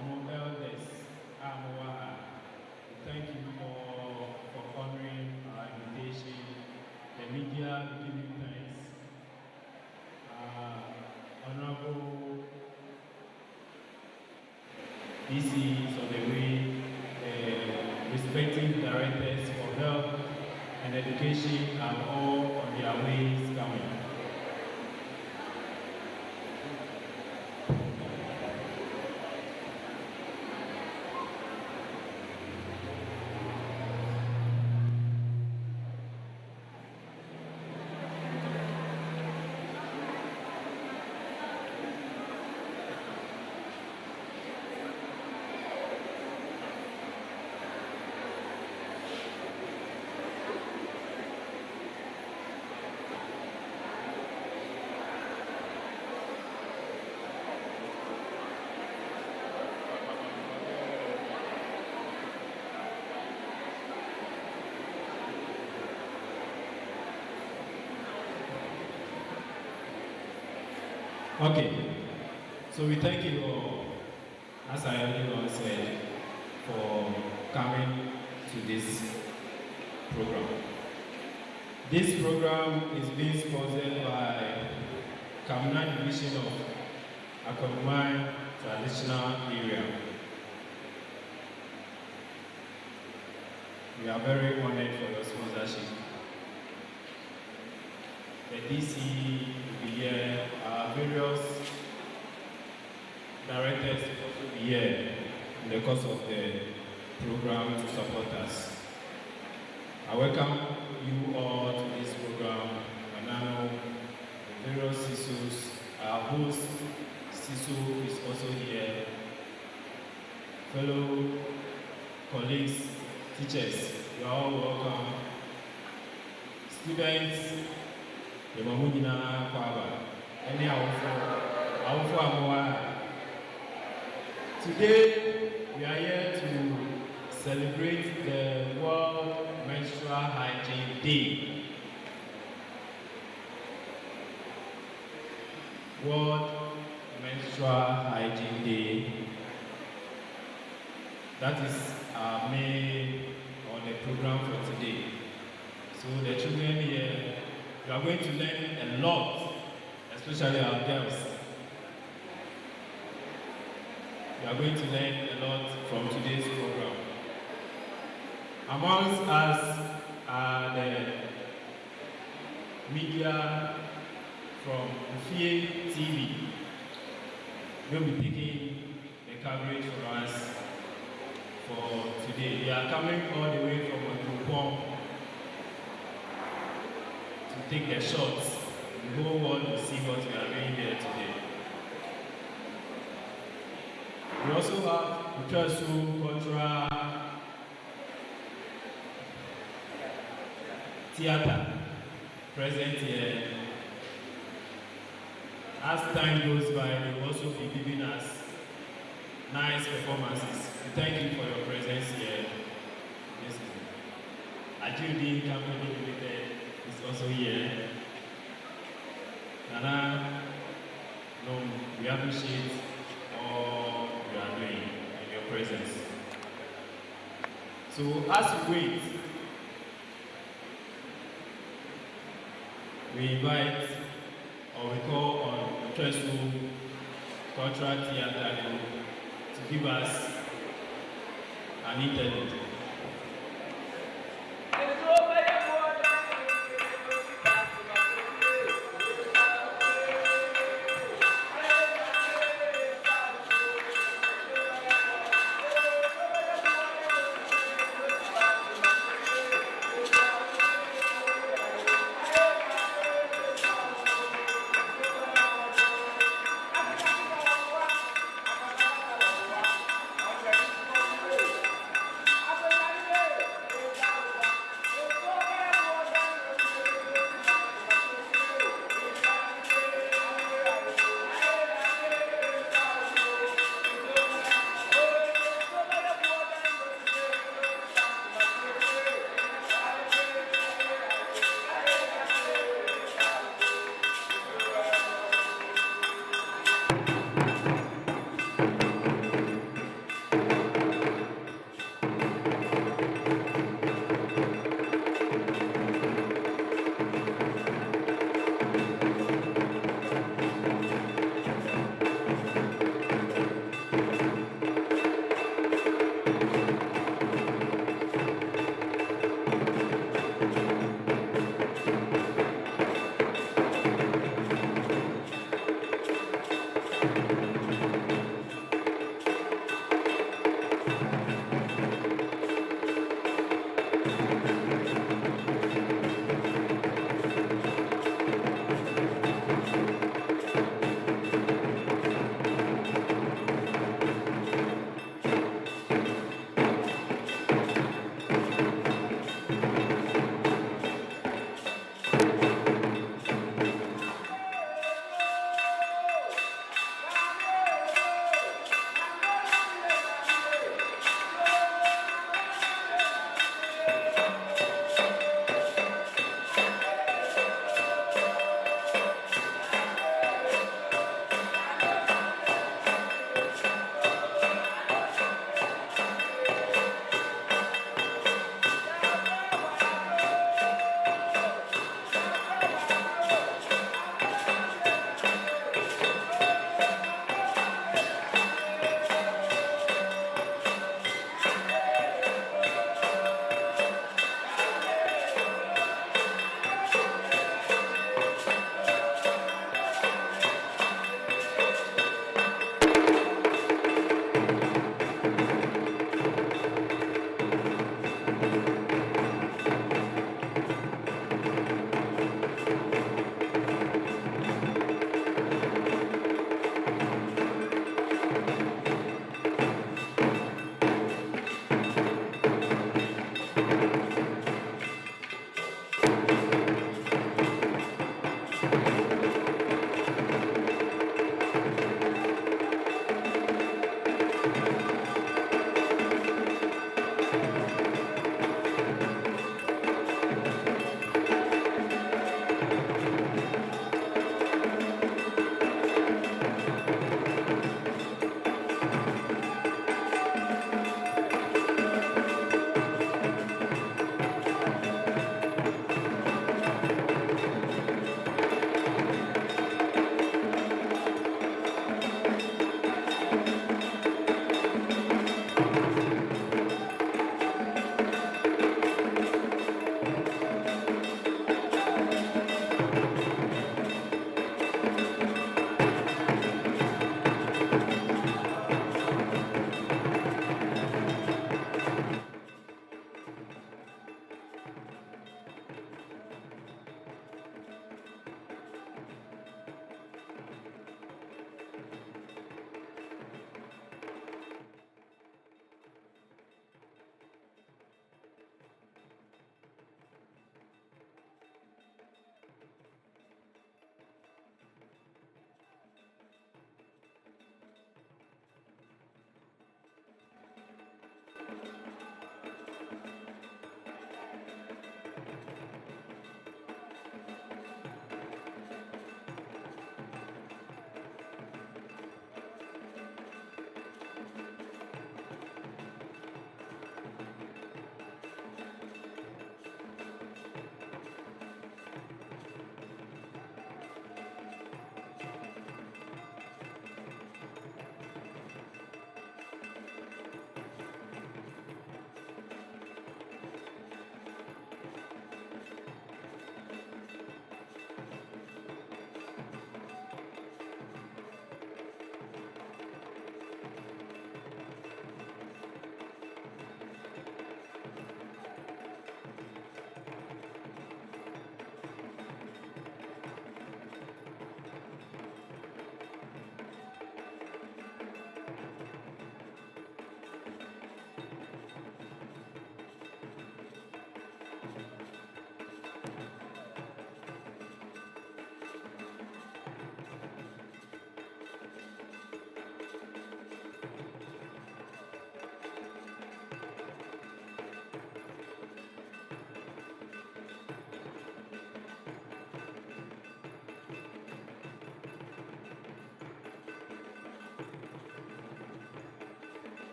among elders, we thank you for honoring our invitation. The media, we give you thanks. Honorable DC is on the way, respective directors for health and education are all on their ways coming. Okay, so we thank you all, as I earlier said, for coming to this program. This program is being sponsored by Kamena Division of Akamai Traditional Area. We are very honored for your sponsorship. The DC will be here, our various directors will also be here in the course of the program to support us. I welcome you all to this program, and I know the various CISOs, our host CISO is also here, fellow colleagues, teachers, you are all welcome. Students, the Mamudina Kwaba, and our Amoa. Today, we are here to celebrate the World Menstrual Hygiene Day. World Menstrual Hygiene Day. That is our main on the program for today. So the children here, you are going to learn a lot, especially our girls. You are going to learn a lot from today's program. Amongst us are the media from Ufie TV. They'll be taking the coverage for us for today. They are coming all the way from Otukpong to take their shots. The whole world will see what we are doing there today. We also have Utrasu Cultural Theatre present here. As time goes by, they will also be giving us nice performances. We thank you for your presence here. This is Hygiene Company Limited is also here. Nana, no, we appreciate all you are doing in your presence. So as we wait, we invite or we call on Menstrual Cultural Theatre to give us an interlude.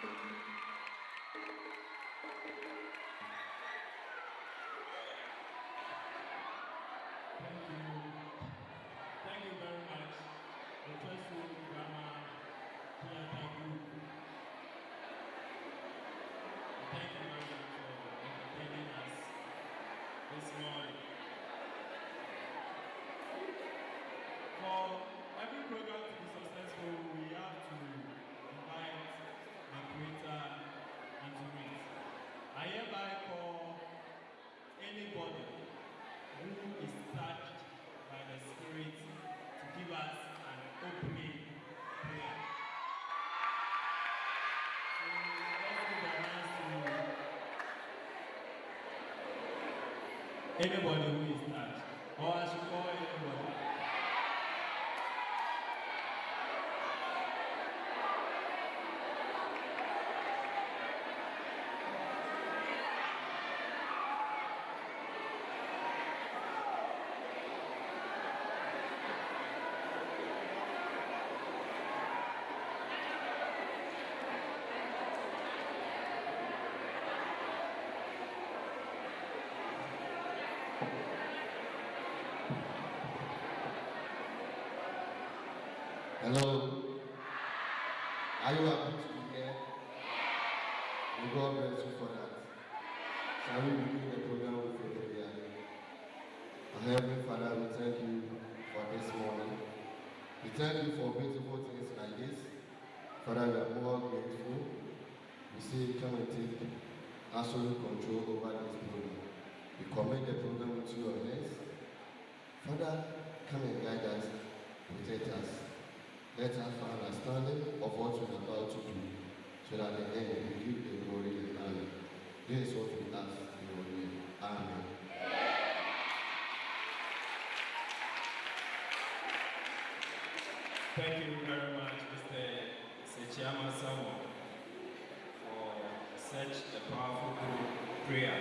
Thank you very much. Professor Grandma Kia, thank you. Thank you very much for entertaining us this morning. For every program to be successful, we have to invite the Creator into it. I hereby call anybody who is touched by the Spirit to give us an opening prayer. So let's give our hands to anybody who is touched, or I should call anybody. Hello. Are you happy to be here? May God bless you for that. Shall we begin the program with a prayer? Our Heavenly Father, we thank you for this morning. We thank you for beautiful things like this. Father, we are more grateful. We say, come and take absolute control over this program. We commit the program into your hands. Father, come and guide us, protect us. Let us have understanding of what we are about to do, so that at the end we give the glory and honor. This is what we ask in your name. Amen. Thank you very much, Mr. Sechiama Samuel, for such a powerful prayer.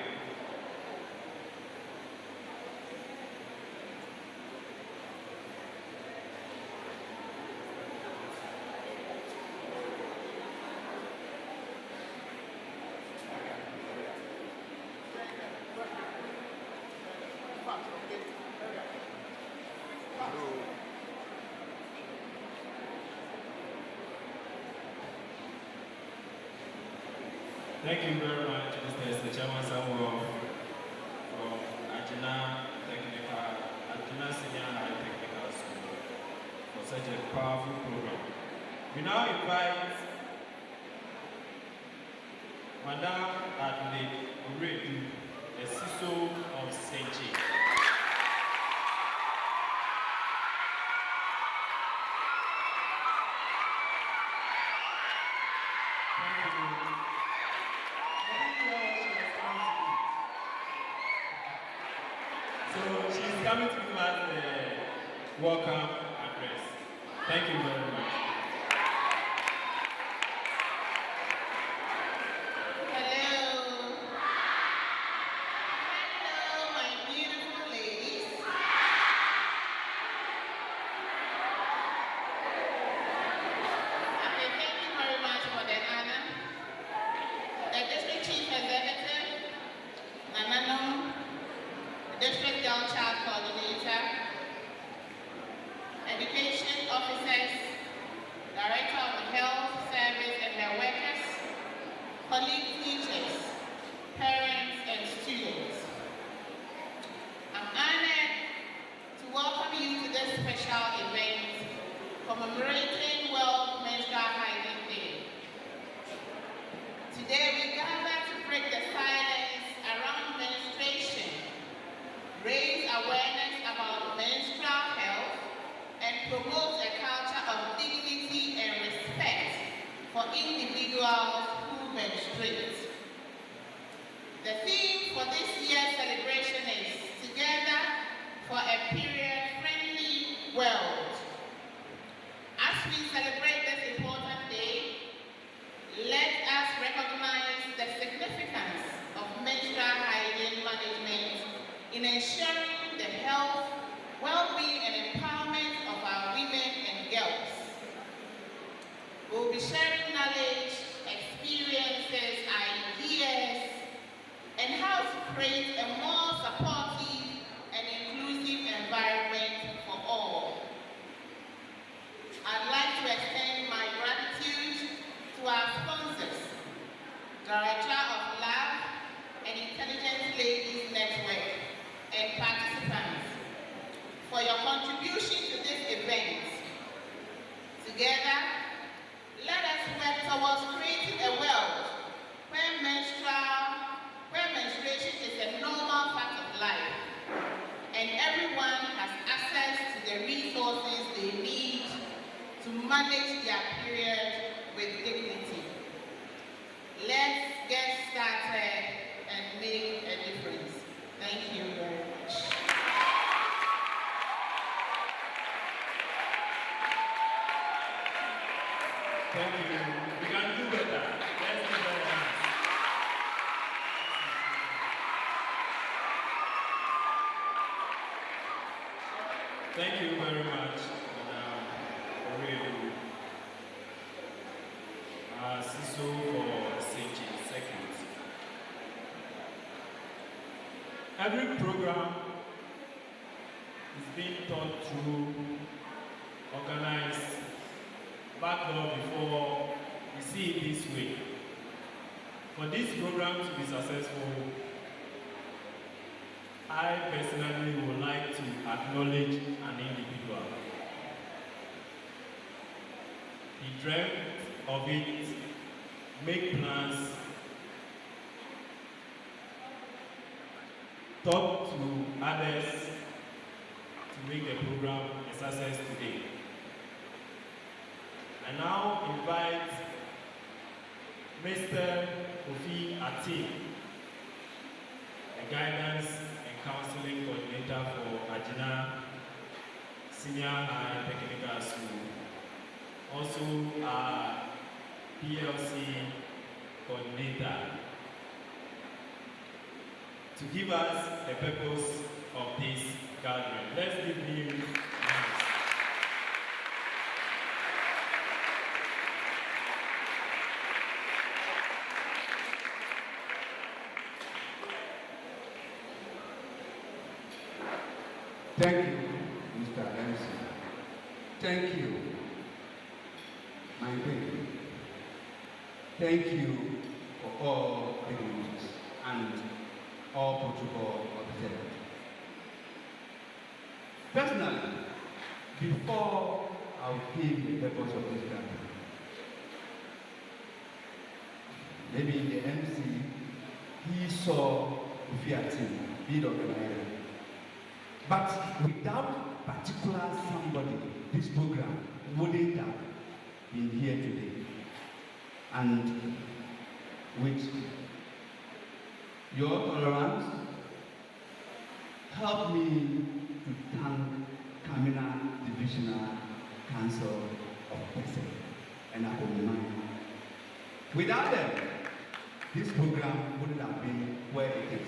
Thank you very much, Mr. Sechiama Samuel, from Hygiene Senior High Technical School, for such a powerful program. We now invite Madam Adelaide Oredu, the CISO of Senchi. Coming to give us the welcome address. Thank you very much. Hello, my beautiful ladies. Okay, thank you very much for the honor. The District Chief Executive, Nanano, District Young Child Coordinator, Education Officers, Director of the Health Service and her workers, colleague teachers, parents and students. I'm honored to welcome you to this special event commemorating World Menstrual Hygiene Day. Today we gather to break the silence around menstruation, raise awareness about menstrual health, and promote a culture of dignity and respect for individuals who menstruate. The theme for this year's celebration is Together for a Period-Friendly World. As we celebrate this important day, let us recognize the significance of menstrual hygiene management in ensuring the health, well-being, and empowerment of our women and girls. We'll be sharing knowledge, experience, make a difference. Thank you very much. Thank you. We can do better. Let's do better. Thank you very much, Madam Orebu. Siso for second. Every program is being thought through, organized, backed up before we see it this way. For this program to be successful, I personally would like to acknowledge an individual. He dreamt of it, make plans, talk to others to make the program a success today. I now invite Mr. Kofi Atin, the Guidance and Counseling Coordinator for Hygiene Senior High Technical School, also our PLC Coordinator, to give us the purpose of this gathering. Let's give him hands. Thank you, Mr. MC. Thank you, my baby. Thank you for all the rules and all protocol observed. Personally, before I will give the purpose of this gathering, maybe the MC, he saw Ufiatin be the organizer. But without particular somebody, this program wouldn't have been here today. And with your tolerance, help me to thank Kamena Divisional Council of Pese and Kamena. Without them, this program wouldn't have been where it is.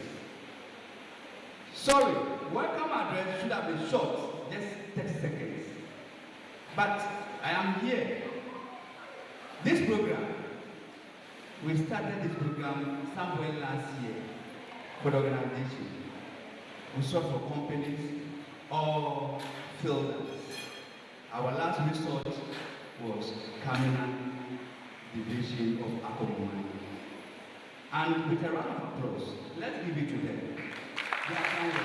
Sorry, welcome address should have been short, just 30 seconds. But I am here. This program, we started this program somewhere last year for the organization. We sought for companies or fielders. Our last resort was Kamena Division of Akomomani. And with a round of applause, let's give it to them. They are kind of.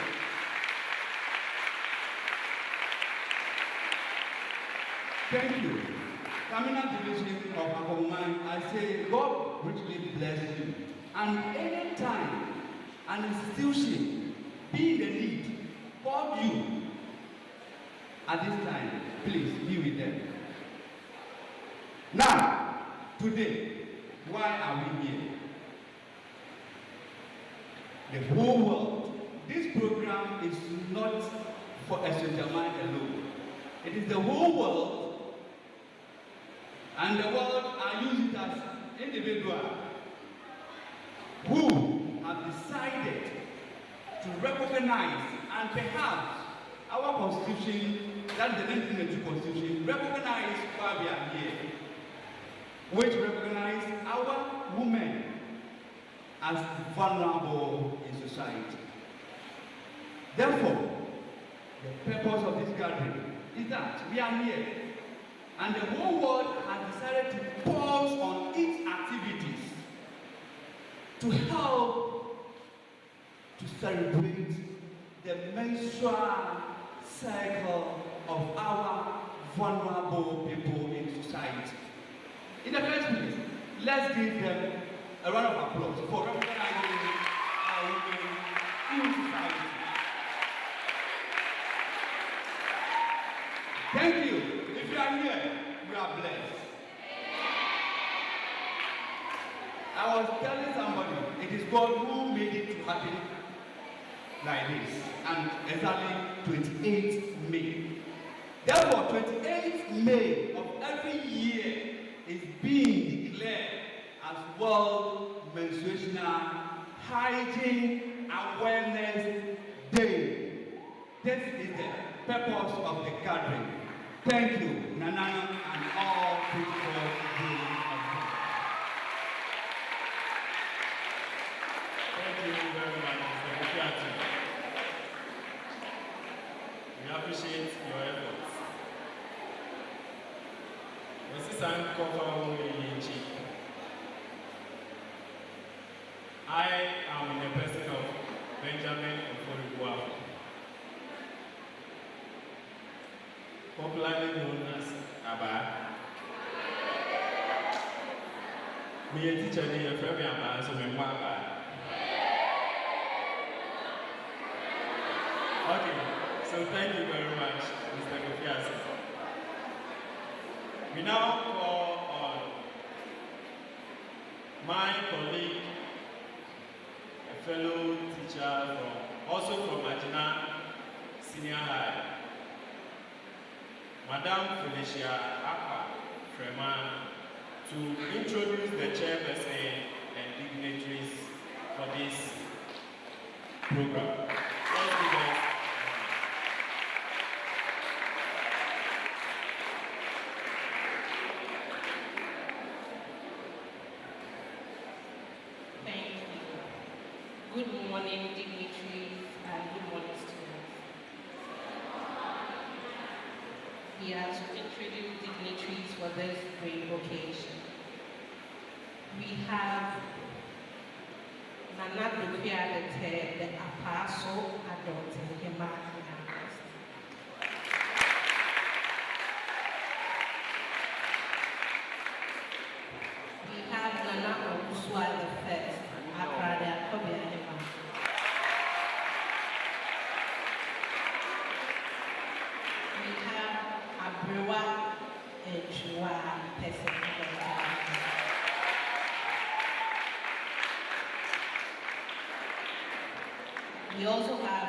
Thank you. Kamena Division of Akomomani, I say God richly bless you. And any time an institution be in the need, call you. At this time, please be with them. Now, today, why are we here? The whole world. This program is not for Esojamai alone. It is the whole world, and the world I use it as individuals who have decided to recognize and perhaps our constitution, that is the 1992 constitution, recognize why we are here, which recognize our women as vulnerable in society. Therefore, the purpose of this gathering is that we are here, and the whole world has decided to pause on its activities to help to celebrate the menstrual cycle of our vulnerable people in society. In the first place, let's give them a round of applause for recognizing our women in society. Thank you. If you are here, you are blessed. I was telling somebody, It is God who made it to happen like this. And exactly 28th May. Therefore, 28th May of every year is being declared as World Menstruational Hygiene Awareness Day. This is the purpose of the gathering. Thank you, Nana, and all people here. Thank you very much, Mr. Bukiati. We appreciate your efforts. Mrs. Ankofa Uyichi. I am in the person of Benjamin Oforiguafu, popularly known as Abba. Me a teacher near Femi Abba, so me Abba. Okay, so thank you very much, Mr. Kofiasi. We now call on my colleague, a fellow teacher also from Magina Senior High, Madame Felicia Akpa Freman, to introduce the chairperson and dignitaries for this program. Let's give us Good morning, dignitaries, and good morning, students. We are to introduce dignitaries for this great occasion. We have Nana Dukiadete, the Apostle Adult Hema. We have Nana Obuswa the first, Akrada Kobia Hema. We have Abrewa and Chua person. We also have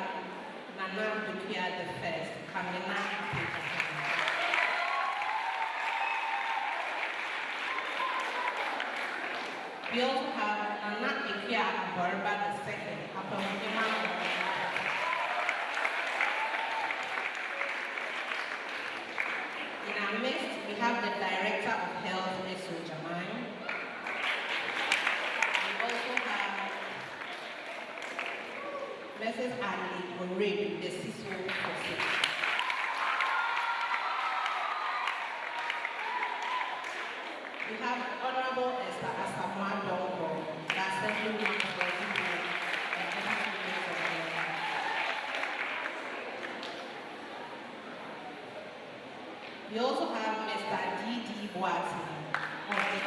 Nana Dukia the first, Kamena. We also have Nana Ikia Aborba the second, Apamima. In our midst, we have the Director of Health, Mr. Jamai. We also have Mrs. Ali Orebe, the CISO person. We have Honorable Esther Asamoah Dongo, the Assemblyman for People and Education of the We also have Mr. D.D. Boati of the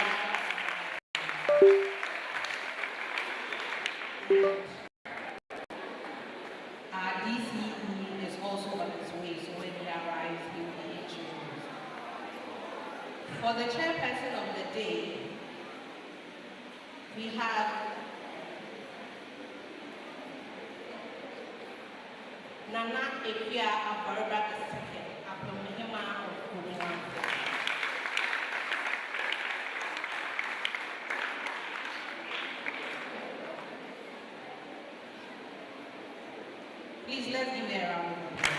Our DCE is also on its way, so when he arrives, he will be introduced. For the chairperson of the day, we have Nana Ekwia Abarba II, Apomihima of Kamena. Please let's give a round of applause.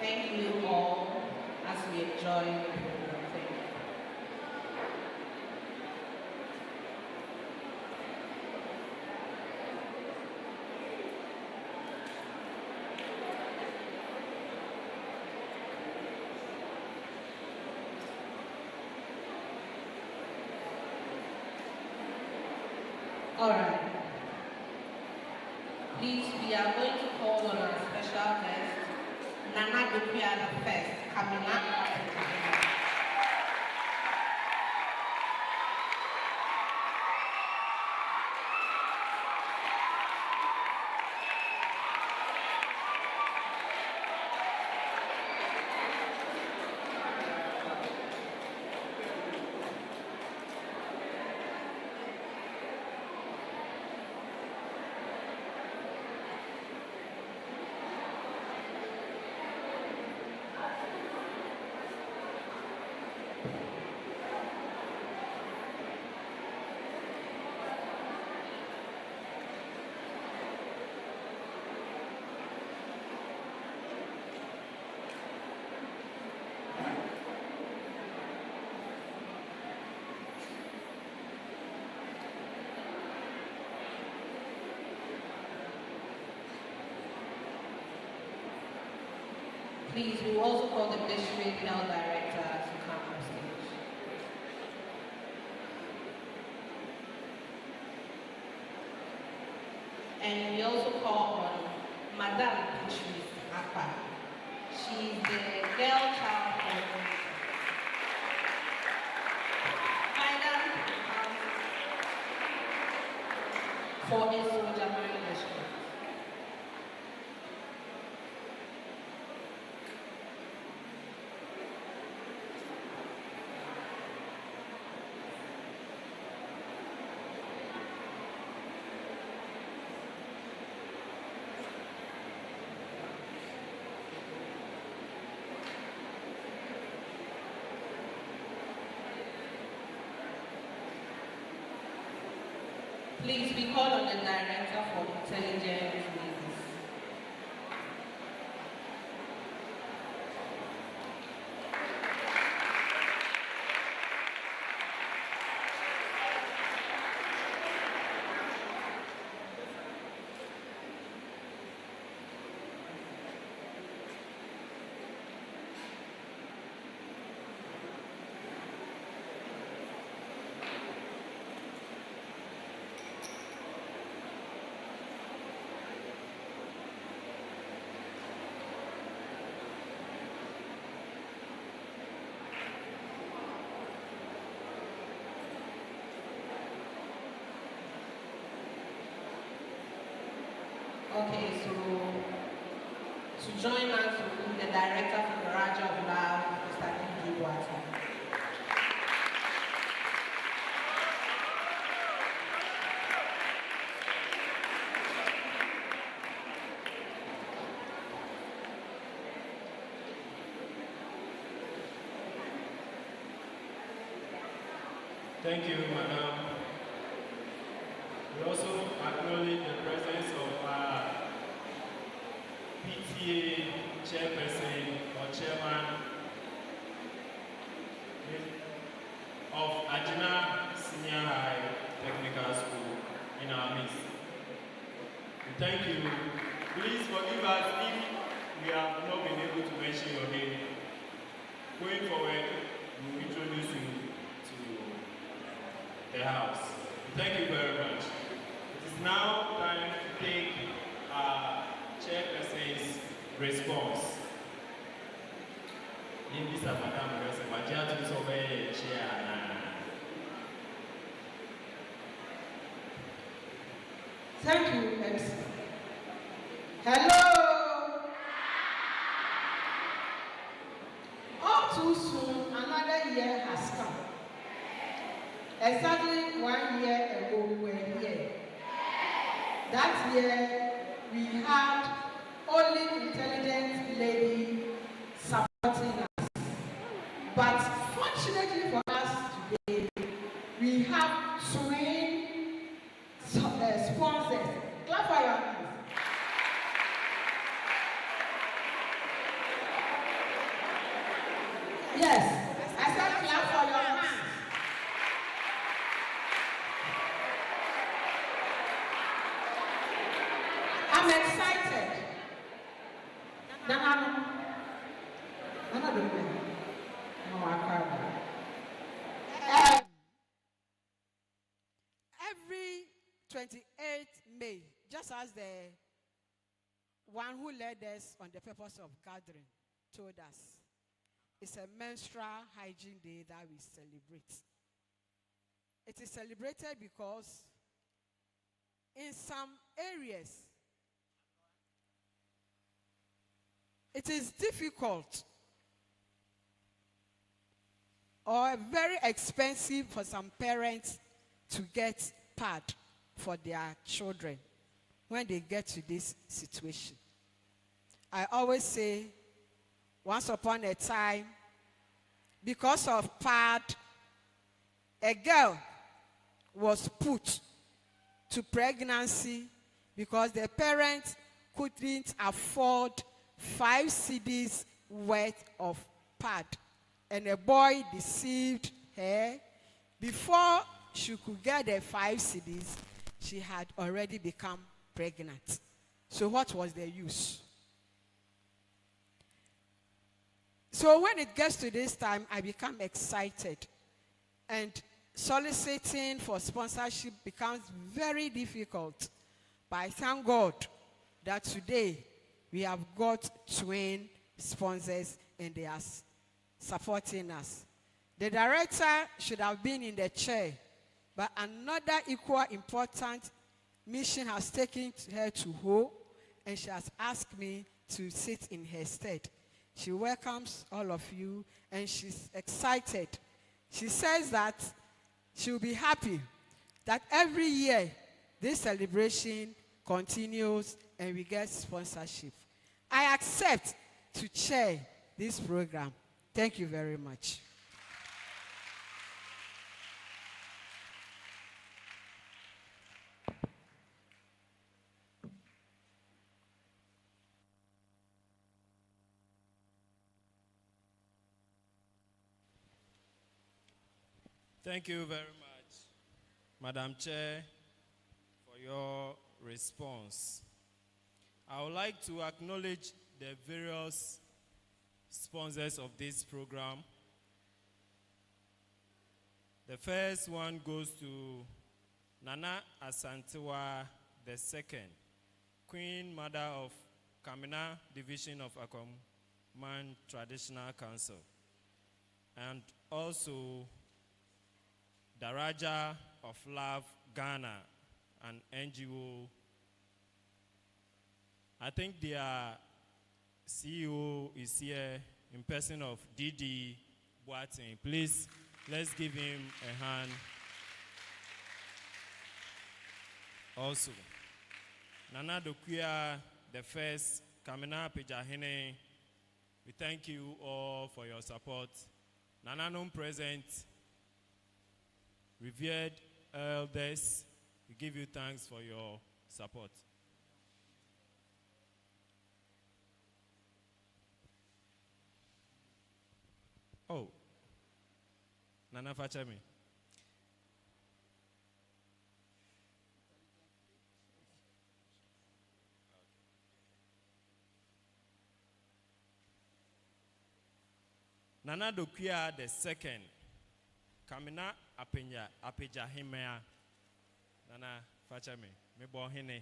Thank you all as we enjoy the program. Thank you. All right. Please, we are going to call on our special guest, Nana Dukia the first, Kamena. Please, we will also call the district health director to come on stage. And we also call on Madame Patrice Akpa. She is the girl child coordinator. Madam, for a soldier restaurant. Please, we call on the Director for Intelligence Needs. Okay, so to join us will be the Director for the Raja of Love, Mr. N.G. Boateng. Thank you, Madam. We also acknowledge the presence of PTA chairperson or chairman of Agena Senior High Technical School in our midst. Thank you. Please forgive us if we have not been able to mention your name. Going forward, we will introduce you to the house. Thank you very much. It is now time to take our chairperson's response. In this Madam President, thank you, MC. Hello. All too soon, another year has come. Exactly 1 year ago, we were here. That year, we had only intelligent lady supporting us. But fortunately for us today, we have twin sponsors. Clap for your hands. Yes, I said clap for your hands. I'm excited. Every 28th May, just as the one who led us on the purpose of gathering told us, it's a menstrual hygiene day that we celebrate. It is celebrated because in some areas, it is difficult or very expensive for some parents to get pad for their children when they get to this situation. I always say, once upon a time, because of pad, a girl was put to pregnancy because the parents couldn't afford 5 cedis worth of pad. And a boy deceived her. Before she could get the 5 cedis, she had already become pregnant. So what was the use? So when it gets to this time, I become excited. And soliciting for sponsorship becomes very difficult. But I thank God that today we have got twin sponsors and they are supporting us. The director should have been in the chair, but another equal important mission has taken her to hold, and she has asked me to sit in her stead. She welcomes all of you, and she's excited. She says that she will be happy that every year this celebration continues and we get sponsorship. I accept to chair this program. Thank you very much. Thank you very much, Madam Chair, for your response. I would like to acknowledge the various sponsors of this program. The first one goes to Nana Asantewa II, Queen Mother of Kamena Division of Akoman Traditional Council, and also Daraja of Love Ghana, an NGO. I think their CEO is here in person of Didi Boatin. Please, let's give him a hand. Also, Nana Dokuya the first, Kamena Pejahene, we thank you all for your support. Nana non present, revered elders, we give you thanks for your support. Oh, Nana Fachami. Nana Dokuya the second, Kamena Apejahimea. Nana Fachami, me bohine.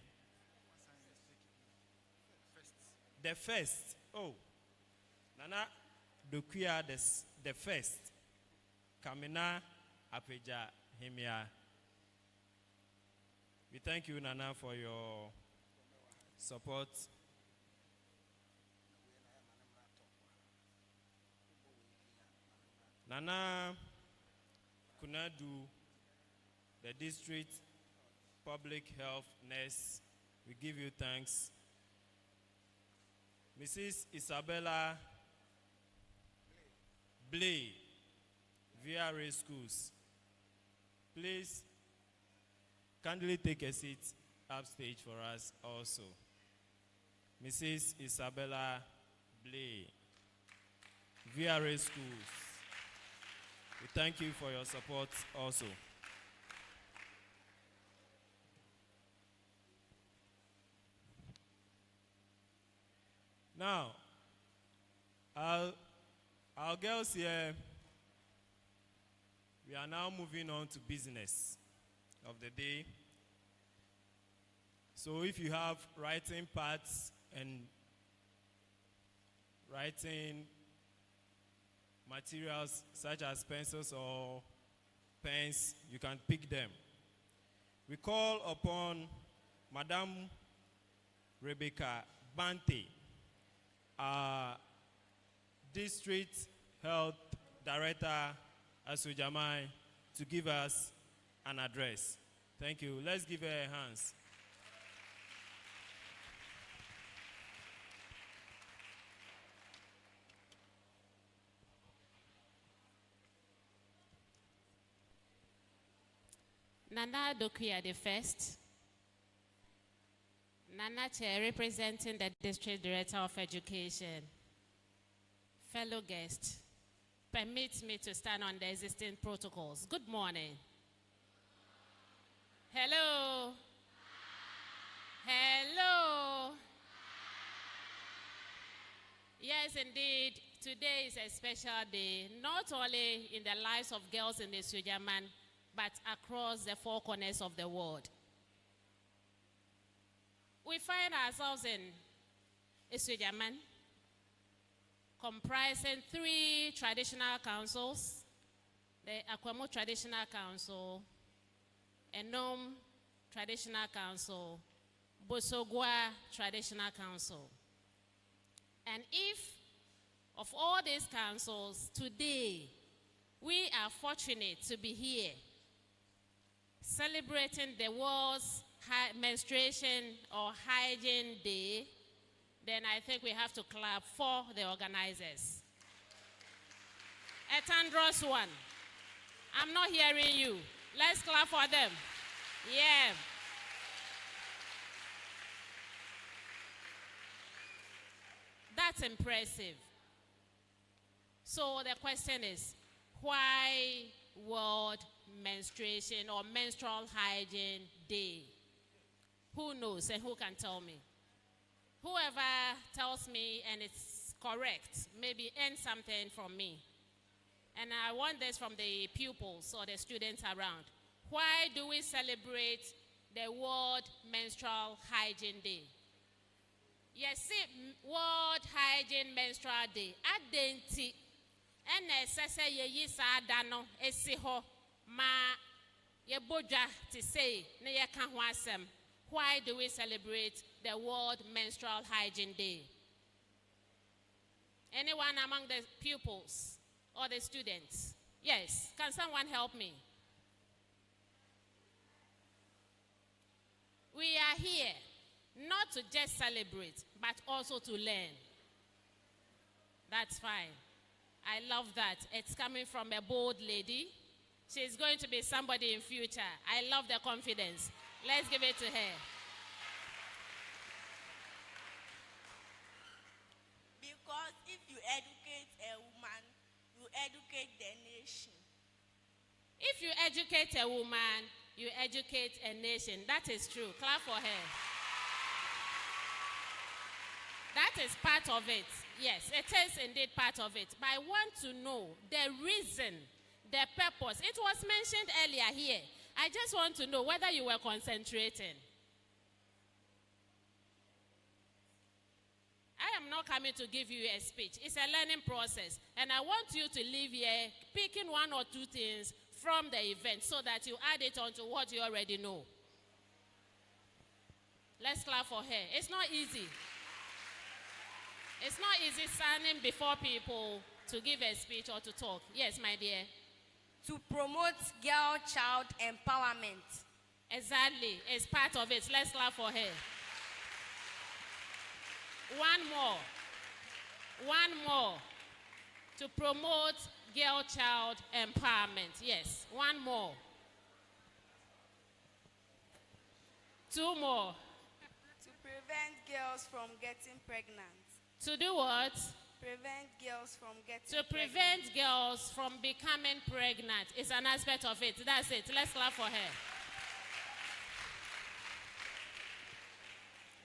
The first, oh, Nana Dokuya the first, Kamena Apejahimea. We thank you, Nana, for your support. Nana Kunadu, the district public health nurse, we give you thanks. Mrs. Isabella Blay, VRA Schools, please kindly take a seat upstage for us also. Mrs. Isabella Blay, VRA Schools, we thank you for your support also. Now, our girls here, we are now moving on to business of the day. So if you have writing pads and writing materials such as pencils or pens, you can pick them. We call upon Madam Rebecca Bante, our District Health Director at Sujamai, to give us an address. Thank you. Let's give her hands. Nana Dokuya the first, Nana Chair representing the District Director of Education, fellow guests, permit me to stand on the existing protocols. Good morning. Hello. Hello. Yes, indeed. today is a special day, not only in the lives of girls in the Sujaman, but across the four corners of the world. We find ourselves in Sujaman, comprising 3 traditional councils: the Akwamo Traditional Council, Enom Traditional Council, Bosogwa Traditional Council. And if of all these councils, today we are fortunate to be here celebrating the World's Menstruation or Hygiene Day, then I think we have to clap for the organizers. A thunderous one. I'm not hearing you. Let's clap for them. Yeah. That's impressive. So the question is, why World Menstruation or Menstrual Hygiene Day? Who knows and who can tell me? Whoever tells me and it's correct, maybe earn something from me. And I want this from the pupils or the students around. Why do we celebrate the World Menstrual Hygiene Day? Yes, World Hygiene Menstrual Day. Adenti. And sese ye yi sa dano esi ho ma ye bodwa to say na ye ka ho asem. Why do we celebrate the World Menstrual Hygiene Day? Anyone among the pupils or the students? Yes, can someone help me? We are here not to just celebrate, but also to learn. That's fine. I love that. It's coming from a bold lady. She's going to be somebody in future. I love the confidence. Let's give it to her. Because if you educate a woman, you educate the nation. If you educate a woman, you educate a nation. That is true. Clap for her. That is part of it. Yes, it is indeed part of it. But I want to know the reason, the purpose. It was mentioned earlier here. I just want to know whether you were concentrating. I am not coming to give you a speech. It's a learning process. And I want you to leave here picking 1 or 2 things from the event so that you add it on to what you already know. Let's clap for her. It's not easy. It's not easy standing before people to give a speech or to talk. Yes, my dear. To promote girl-child empowerment. Exactly. It's part of it. Let's clap for her. One more. One more. To promote girl-child empowerment. Yes. One more. 2 more. To prevent girls from getting pregnant. To do what? Prevent girls from getting To prevent girls from becoming pregnant. It's an aspect of it. That's it. Let's clap for her.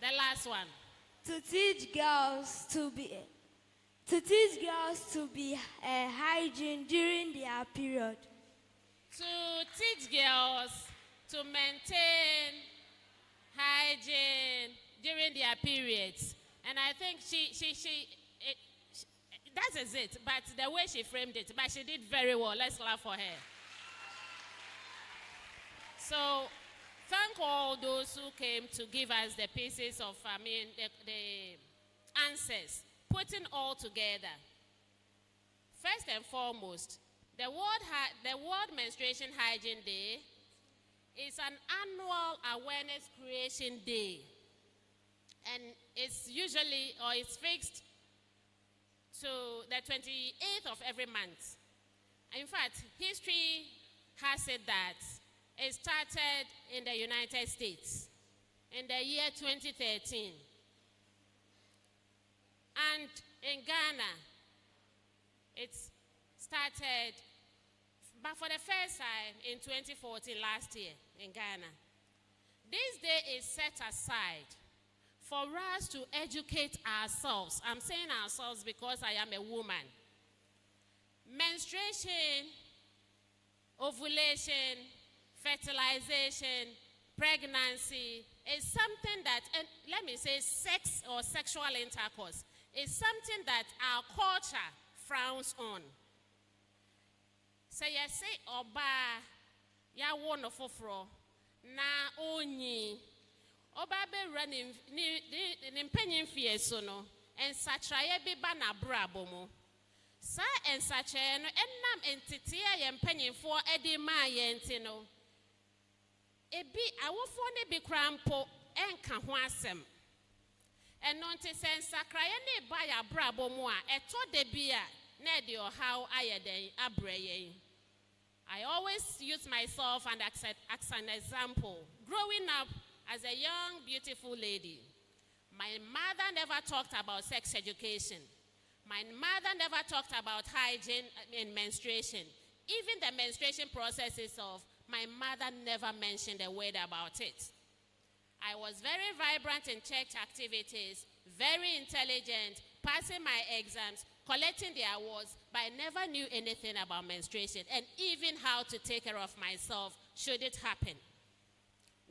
The last one. To teach girls to be hygiene during their period. To teach girls to maintain hygiene during their periods. And I think that is it. But the way she framed it, but she did very well. Let's clap for her. So, thank all those who came to give us the pieces of, the answers, putting all together. First and foremost, the World Menstruation Hygiene Day is an annual awareness creation day. And it's usually, or it's fixed to the 28th of every month. In fact, history has said that it started in the United States in the year 2013. And in Ghana, it started, but for the first time in 2014, last year in Ghana. This day is set aside for us to educate ourselves. I'm saying ourselves because I am a woman. Menstruation, ovulation, fertilization, pregnancy is something that, and let me say sex or sexual intercourse, is something that our culture frowns on. Say you say oba ya wono foforo na onyi oba be running ni mpanyin fie so no ensatraye be ba na brabo mu sa ensatraye no enam entete ya mpanyinfo edi ma ye enti no ebi awofo ne bi krampo enka ho asem eno nte sensakraye ne ba ya brabo mu a eto de bi a na de ohaw ayeden abreye. I always use myself and as an example. Growing up as a young, beautiful lady, my mother never talked about sex education. My mother never talked about hygiene in menstruation. Even the menstruation process itself, my mother never mentioned a word about it. I was very vibrant in church activities, very intelligent, passing my exams, collecting the awards, but I never knew anything about menstruation and even how to take care of myself should it happen.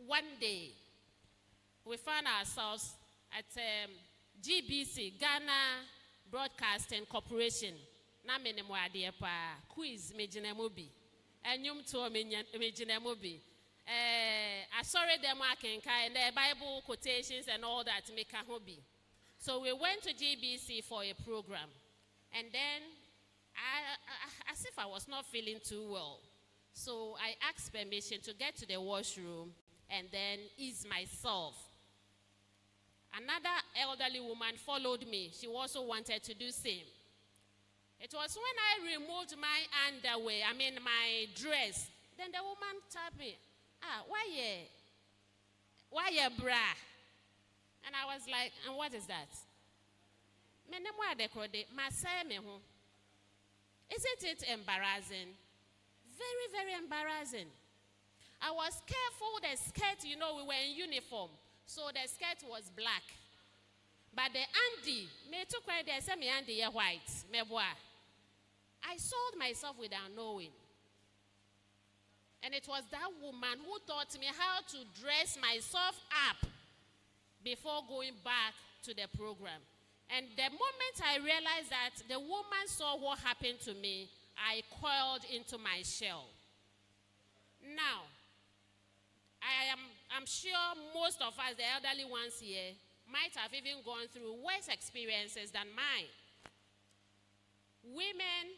One day, we found ourselves at GBC, Ghana Broadcasting Corporation. Na menemo ade pa quiz mejinamobi. Enyum to mejinamobi. Sorry them and the Bible quotations and all that make a hobby. So we went to GBC for a program. And then, as if I was not feeling too well. So I asked permission to get to the washroom and then ease myself. Another elderly woman followed me. She also wanted to do same. It was when I removed my underwear, my dress. Then the woman told me, why ye bra? And I was like, and what is that? Isn't it embarrassing? Very, very embarrassing. I was careful, the skirt, we were in uniform. So the skirt was black. But the Andy, me took credit, they said me Andy white. I sold myself without knowing. And it was that woman who taught me how to dress myself up before going back to the program. And the moment I realized that the woman saw what happened to me, I coiled into my shell. Now, I'm sure most of us, the elderly ones here, might have even gone through worse experiences than mine. Women,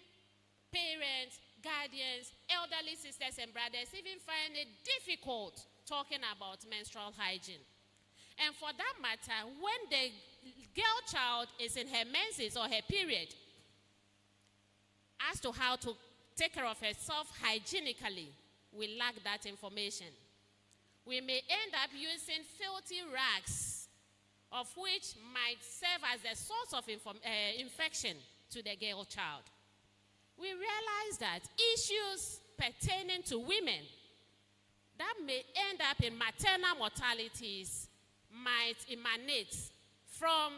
parents, guardians, elderly sisters and brothers even find it difficult talking about menstrual hygiene. And for that matter, when the girl child is in her menses or her period, as to how to take care of herself hygienically, we lack that information. We may end up using filthy rags, of which might serve as a source of infection to the girl child. We realize that issues pertaining to women that may end up in maternal mortalities might emanate from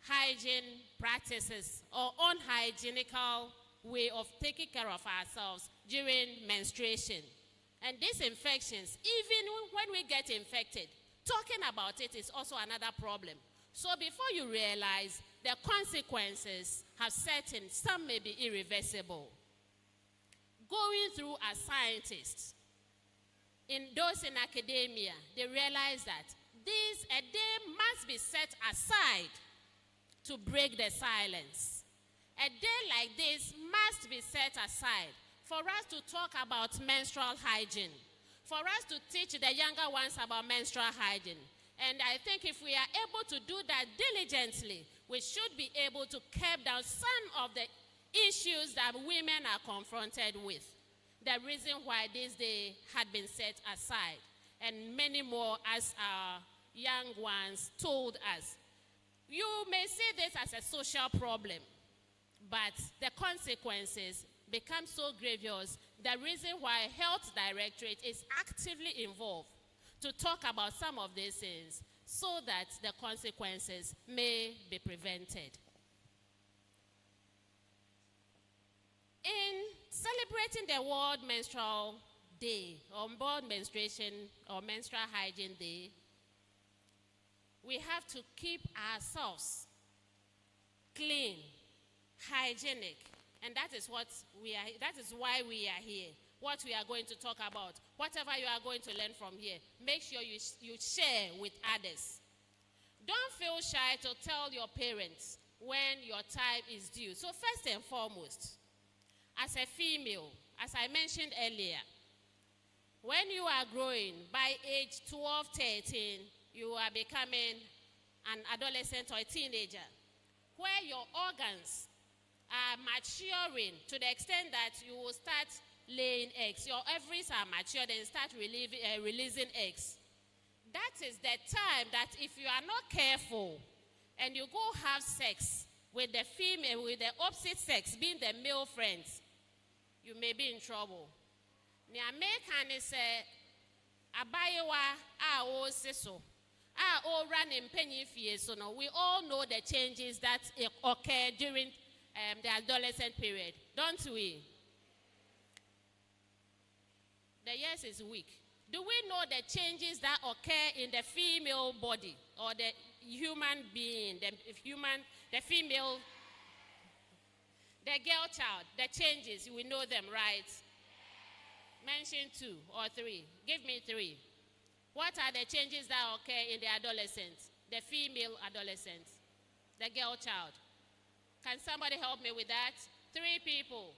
hygiene practices or unhygienical way of taking care of ourselves during menstruation. And these infections, even when we get infected, talking about it is also another problem. So before you realize, the consequences have set in, some may be irreversible. Going through as scientists, in those in academia, they realize that a day must be set aside to break the silence. A day like this must be set aside for us to talk about menstrual hygiene, for us to teach the younger ones about menstrual hygiene. And I think if we are able to do that diligently, we should be able to curb down some of the issues that women are confronted with. The reason why this day had been set aside, and many more as our young ones told us. You may see this as a social problem, but the consequences become so grievous. The reason why Health Directorate is actively involved to talk about some of these things so that the consequences may be prevented. In celebrating the World Menstrual Day, or World Menstruation or Menstrual Hygiene Day, we have to keep ourselves clean, hygienic, and that is why we are here. What we are going to talk about, whatever you are going to learn from here, make sure you share with others. Don't feel shy to tell your parents when your time is due. So first and foremost, as a female, as I mentioned earlier, when you are growing, by age 12, 13, you are becoming an adolescent or a teenager, where your organs are maturing to the extent that you will start laying eggs. Your ovaries are mature, then start releasing eggs. That is the time that if you are not careful and you go have sex with the female, with the opposite sex, being the male friends, you may be in trouble. Ni American is abayewa a o siso a o run in penny fees. So no, we all know the changes that occur during the adolescent period, don't we? The yes is weak. Do we know the changes that occur in the female body or the human being, the female, the girl child, the changes? We know them, right? Mention 2 or 3. Give me 3. What are the changes that occur in the adolescent, the female adolescent, the girl child? Can somebody help me with that? 3 people,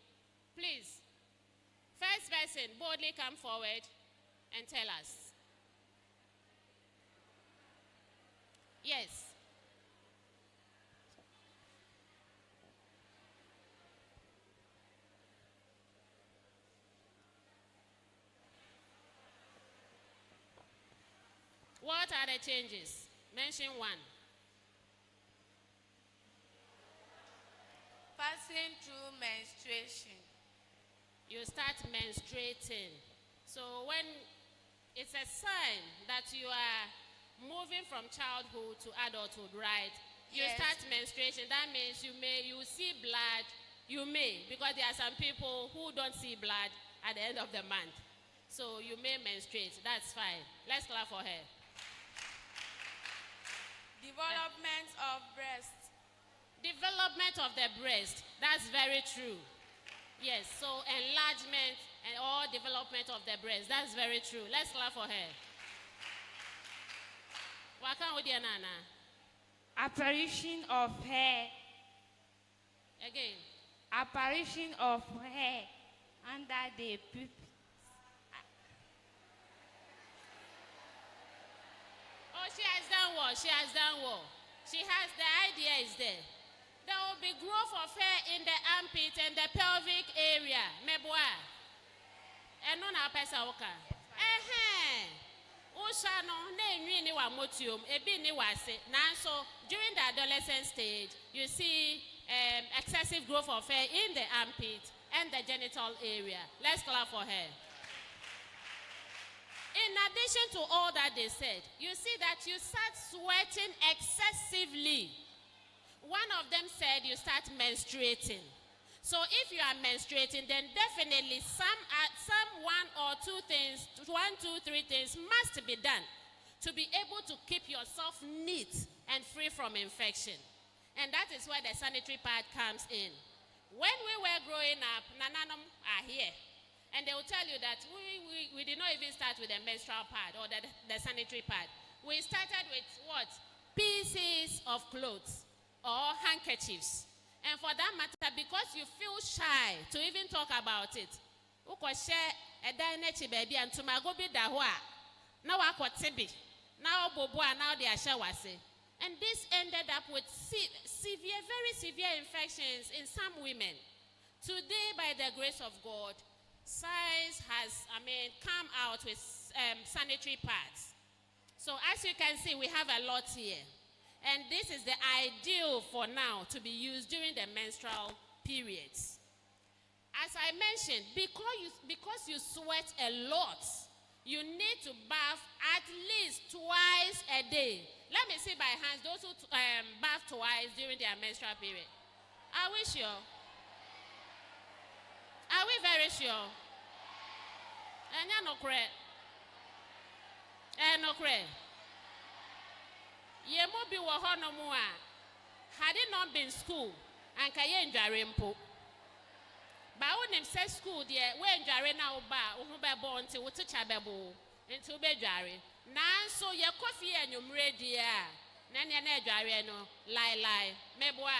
please. First person, boldly come forward and tell us. Yes. What are the changes? Mention 1. Passing through menstruation. You start menstruating. So when it's a sign that you are moving from childhood to adulthood, right? You Yes. start menstruation. That means you see blood. You may, because there are some people who don't see blood at the end of the month. So you may menstruate. That's fine. Let's clap for her. Development of breast. Development of the breast. That's very true. Yes, so enlargement or development of the breast. That's very true. Let's clap for her. Waka Udia Nana. Apparition of hair. Again. Apparition of hair under the pupils. Oh, she has done well. She has done well. She has, the idea is there. There will be growth of hair in the armpit and the pelvic area. Meboa. And no na pesa oka. Usha no ne ni wa motium ebi ni wase. Now during the adolescent stage, you see excessive growth of hair in the armpit and the genital area. Let's clap for her. In addition to all that they said, you see that you start sweating excessively. One of them said you start menstruating. So if you are menstruating, then definitely some 1 or 2 things, 1, 2, 3 things must be done to be able to keep yourself neat and free from infection. And that is where the sanitary pad comes in. When we were growing up, Nananum are here. And they will tell you that we did not even start with the menstrual pad or the sanitary pad. We started with what? Pieces of clothes or handkerchiefs. And for that matter, because you feel shy to even talk about it, share a dynamic baby and to my go be dahua. Now I got tibi. Now boboa, now they are shawase. And this ended up with severe, very severe infections in some women. Today, by the grace of God, science has, come out with sanitary pads. So as you can see, we have a lot here. And this is the ideal for now to be used during the menstrual periods. As I mentioned, because you sweat a lot, you need to bath at least twice a day. Let me see by hands those who bath twice during their menstrual period. Are we sure? Are we very sure? And you're not correct. And no correct. Ye mo bi wo ho no mo a. Had it not been school, and kaye ndware mpo. Ba wonim say school there, we ndware na wo ba, wo ho be bo nti wo teacher be bo. Nti wo be dware. Nanso ye coffee enyumre die a. Na ne na dware no, lie. Meboa.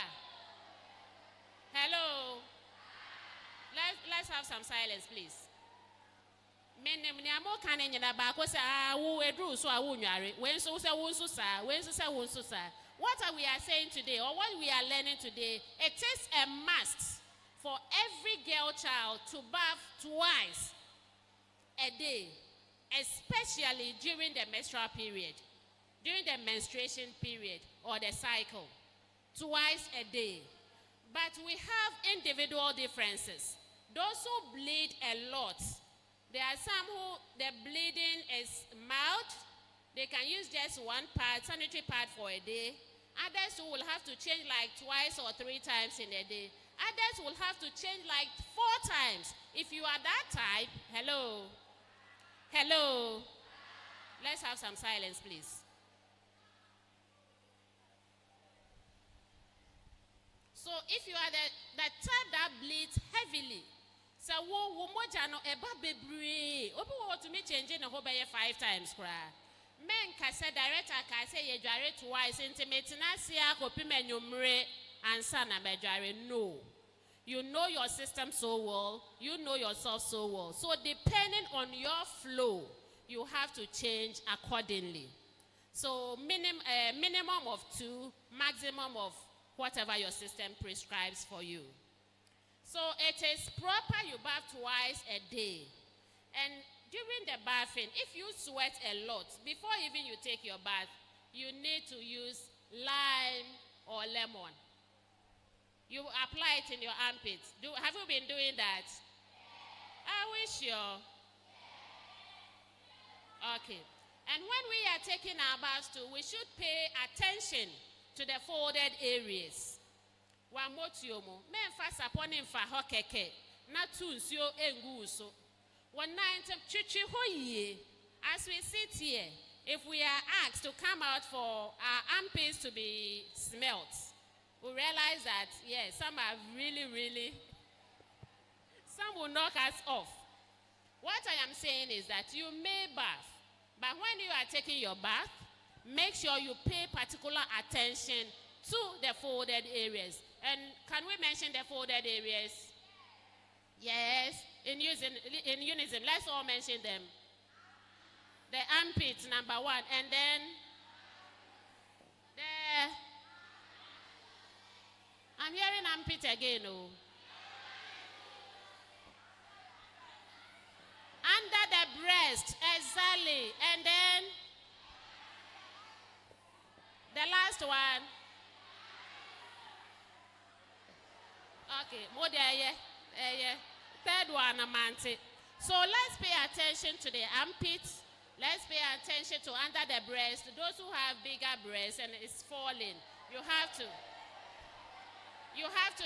Hello. Let's have some silence, please. Menem ni amo kan nyina ba ko say wo edru so a wo nware. Wen so say wo nso sa, wen so say wo nso sa. What are we are saying today, or what we are learning today? It is a must for every girl child to bath twice a day, especially during the menstrual period, during the menstruation period or the cycle, twice a day. But we have individual differences. Those who bleed a lot, there are some who the bleeding is mild. They can use just one pad, sanitary pad for a day. Others who will have to change like twice or 3 times in a day. Others will have to change like 4 times. If you are that type, hello. Let's have some silence, please. So if you are the type that bleeds heavily, so wo moja no eba bebre, obi wo to me change na ho be 5 times kra. Men ka say director ka say ye dware twice intimate na sia kopi menumre ansa na be dware. No. You know your system so well, you know yourself so well. So depending on your flow, you have to change accordingly. So minimum of 2, maximum of whatever your system prescribes for you. So it is proper you bath twice a day. And during the bathing, if you sweat a lot, before even you take your bath, you need to use lime or lemon. You apply it in your armpits. Have you been doing that? Are we sure? Okay. And when we are taking our baths too, we should pay attention to the folded areas. One more to you, men fast upon him for hokeke, not too so enguso. One night, chichi hoye. As we sit here, if we are asked to come out for our armpits to be smelt, we realize that, yes, some are really, some will knock us off. What I am saying is that you may bath, but when you are taking your bath, make sure you pay particular attention to the folded areas. And can we mention the folded areas? Yes, in unison, let's all mention them. The armpits, number 1, and then I'm hearing armpit again, oh. Under the breast, exactly, and then the last one. Okay, more there, yeah. Third one, amante. So let's pay attention to the armpits. Let's pay attention to under the breast. Those who have bigger breasts and it's falling, you have to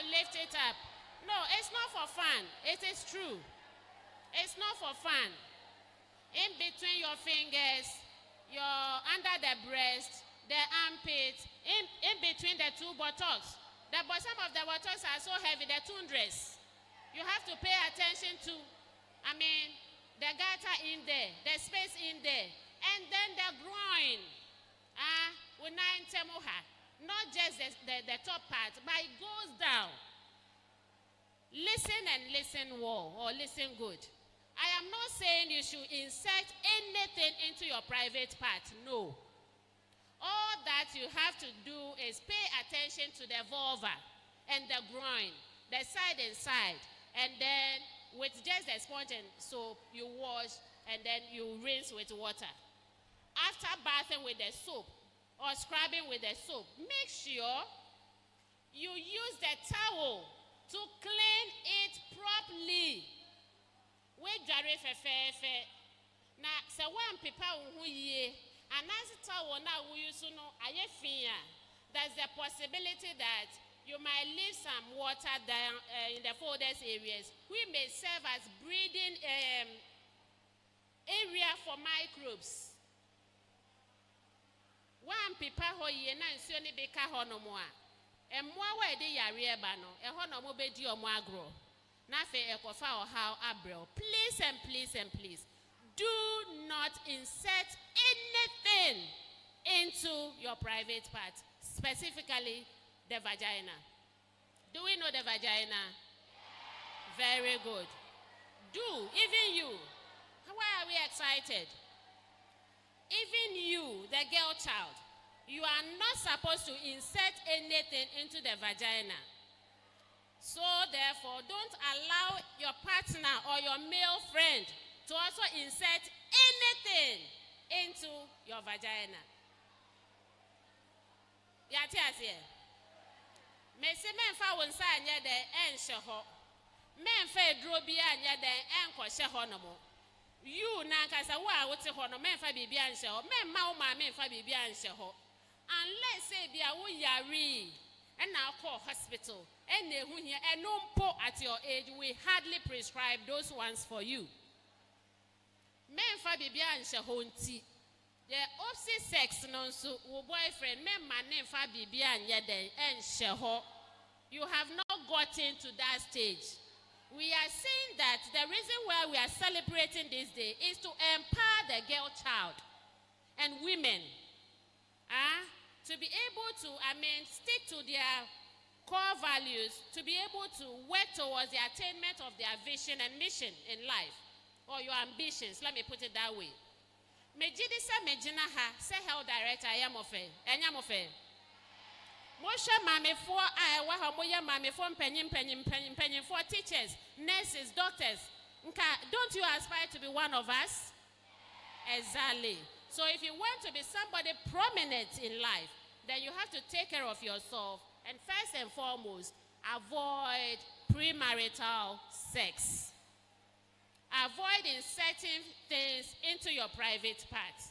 lift it up. No, it's not for fun. It is true. It's not for fun. In between your fingers, your under the breast, the armpits, in between the 2 buttocks. The bottom of the buttocks are so heavy, the tundras. You have to pay attention to, the gutter in there, the space in there, and then the groin. Not just the top part, but it goes down. Listen and listen well, or listen good. I am not saying you should insert anything into your private part. No. All that you have to do is pay attention to the vulva and the groin, the side and side, and then with just a sponge and soap, you wash and then you rinse with water. After bathing with the soap or scrubbing with the soap, make sure you use the towel to clean it properly. We dry fe. Now, so one people who ye And as it there's the possibility that you might leave some water down in the folders areas. We may serve as breeding area for microbes. One people who ye na nsuo ne beka ho no mo a emmoa wa de yare ba no e ho no mo bedi o mo agro na fe ekofa o how abrel. Please and please and please do not insert anything into your private part, specifically the vagina. Do we know the vagina? Very good. Do, even you. Why are we excited? Even you, the girl child, you are not supposed to insert anything into the vagina. So therefore, don't allow your partner or your male friend to also insert anything into your vagina. Yati asie. Me se menfa wonsa anya de enhye ho. Menfa eduro bia anya de enkɔhye ho no mo. You na kasa wo a wote ho no menfa bibia anhye ho. Memma wo ma menfa bibia anhye ho. Unless say bia wo yare and now call hospital and ehu here and no po at your age, we hardly prescribe those ones for you. Menfa bibia anhye ho nti. The opposite sex no so wo boyfriend memma nemfa bibia anya de enhye ho. You have not gotten to that stage. We are saying that the reason why we are celebrating this day is to empower the girl child and women to be able to, stick to their core values, to be able to work towards the attainment of their vision and mission in life, or your ambitions, let me put it that way. Mejidi se mejina ha, se health director, I am of it. Moshe mame for moya mame for penny for teachers, nurses, doctors. Don't you aspire to be one of us? Exactly. So if you want to be somebody prominent in life, then you have to take care of yourself and first and foremost, avoid premarital sex. Avoid inserting things into your private parts.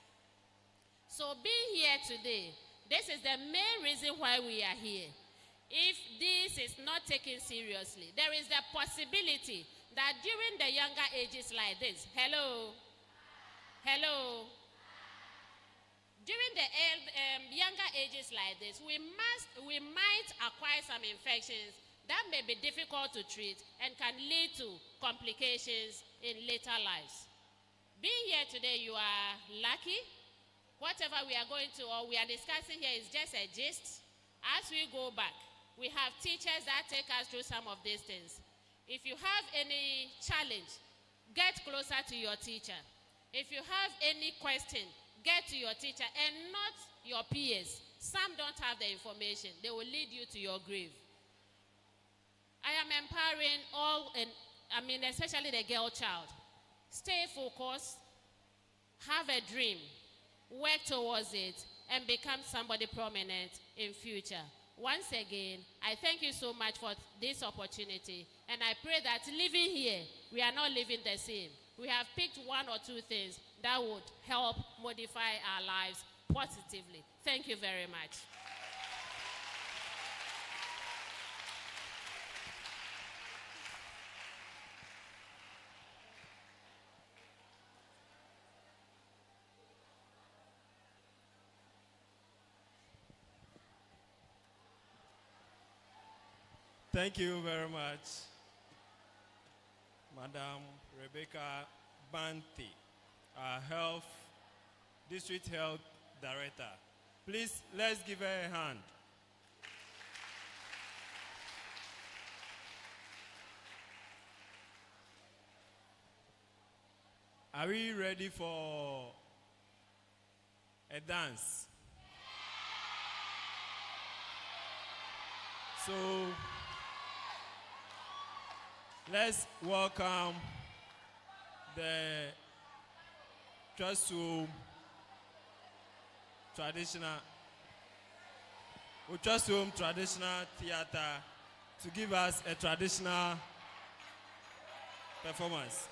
So being here today, this is the main reason why we are here. If this is not taken seriously, there is the possibility that during the younger ages like this, hello, during the younger ages like this, we might acquire some infections that may be difficult to treat and can lead to complications in later lives. Being here today, you are lucky. Whatever we are going to or we are discussing here is just a gist. As we go back, we have teachers that take us through some of these things. If you have any challenge, get closer to your teacher. If you have any question, get to your teacher and not your peers. Some don't have the information. They will lead you to your grave. I am empowering all, especially the girl child. Stay focused, have a dream, work towards it, and become somebody prominent in future. Once again, I thank you so much for this opportunity, and I pray that living here, we are not living the same. We have picked one or two things that would help modify our lives positively. Thank you very much. Thank you very much, Madam Rebecca Banti, our District Health Director. Please, let's give her a hand. Are we ready for a dance? So, let's welcome the Trust-Home Traditional Theater to give us a traditional performance.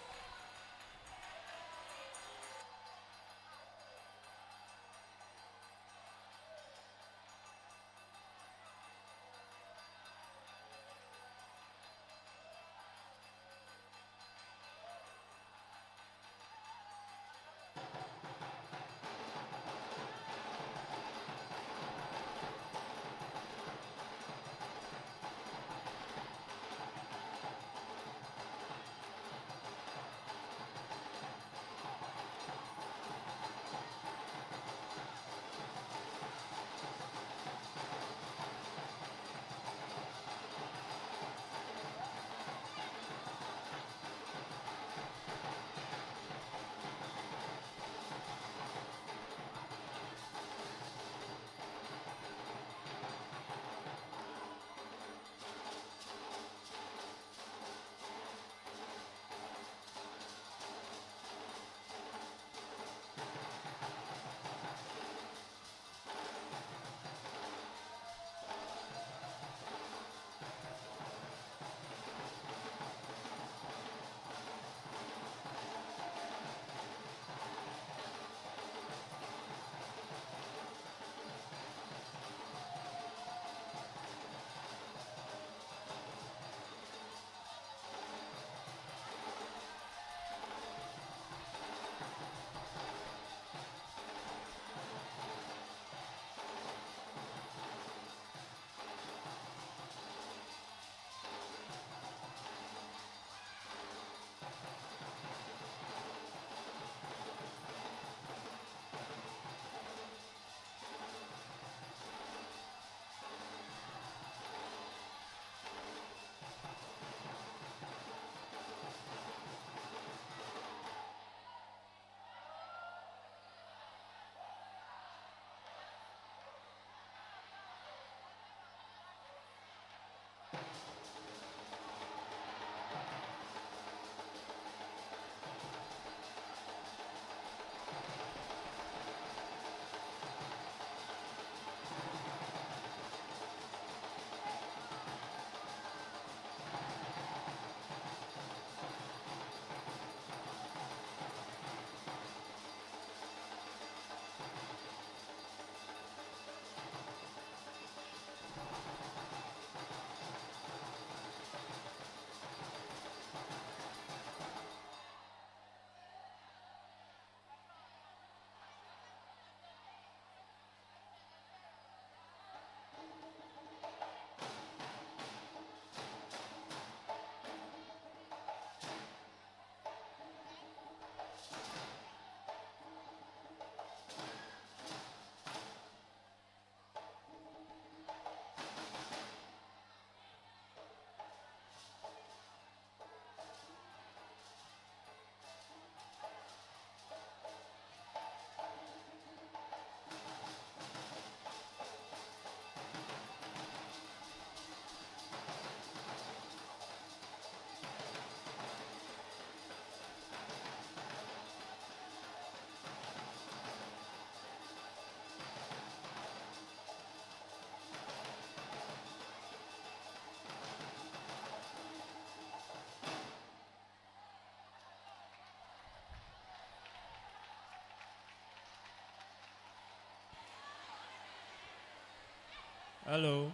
Hello.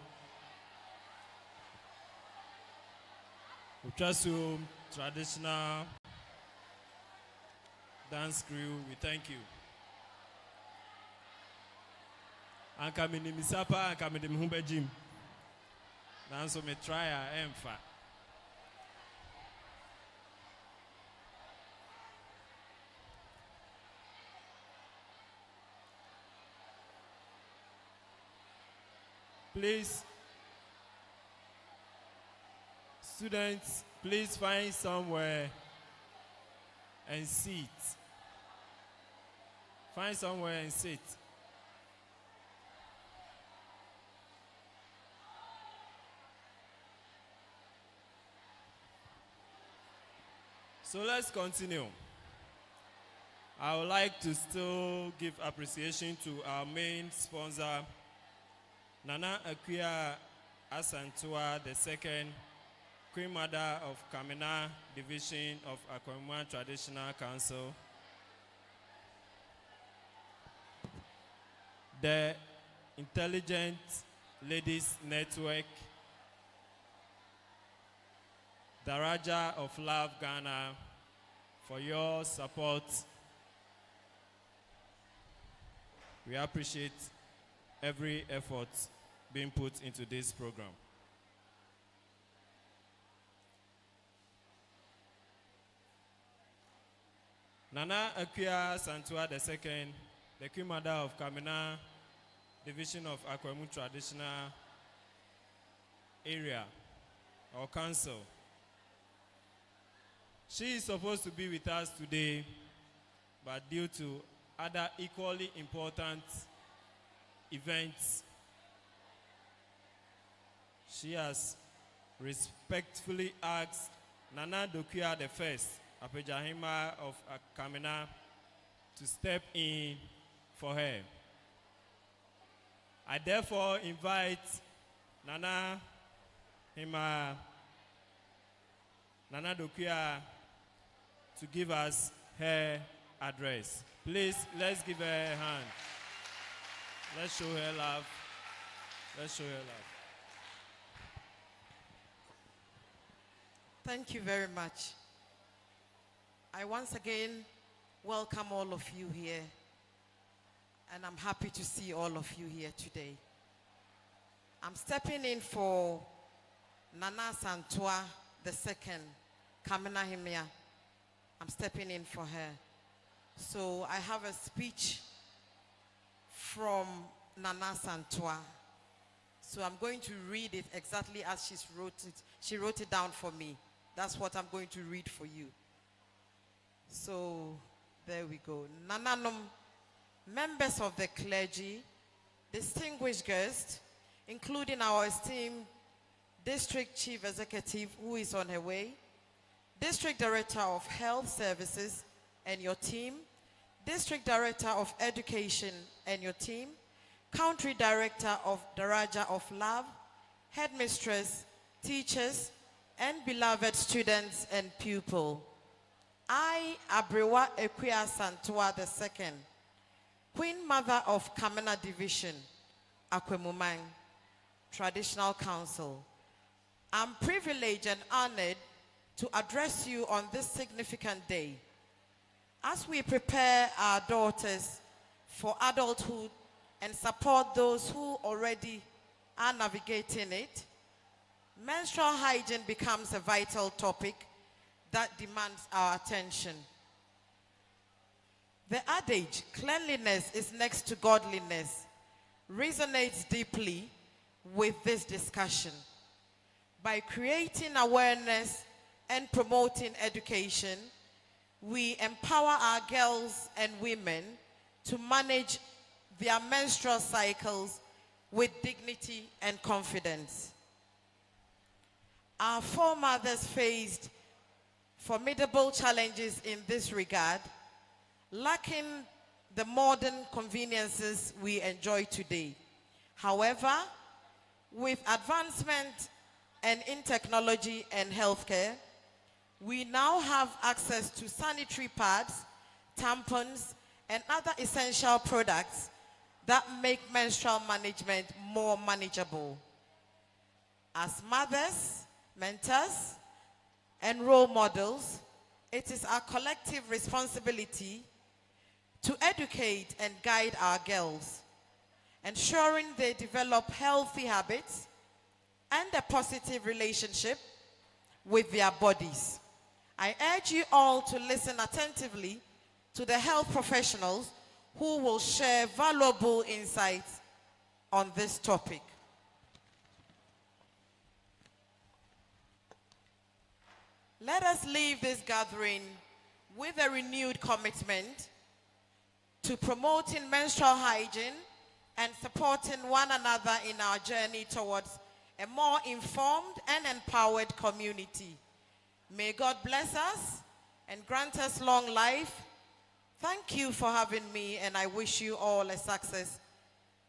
Utrasu traditional dance crew, we thank you. Anka mini misapa, anka mini mhumbe jim. Nanso me try a emfa. Please, students, please find somewhere and sit. Find somewhere and sit. So let's continue. I would like to still give appreciation to our main sponsor, Nana Akuya Asantua II, Queen Mother of Kamena Division of Akwemwa Traditional Council, the Intelligent Ladies Network, Daraja of Love Ghana, for your support. We appreciate every effort being put into this program. Nana Akuya Santua II, the Queen Mother of Kamena Division of Akwemu Traditional Area or Council. She is supposed to be with us today, but due to other equally important events, she has respectfully asked Nana Dokuya I, Apejahima of Kamena, to step in for her. I therefore invite Nana Dokuya to give us her address. Please, let's give her a hand. Let's show her love. Let's show her love. Thank you very much. I once again welcome all of you here, and I'm happy to see all of you here today. I'm stepping in for Nana Santua II, Kamena Himia. I'm stepping in for her. So I have a speech from Nana Santua. So I'm going to read it exactly as she wrote it. She wrote it down for me. That's what I'm going to read for you. So there we go. Nananum, members of the clergy, distinguished guests, including our esteemed District Chief Executive, who is on her way, District Director of Health Services and your team, District Director of Education and your team, Country Director of Daraja of Love, Headmistress, teachers, and beloved students and pupils. I, Abrewa Akuya Santua II, Queen Mother of Kamena Division, Akwemumang, Traditional Council, I'm privileged and honored to address you on this significant day. As we prepare our daughters for adulthood and support those who already are navigating it, menstrual hygiene becomes a vital topic that demands our attention. The adage, cleanliness is next to godliness, resonates deeply with this discussion. By creating awareness and promoting education, we empower our girls and women to manage their menstrual cycles with dignity and confidence. Our foremothers faced formidable challenges in this regard, lacking the modern conveniences we enjoy today. However, with advancement in technology and healthcare, we now have access to sanitary pads, tampons, and other essential products that make menstrual management more manageable. As mothers, mentors, and role models, it is our collective responsibility to educate and guide our girls, ensuring they develop healthy habits and a positive relationship with their bodies. I urge you all to listen attentively to the health professionals who will share valuable insights on this topic. Let us leave this gathering with a renewed commitment to promoting menstrual hygiene and supporting one another in our journey towards a more informed and empowered community. May God bless us and grant us long life. Thank you for having me, and I wish you all a success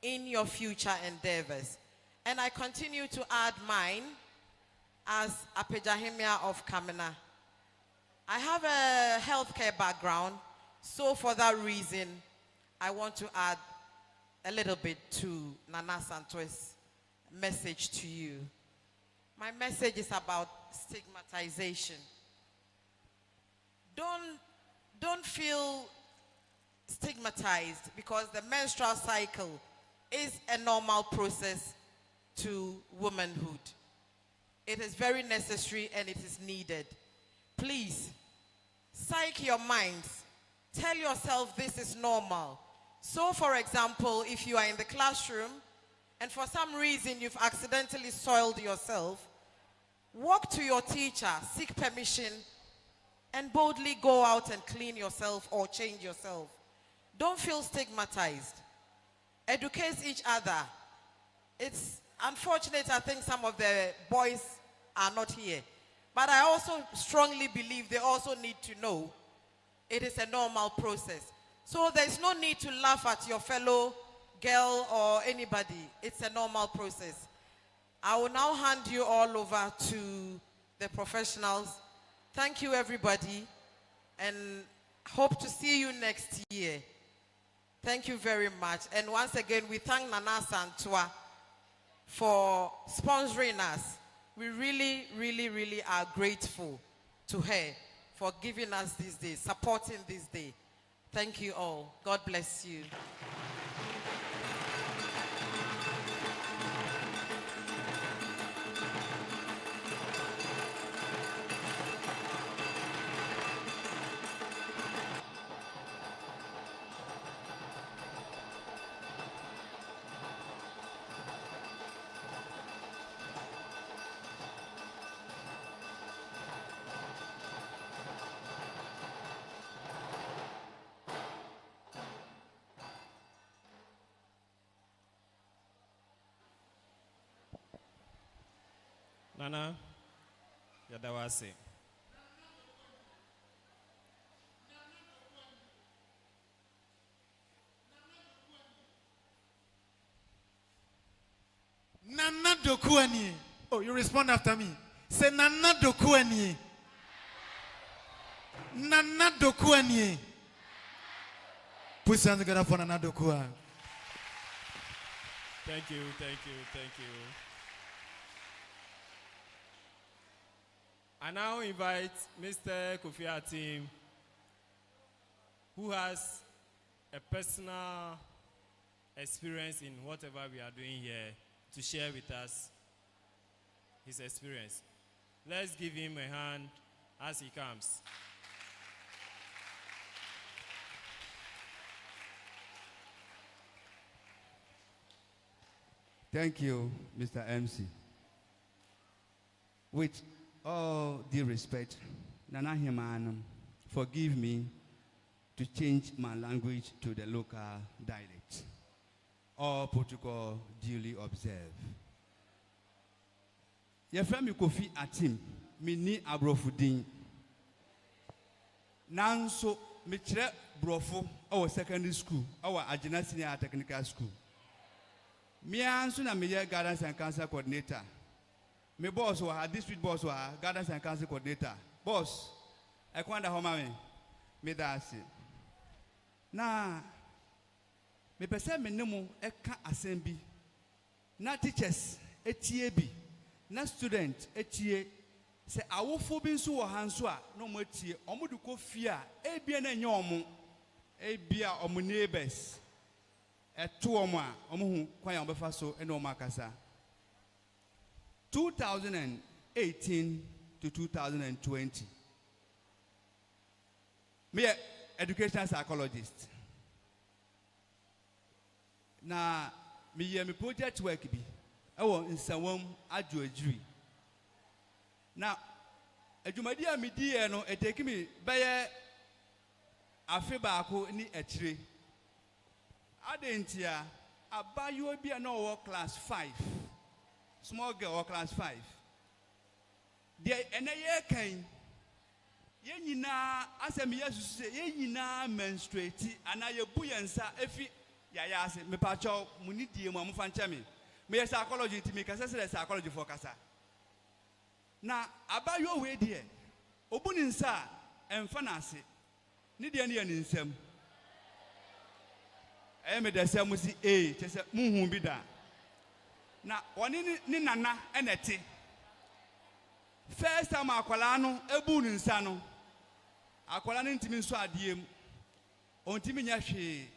in your future endeavors. And I continue to add mine as Apejahemia of Kamena. I have a healthcare background, so for that reason, I want to add a little bit to Nana Santo's message to you. My message is about stigmatization. Don't feel stigmatized because the menstrual cycle is a normal process to womanhood. It is very necessary and it is needed. Please, psych your minds. Tell yourself this is normal. So, for example, if you are in the classroom and for some reason you've accidentally soiled yourself, walk to your teacher, seek permission, and boldly go out and clean yourself or change yourself. Don't feel stigmatized. Educate each other. It's unfortunate, I think some of the boys are not here. But I also strongly believe they also need to know it is a normal process. So there's no need to laugh at your fellow girl or anybody. It's a normal process. I will now hand you all over to the professionals. Thank you, everybody, and hope to see you next year. Thank you very much. And once again, we thank Nana Santua for sponsoring us. We really, really, really are grateful to her for giving us this day, supporting this day. Thank you all. God bless you. Nana, Yadawase. Nana Dokuani. Oh, you respond after me. Say Nana Dokuani. Nana Dokuani. Put your hands together for Nana Dokua. Thank you, thank you, thank you. I now invite Mr. Kofi Atim, who has a personal experience in whatever we are doing here, to share with us his experience. Let's give him a hand as he comes. Thank you, Mr. MC. With all due respect, Nana Himan, forgive me to change my language to the local dialect. All protocol duly observed. Your friend Kofi Atim, mini abrofudin. Nanso, mitre brofo, our secondary school, our Agena Senior Technical School. Me answer na me guidance and council coordinator. My boss was district boss was guidance and council coordinator. Boss, I can't home me that's it. Now, Me pese me nemu eka assembly. Na teachers etie bi. Na student etie. Se awofo bi nso wo hanso a no mo etie. Omo du ko fie a ebia na nye omo. Ebia omo neighbors. Eto omo a omo hu kwan ya obefa so ene omo akasa. 2018 to 2020. Me an educational psychologist. Na me project work bi. Ewo nsawam adwo adwiri. Na adwumadi a me di e no eteki me beye afe baako ni akire. Adentia abayo bi na wo class 5. Small girl or class 5. There eneye kan ye nyina asem yesu se ye nyina menstruate ana ye bu yensa efi yaya ase me pa cho muni die mu amfa nche me me psychology ti me kasa se psychology for kasa na abayo we die obu ni nsa emfa na ase ni die ne ye ni nsam me de se mu si chese muhu bi da na woni ni nana enete first time akwala no ebu ni nsa no akwala no ntimi nso adiem ontimi nya hwe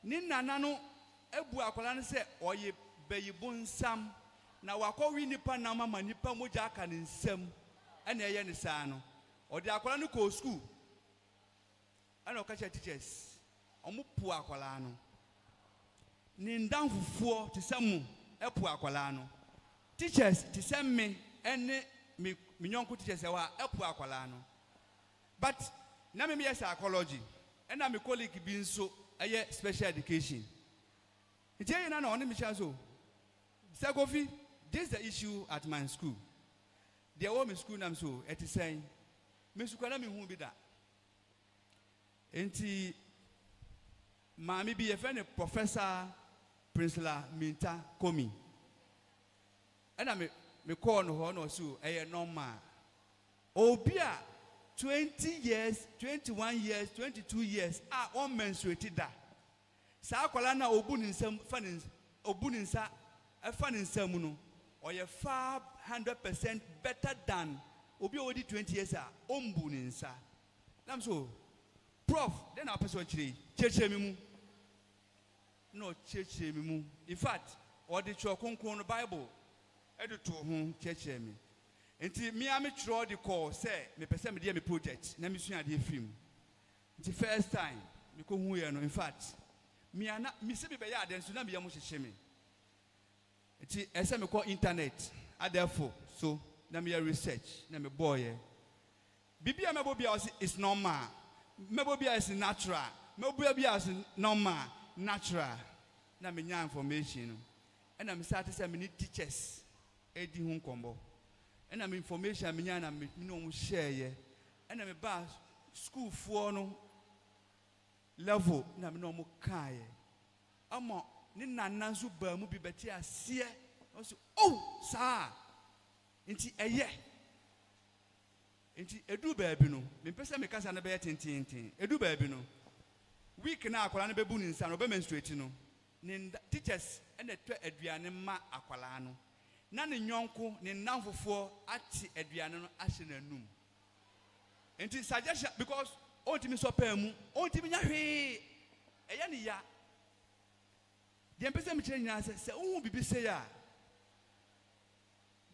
ni nana no ebu akwala no se oye beyibo nsam na wakɔwi nipa na mama nipa moja aka ne nsam ena eye ne saa no odi akwala no ko school ana okacha teachers omo pu akwala no ni ndanfufuo te samu epu akwala no teachers te semme ene me nyonko teachers e wa epu akwala no but na me psychology ena me colleague bi nso eye special education ije na oni me chazo Sagofi, this is the issue at my school. They were my school nam so et is saying me sukana me hu bi da enti maami bi e friend Professor Principal Minta Komi. And I me call no ho no so e normal. Obia 20 years, 21 years, 22 years are on menstruated da. Sa akwala na obu ni nsam fa ni obu ni nsa e fa ni nsam no or you far 100% better than obi odi 20 years a ombu ni nsa. Nam so prof then our person chire mi mu no church me. In fact, or the Chokonkon Bible, editor home church me. Until me, I draw the call, say, me person me dear me project, na me soon dear film. The first time, me come here, no, in fact, me ana, me say me be ya, then so na me ya mo sheme. Until I say me call internet, I therefore, so na me research, na me boy. Bibi me bobia is normal, me bobia is natural, me bobia is normal. Natural na me nya information and I'm started say me need teachers edi hu nkombo and I'm information me nya na me no share ye and I'm ba school for no level na me no mo kan ye amo ni nana nso ba mu bi beti ase oh sa nti eye nti edu ba bi no me pese me kasa na be tintin edu ba bi no week na akwala no bebu ni nsa no be menstruate no ni teachers ene to aduane ma akwala no na ne nyonko ne nanfofo ati aduane no ahye nanum enti suggestion because ontimi so pa mu ontimi nya hwe eya ne ya de mpese me kire nyina se uhu bibi se ya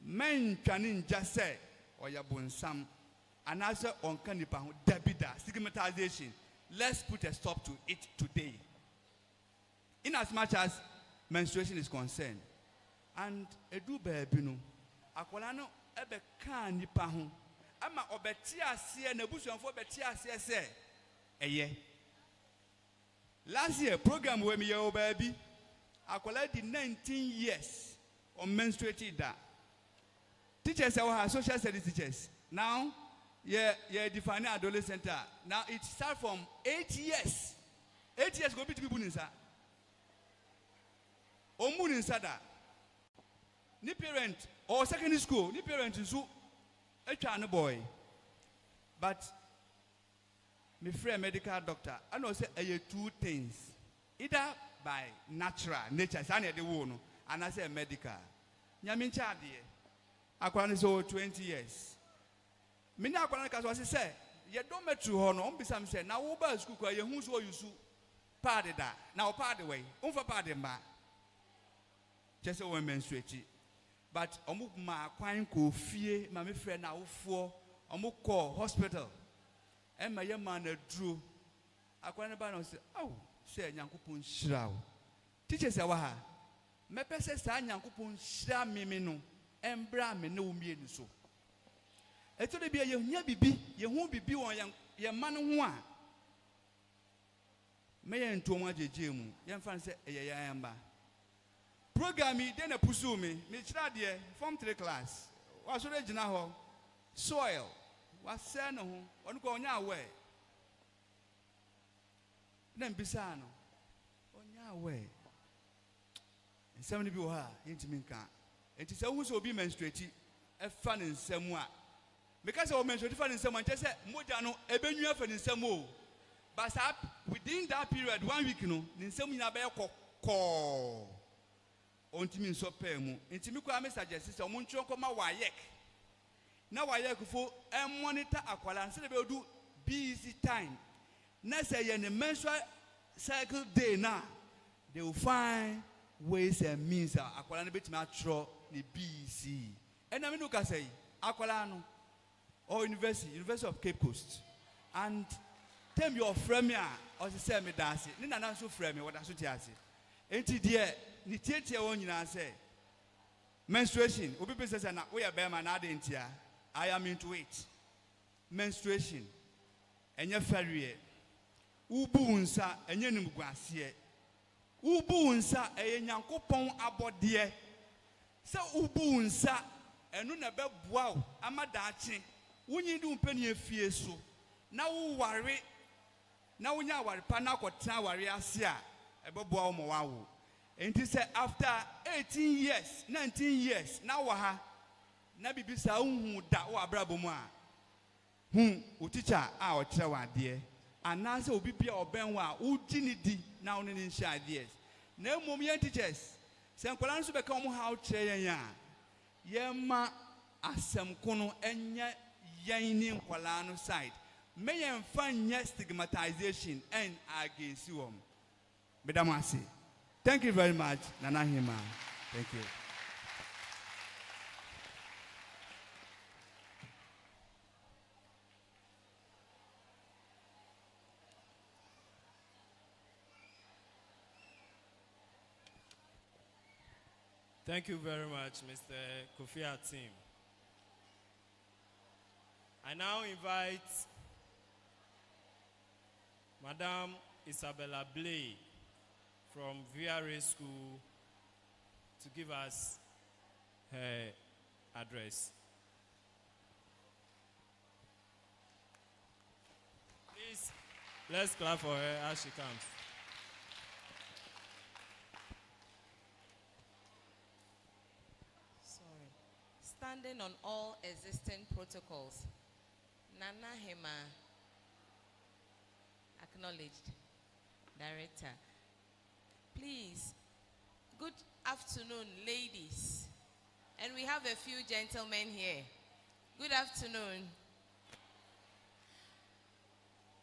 men twani nja se oya bonsam anase onka nipa ho dabida stigmatization. Let's put a stop to it today. In as much as menstruation is concerned. And edu baby no akwala no ebe kan nipa ho ama obeti ase na busuanfo obeti ase se eye. Last year program we me your baby akwala di 19 years on menstruated that. Teachers our social studies teachers. Now yeah, define adolescent. Now it starts from 8 years. 8 years go be to people inside. Omun inside that. Ni parent or secondary school, ni parent nso etwa boy. But me friend medical doctor, I know say two things. Either by natural nature. Sane de wo no, and I say medical. Nyamin chadie. Akwani so 20 years. Mina akwani kaso say, ye don't met through hono, umbisam say, na wo ba school kwa ye hu so yusu party da. Na o party way. Umfa party ma. Just a women menstruate. But omu ma kwan ko fie ma me friend na wofuo omu call hospital. And my young man drew. Akwani ba no say, oh, say Nyankopon hyira wo. Teachers say wa me pese sa Nyankopon hyira me no embra me no mienu so. Eto de bia ye hia bibi, ye hu bibi won ye ma no ho a. Me ye ntomo ajeje mu. Ye mfa say eye yamba. Program yi dey na pursue me chira de form 3 class. Wa so regina ho soil. Wa say no ho, onu ko onya awe. Na mbisa no. Onya awe. Nsɛm no bi wɔ ha yɛntimi nka enti sɛ wohu sɛ obi menstruate ɛfa ne nsɛm a meka sɛ wɔ menstruate fa ne nsɛm a nkyɛ sɛ mogya no ɛbɛnwu afa ne nsɛm o but saa within that period 1 week no ne nsɛm nyinaa bɛyɛ kɔkɔɔ ɔntimi nsɔ pɛɛ mu enti me koraa me suggest sɛ ɔmo ntwerɛ nkɔma wayɛk na wayɛk fo ɛmonitor akwala nsɛ de bɛdu BEC time na sɛ yɛ ne menstrual cycle day na they will find ways and means akwala no betimi atro ne BC and I mean look say akwala no or university of Cape Coast and tell your friend me or say me dance ni nana so friend me what so tiase enti de ni tietie won nyina say menstruation obi be say na we be man na de ntia I am into it menstruation enye farie ubu nsa enye nimguase ubu nsa eye Nyankopon abode se ubu nsa enu na beboa o amadaache wunyi du mpani afie so na wo ware na wonya ware pa na akotan ware ase a ebeboa wo mo wawo enti se after 18 years 19 years na wo ha na bibisa unhu da wo abrabo mu a o teacher a o kire wade anase obi bia oben wa udi ni di na oni ni nhyɛ ideas na mmom yɛn teachers sɛ nkwala nso bɛka ɔmo how kyerɛ yɛn a yɛma asɛm ko no ɛnyɛ yɛn ni nkwala no side me yɛn fa nyɛ stigmatization and against wɔm medam ase. Thank you very much Nana Hima. Thank you. Thank you very much, Mr. Kofi Atim. I now invite Madam Isabella Blay from VRA School to give us her address. Please, let's clap for her as she comes. Standing on all existing protocols, Nana Hema, acknowledged. Director, please, good afternoon, ladies. And we have a few gentlemen here. Good afternoon.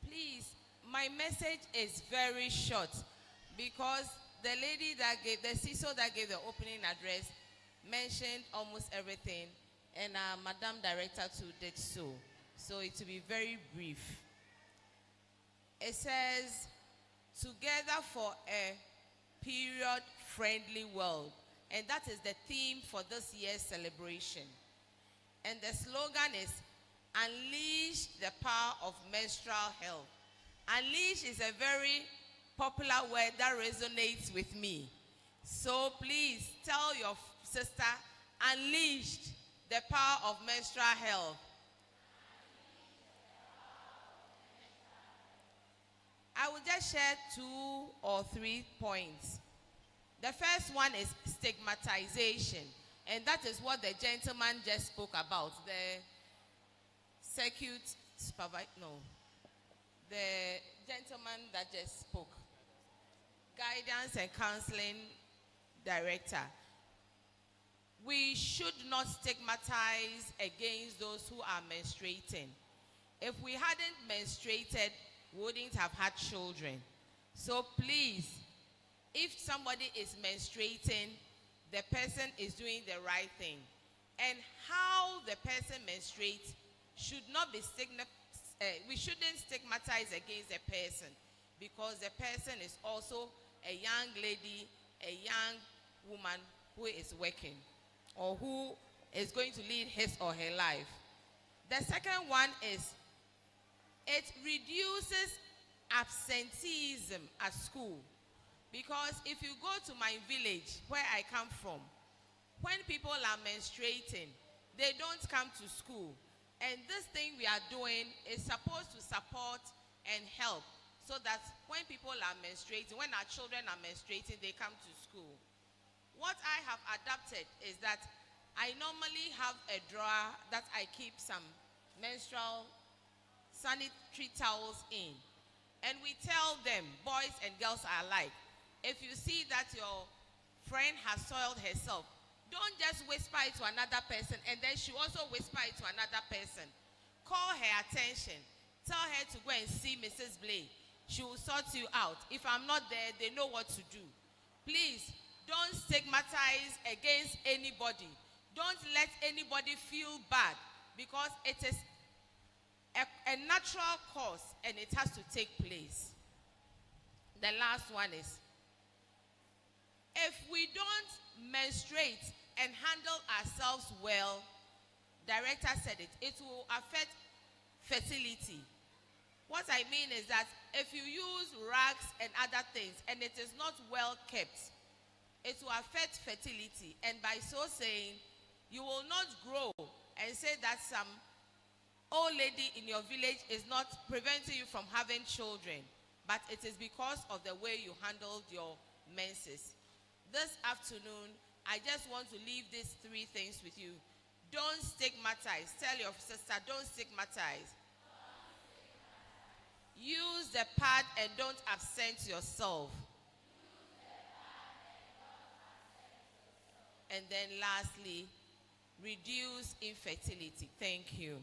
Please, my message is very short because the lady that gave, the CISO that gave the opening address mentioned almost everything, and Madam Director too did so. So it will be very brief. It says, together for a period-friendly world. And that is the theme for this year's celebration. And the slogan is, unleash the power of menstrual health. Unleash is a very popular word that resonates with me. So please tell your sister, unleashed the power of menstrual health. I will just share 2 or 3 points. The first one is stigmatization, and that is what the gentleman just spoke about. The gentleman that just spoke. Guidance and Counseling Director. We should not stigmatize against those who are menstruating. If we hadn't menstruated, we wouldn't have had children. So please, if somebody is menstruating, the person is doing the right thing. And how the person menstruates should not be we shouldn't stigmatize against the person, because the person is also a young lady, a young woman who is working or who is going to lead his or her life. The second one is it reduces absenteeism at school. Because if you go to my village where I come from, when people are menstruating, they don't come to school. And this thing we are doing is supposed to support and help so that when people are menstruating, when our children are menstruating, they come to school. What I have adapted is that I normally have a drawer that I keep some menstrual sanitary towels in. And we tell them, boys and girls are alike, if you see that your friend has soiled herself, don't just whisper it to another person and then she also whisper it to another person. Call her attention. Tell her to go and see Mrs. Blay. She will sort you out. If I'm not there, they know what to do. Please, don't stigmatize against anybody. Don't let anybody feel bad, because it is a natural course and it has to take place. The last one is, if we don't menstruate and handle ourselves well, director said it, it will affect fertility. What I mean is that if you use rags and other things and it is not well kept, it will affect fertility. And by so saying, you will not grow and say that some old lady in your village is not preventing you from having children, but it is because of the way you handled your menses. This afternoon, I just want to leave these three things with you. Don't stigmatize. Tell your sister, don't stigmatize. Use the pad and don't absent yourself. And then lastly, reduce infertility. Thank you.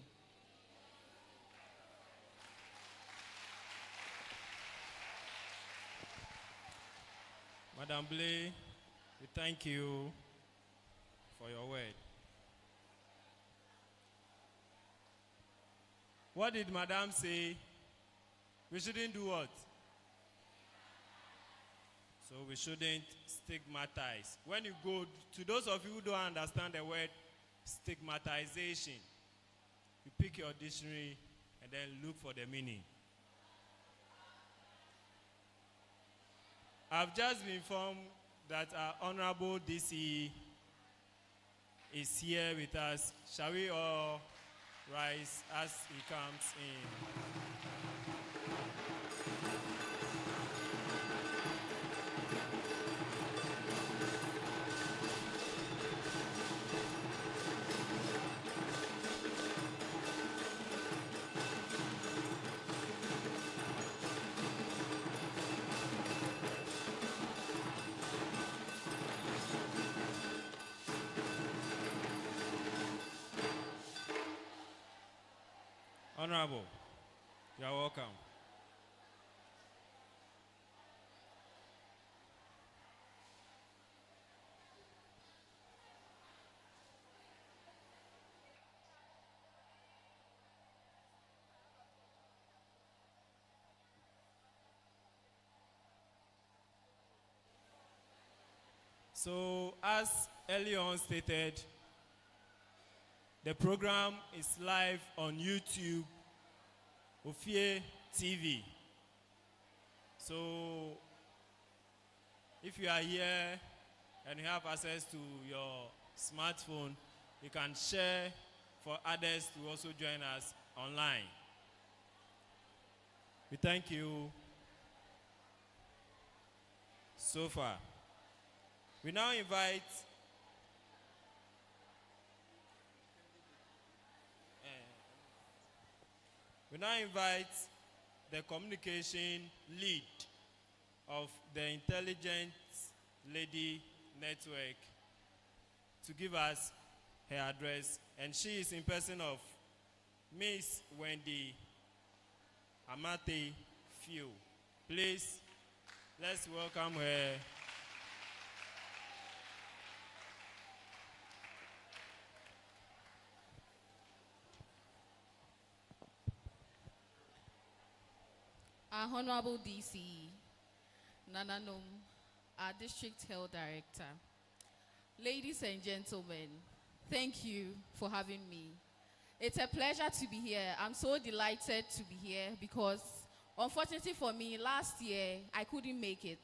Madam Blay, we thank you for your word. What did Madam say? We shouldn't do what? So we shouldn't stigmatize. When you go, to those of you who don't understand the word stigmatization, you pick your dictionary and then look for the meaning. I've just been informed that our Honorable DC is here with us. Shall we all rise as he comes in? Honorable, you are welcome. So, as earlier on stated, the program is live on YouTube, Ofie TV. So, if you are here and you have access to your smartphone, you can share for others to also join us online. We thank you so far. We now invite the communication lead of the Intelligent Lady Network to give us her address. And she is in person of Miss Wendy Amate Few. Please, let's welcome her. Our Honorable DC, Nananum, our District Health Director. Ladies and gentlemen, thank you for having me. It's a pleasure to be here. I'm so delighted to be here because, unfortunately for me, last year I couldn't make it.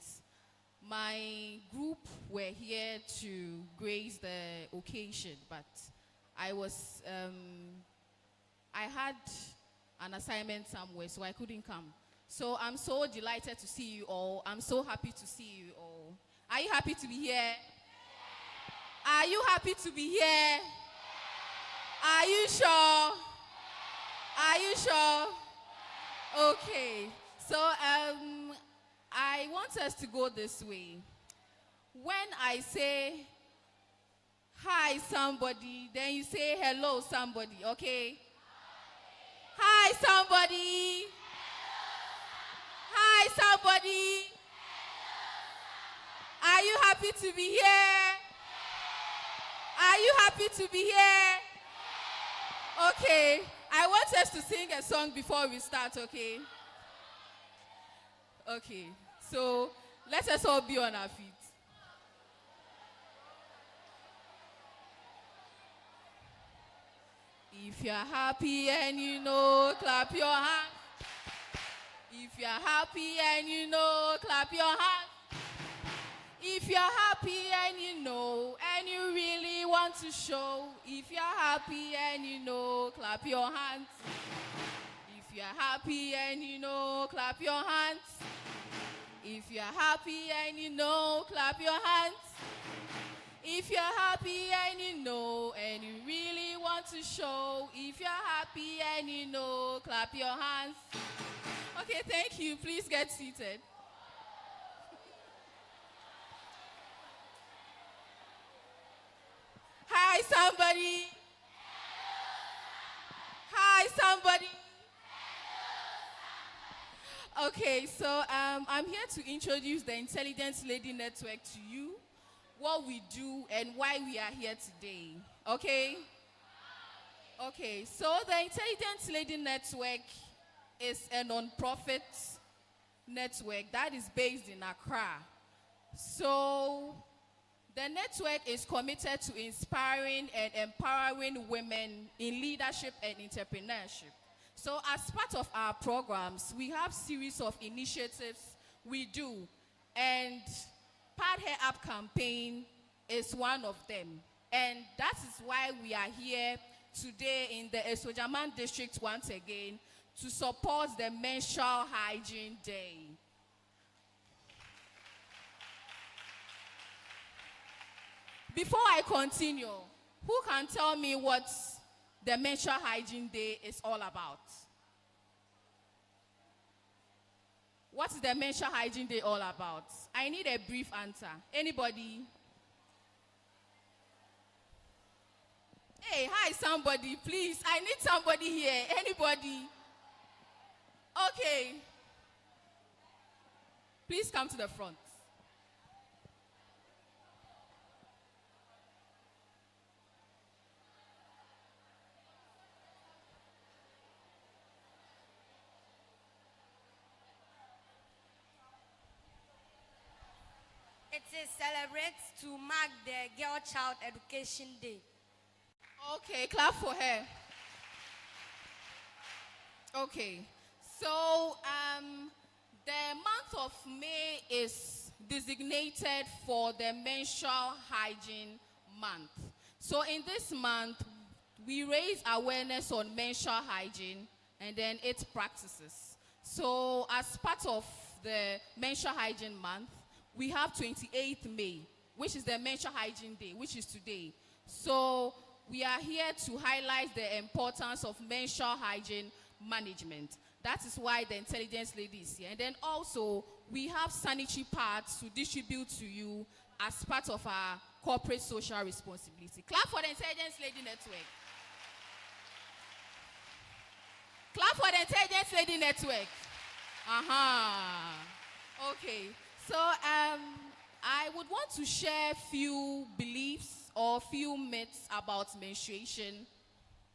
My group were here to grace the occasion, but I had an assignment somewhere, so I couldn't come. So I'm so delighted to see you all. I'm so happy to see you all. Are you happy to be here? Are you happy to be here? Are you sure? Are you sure? Okay. So I want us to go this way. When I say hi somebody, then you say hello somebody, okay? Hi somebody. Hi somebody. Are you happy to be here? Are you happy to be here? Okay, I want us to sing a song before we start, okay? Okay, so let us all be on our feet. If you're happy and you know, clap your hands. If you're happy and you know, clap your hands. If you're happy and you know, and you really want to show, if you're happy and you know, clap your hands. If you're happy and you know, clap your hands. If you're happy and you know, clap your hands. If you're happy and you know, and you really want to show, if you're happy and you know, clap your hands. Okay, thank you. Please get seated. Hi, somebody. Hi, somebody. Okay, so I'm here to introduce the Intelligent Lady Network to you, what we do, and why we are here today. Okay? Okay, so the Intelligent Lady Network is a non-profit network that is based in Accra. So the network is committed to inspiring and empowering women in leadership and entrepreneurship. So as part of our programs, we have series of initiatives we do, and Pad Hair Up campaign is one of them. And that is why we are here today in the Esojaman district once again to support the Menstrual Hygiene Day. Before I continue, who can tell me what the Menstrual Hygiene Day is all about? What is the Menstrual Hygiene Day all about? I need a brief answer. Anybody? Hey, hi somebody, please. I need somebody here. Anybody? Okay. Please come to the front. It is celebrated to mark the Girl Child Education Day. Okay, clap for her. Okay, so the month of May is designated for the Menstrual Hygiene Month. So in this month, we raise awareness on menstrual hygiene and then its practices. So as part of the Menstrual Hygiene Month, we have 28th May, which is the Menstrual Hygiene Day, which is today. So we are here to highlight the importance of menstrual hygiene management. That is why the intelligence lady is here. And then also, we have sanitary pads to distribute to you as part of our corporate social responsibility. Clap for the intelligence lady network. Clap for the intelligence lady network. Okay. So I would want to share a few beliefs or few myths about menstruation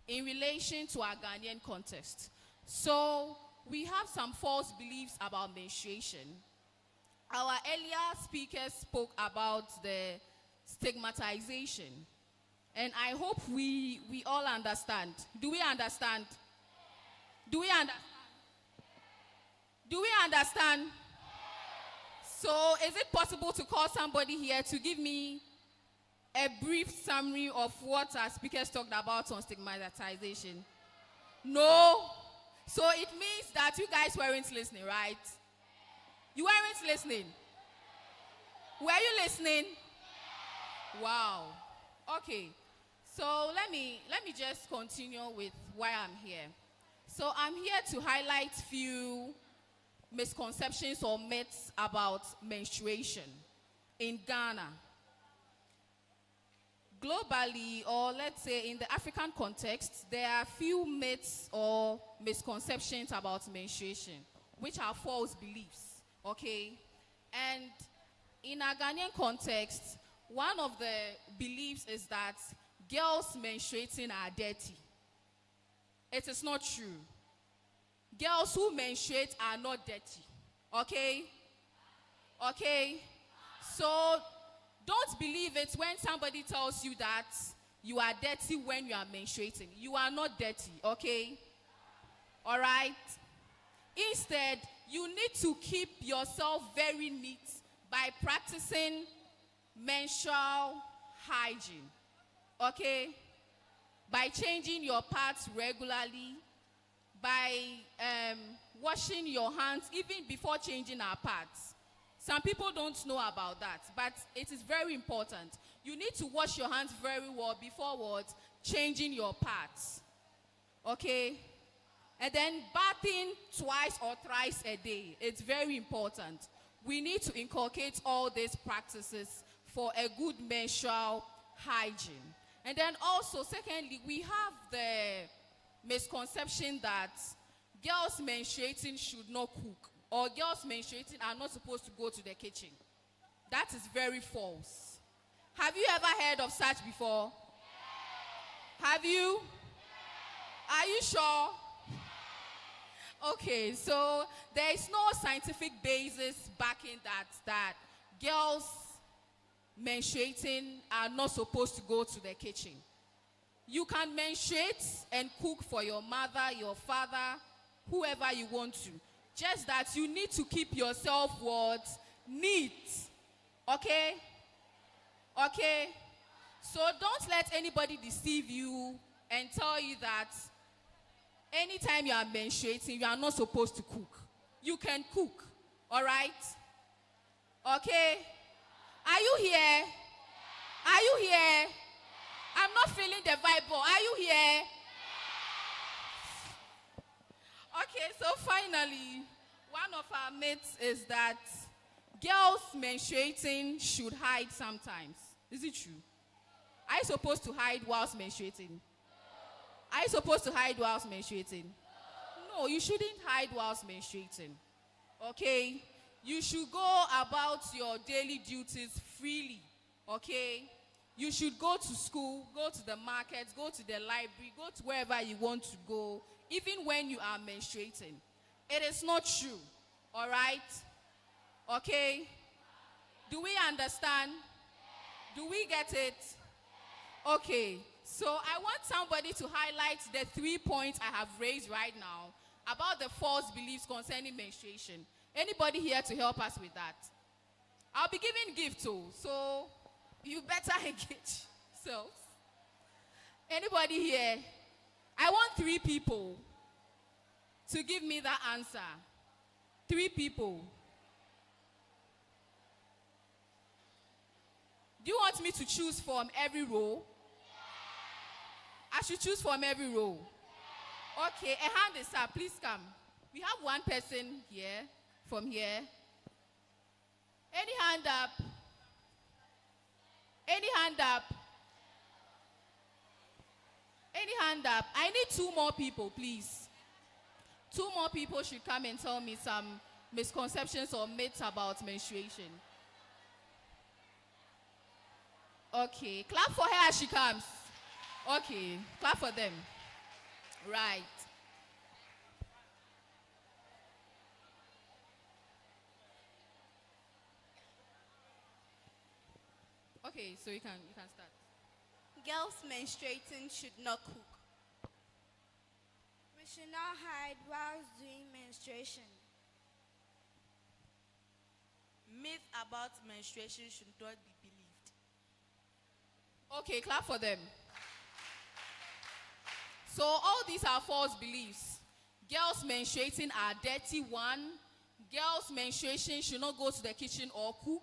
in relation to our Ghanaian context. So we have some false beliefs about menstruation. Our earlier speakers spoke about the stigmatization. And I hope we all understand. Do we understand? Do we understand? Do we understand? So is it possible to call somebody here to give me a brief summary of what our speakers talked about on stigmatization? No? So it means that you guys weren't listening, right? You weren't listening. Were you listening? Wow. Okay. So let me just continue with why I'm here. So I'm here to highlight few misconceptions or myths about menstruation in Ghana. Globally, or let's say in the African context, there are few myths or misconceptions about menstruation, which are false beliefs, okay? And in our Ghanaian context, one of the beliefs is that girls menstruating are dirty. It is not true. Girls who menstruate are not dirty, okay? Okay? So don't believe it when somebody tells you that you are dirty when you are menstruating. You are not dirty, okay? All right? Instead, you need to keep yourself very neat by practicing menstrual hygiene, okay? By changing your pads regularly, by washing your hands even before changing our pads. Some people don't know about that, but it is very important. You need to wash your hands very well before what? Changing your pads. Okay? And then bathing twice or thrice a day. It's very important. We need to inculcate all these practices for a good menstrual hygiene. And then also, secondly, we have the misconception that girls menstruating should not cook, or girls menstruating are not supposed to go to the kitchen. That is very false. Have you ever heard of such before? Have you? Are you sure? Okay, so there is no scientific basis backing that girls menstruating are not supposed to go to the kitchen. You can menstruate and cook for your mother, your father, whoever you want to. Just that you need to keep yourself what? Neat. Okay? Okay? So don't let anybody deceive you and tell you that anytime you are menstruating, you are not supposed to cook. You can cook. All right? Okay? Are you here? Are you here? I'm not feeling the vibe. Are you here? Okay, so finally, one of our myths is that girls menstruating should hide sometimes. Is it true? Are you supposed to hide whilst menstruating? Are you supposed to hide whilst menstruating? No, you shouldn't hide whilst menstruating. Okay? You should go about your daily duties freely. Okay? You should go to school, go to the market, go to the library, go to wherever you want to go, even when you are menstruating. It is not true. All right? Okay? Do we understand? Do we get it? Okay. So I want somebody to highlight the 3 points I have raised right now about the false beliefs concerning menstruation. Anybody here to help us with that? I'll be giving gift too, so you better engage yourselves. Anybody here? I want 3 people to give me that answer. 3 people. Do you want me to choose from every row? I should choose from every row. Okay, a hand is up. Please come. We have one person here, from here. Any hand up? Any hand up? Any hand up? I need 2 more people, please. 2 more people should come and tell me some misconceptions or myths about menstruation. Okay, clap for her as she comes. Okay, clap for them. Right. Okay, so you can start. Girls menstruating should not cook. We should not hide whilst doing menstruation. Myth about menstruation should not be believed. Okay, clap for them. So all these are false beliefs. Girls menstruating are dirty, one. Girls menstruation should not go to the kitchen or cook.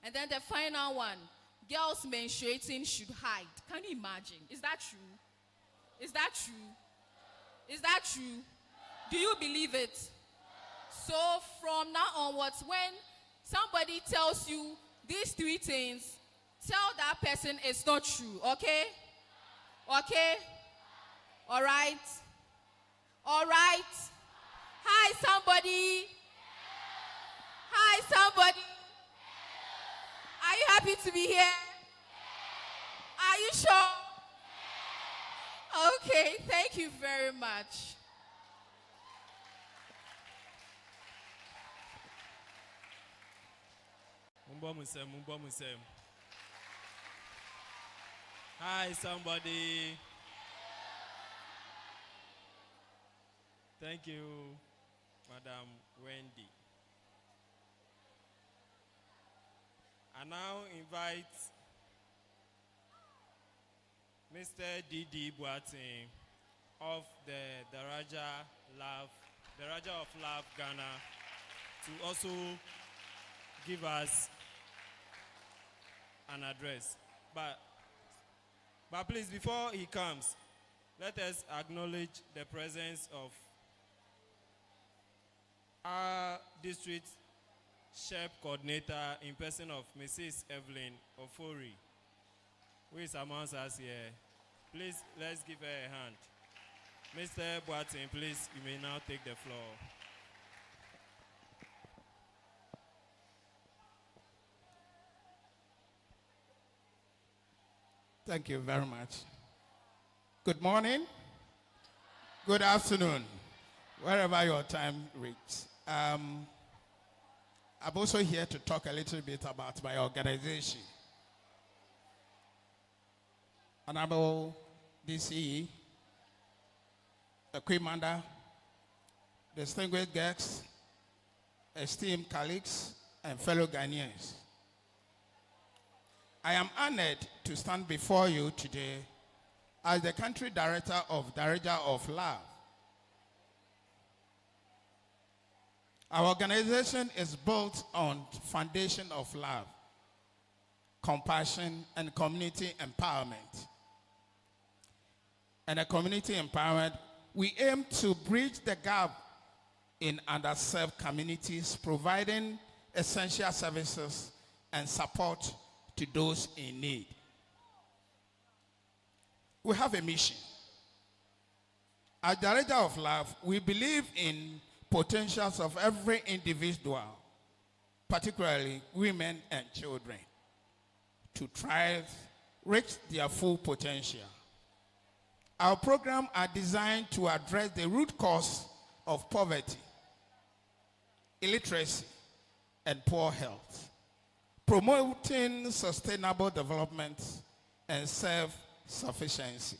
And then the final one, girls menstruating should hide. Can you imagine? Is that true? Is that true? Is that true? Do you believe it? So from now onwards, when somebody tells you these 3 things, tell that person it's not true, okay? Okay? All right? All right? Hi, somebody. Hi, somebody. Are you happy to be here? Are you sure? Okay, thank you very much. Hi, somebody. Thank you, Madam Wendy. I now invite Mr. Didi Boateng of the Raja of Love Ghana to also give us an address. But please, before he comes, let us acknowledge the presence of our district SHEP coordinator in person of Mrs. Evelyn Ofori, who is amongst us here. Please, let's give her a hand. Mr. Boateng, please, you may now take the floor. Thank you very much. Good morning. Good afternoon, wherever your time reaches. I'm also here to talk a little bit about my organization. Honorable DCE, Kamena, distinguished guests, esteemed colleagues, and fellow Ghanaians. I am honored to stand before you today as the country director of the Raja of Love. Our organization is built on foundation of love, compassion, and community empowerment. And a community empowerment, we aim to bridge the gap in underserved communities, providing essential services and support to those in need. We have a mission. As the Raja of Love, we believe in potentials of every individual, particularly women and children, to thrive, reach their full potential. Our programs are designed to address the root cause of poverty, illiteracy, and poor health, promoting sustainable development and self-sufficiency.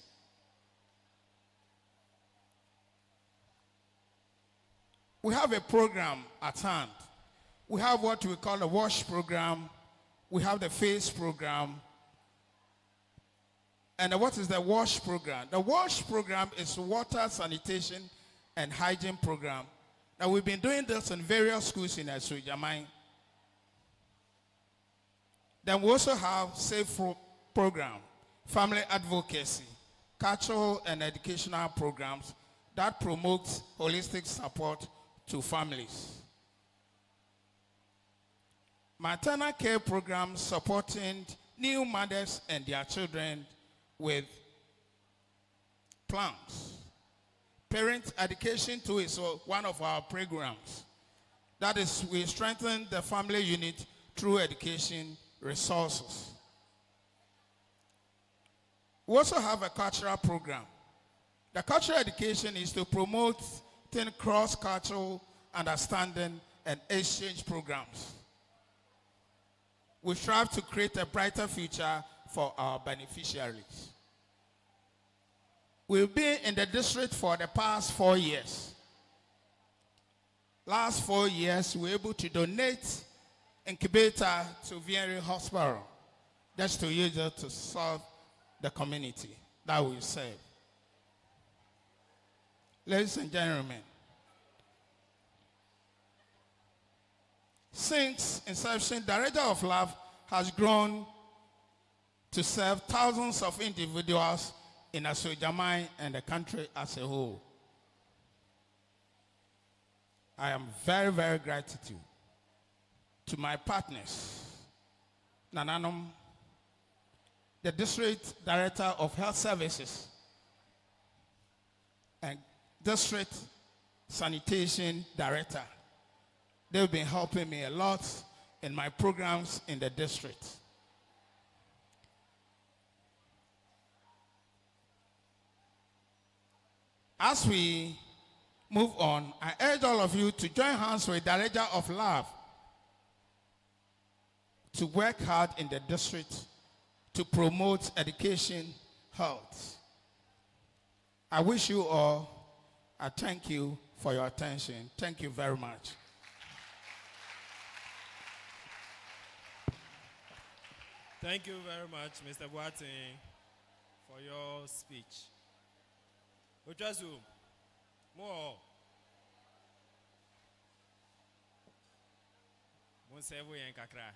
We have a program at hand. We have what we call a WASH program. We have the FACE program. And what is the WASH program? The WASH program is water, sanitation, and hygiene program. Now, we've been doing this in various schools in Asujamai. Then we also have SAFE program, family advocacy, cultural and educational programs that promotes holistic support to families. Maternal care programs supporting new mothers and their children with plans. Parent education too is one of our programs. That is, we strengthen the family unit through education resources. We also have a cultural program. The cultural education is to promote cross-cultural understanding and exchange programs. We strive to create a brighter future for our beneficiaries. We've been in the district for the past 4 years. Last 4 years, we were able to donate incubator to VNR Hospital just to use it to serve the community that we serve. Ladies and gentlemen, since inception, Director of Love has grown to serve thousands of individuals in Asojamai and the country as a whole. I am very, very grateful to my partners, Nananom, the District Director of Health Services, and District Sanitation Director. They've been helping me a lot in my programs in the district. As we move on, I urge all of you to join hands with Director of Love to work hard in the district to promote education, health. I wish you all a thank you for your attention. Thank you very much. Thank you very much, Mr. Boateng, for your speech. Ojazu, more. Monsevo yen kakra.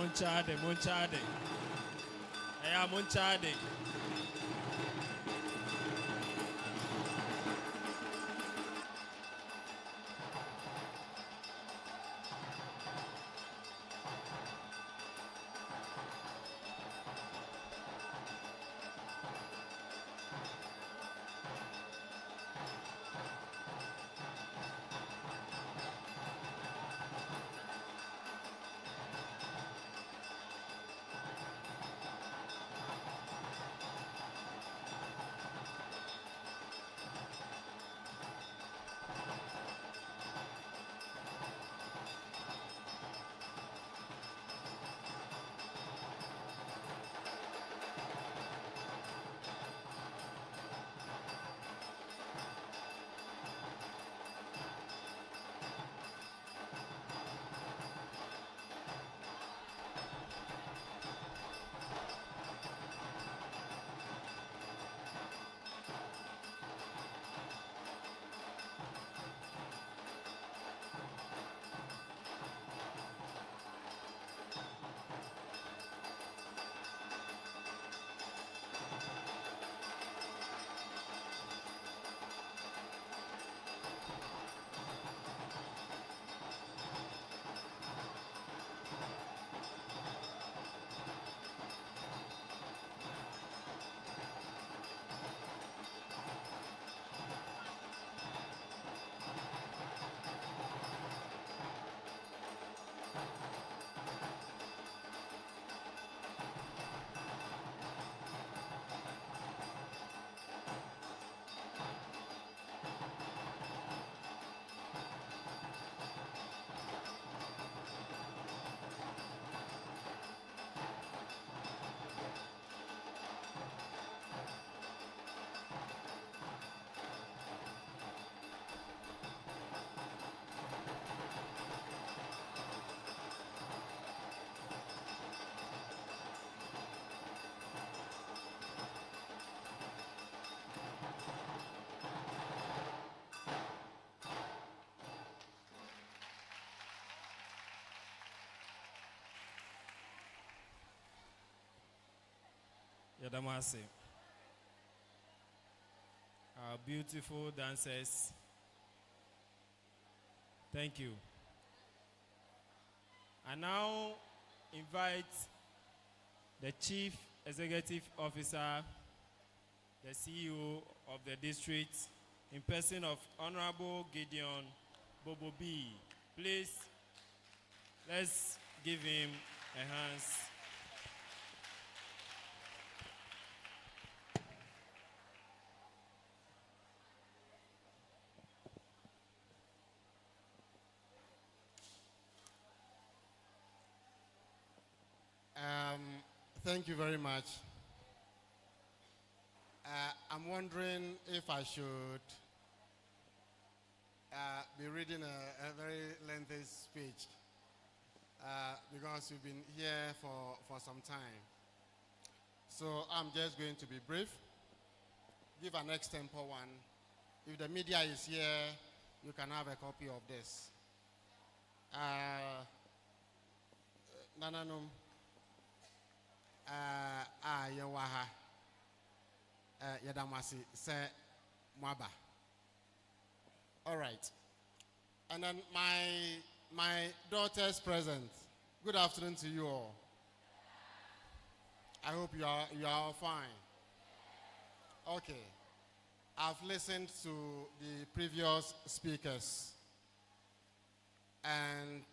Munchade. Aya Munchade. Yadamase. Our beautiful dancers. Thank you. I now invite the Chief Executive Officer, the CEO of the district, in person of Honorable Gideon Bobo B. Please, let's give him a hand. Thank you very much. I'm wondering if I should be reading a very lengthy speech because we've been here for some time. So I'm just going to be brief, give an extempo one. If the media is here, you can have a copy of this. Nananum. Yawaha Yadamasi se Mwaba. All right. And then my daughters present. Good afternoon to you all. I hope you are all fine. Okay. I've listened to the previous speakers, and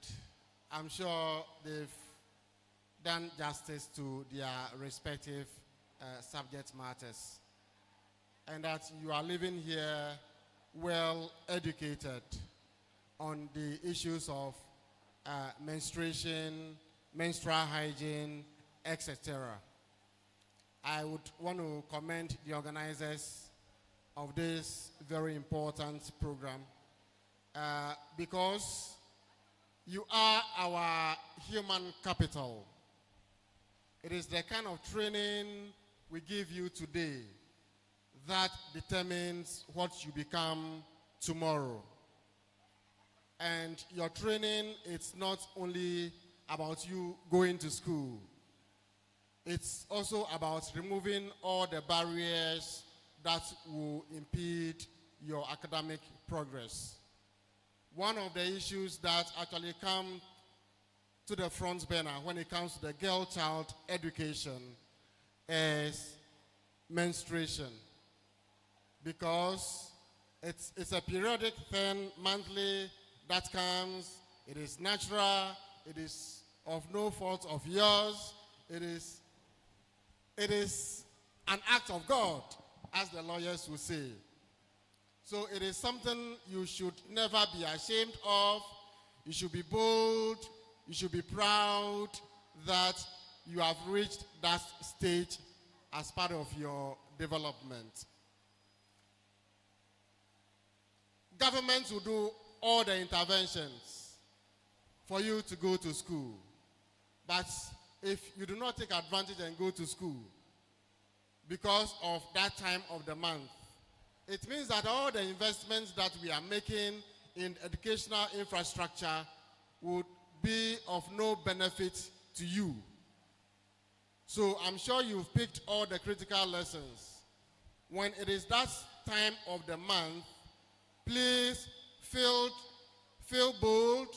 I'm sure they've done justice to their respective subject matters, and that you are living here well educated on the issues of menstruation, menstrual hygiene, etc. I would want to commend the organizers of this very important program because you are our human capital. It is the kind of training we give you today that determines what you become tomorrow. And your training, it's not only about you going to school. It's also about removing all the barriers that will impede your academic progress. One of the issues that actually come to the front burner when it comes to the girl-child education is menstruation, because it's a periodic thing, monthly, that comes. It is natural. It is of no fault of yours. It is an act of God, as the lawyers will say. So it is something you should never be ashamed of. You should be bold. You should be proud that you have reached that stage as part of your development. Government will do all the interventions for you to go to school. But if you do not take advantage and go to school because of that time of the month, it means that all the investments that we are making in educational infrastructure would be of no benefit to you. So I'm sure you've picked all the critical lessons. When it is that time of the month, please feel bold,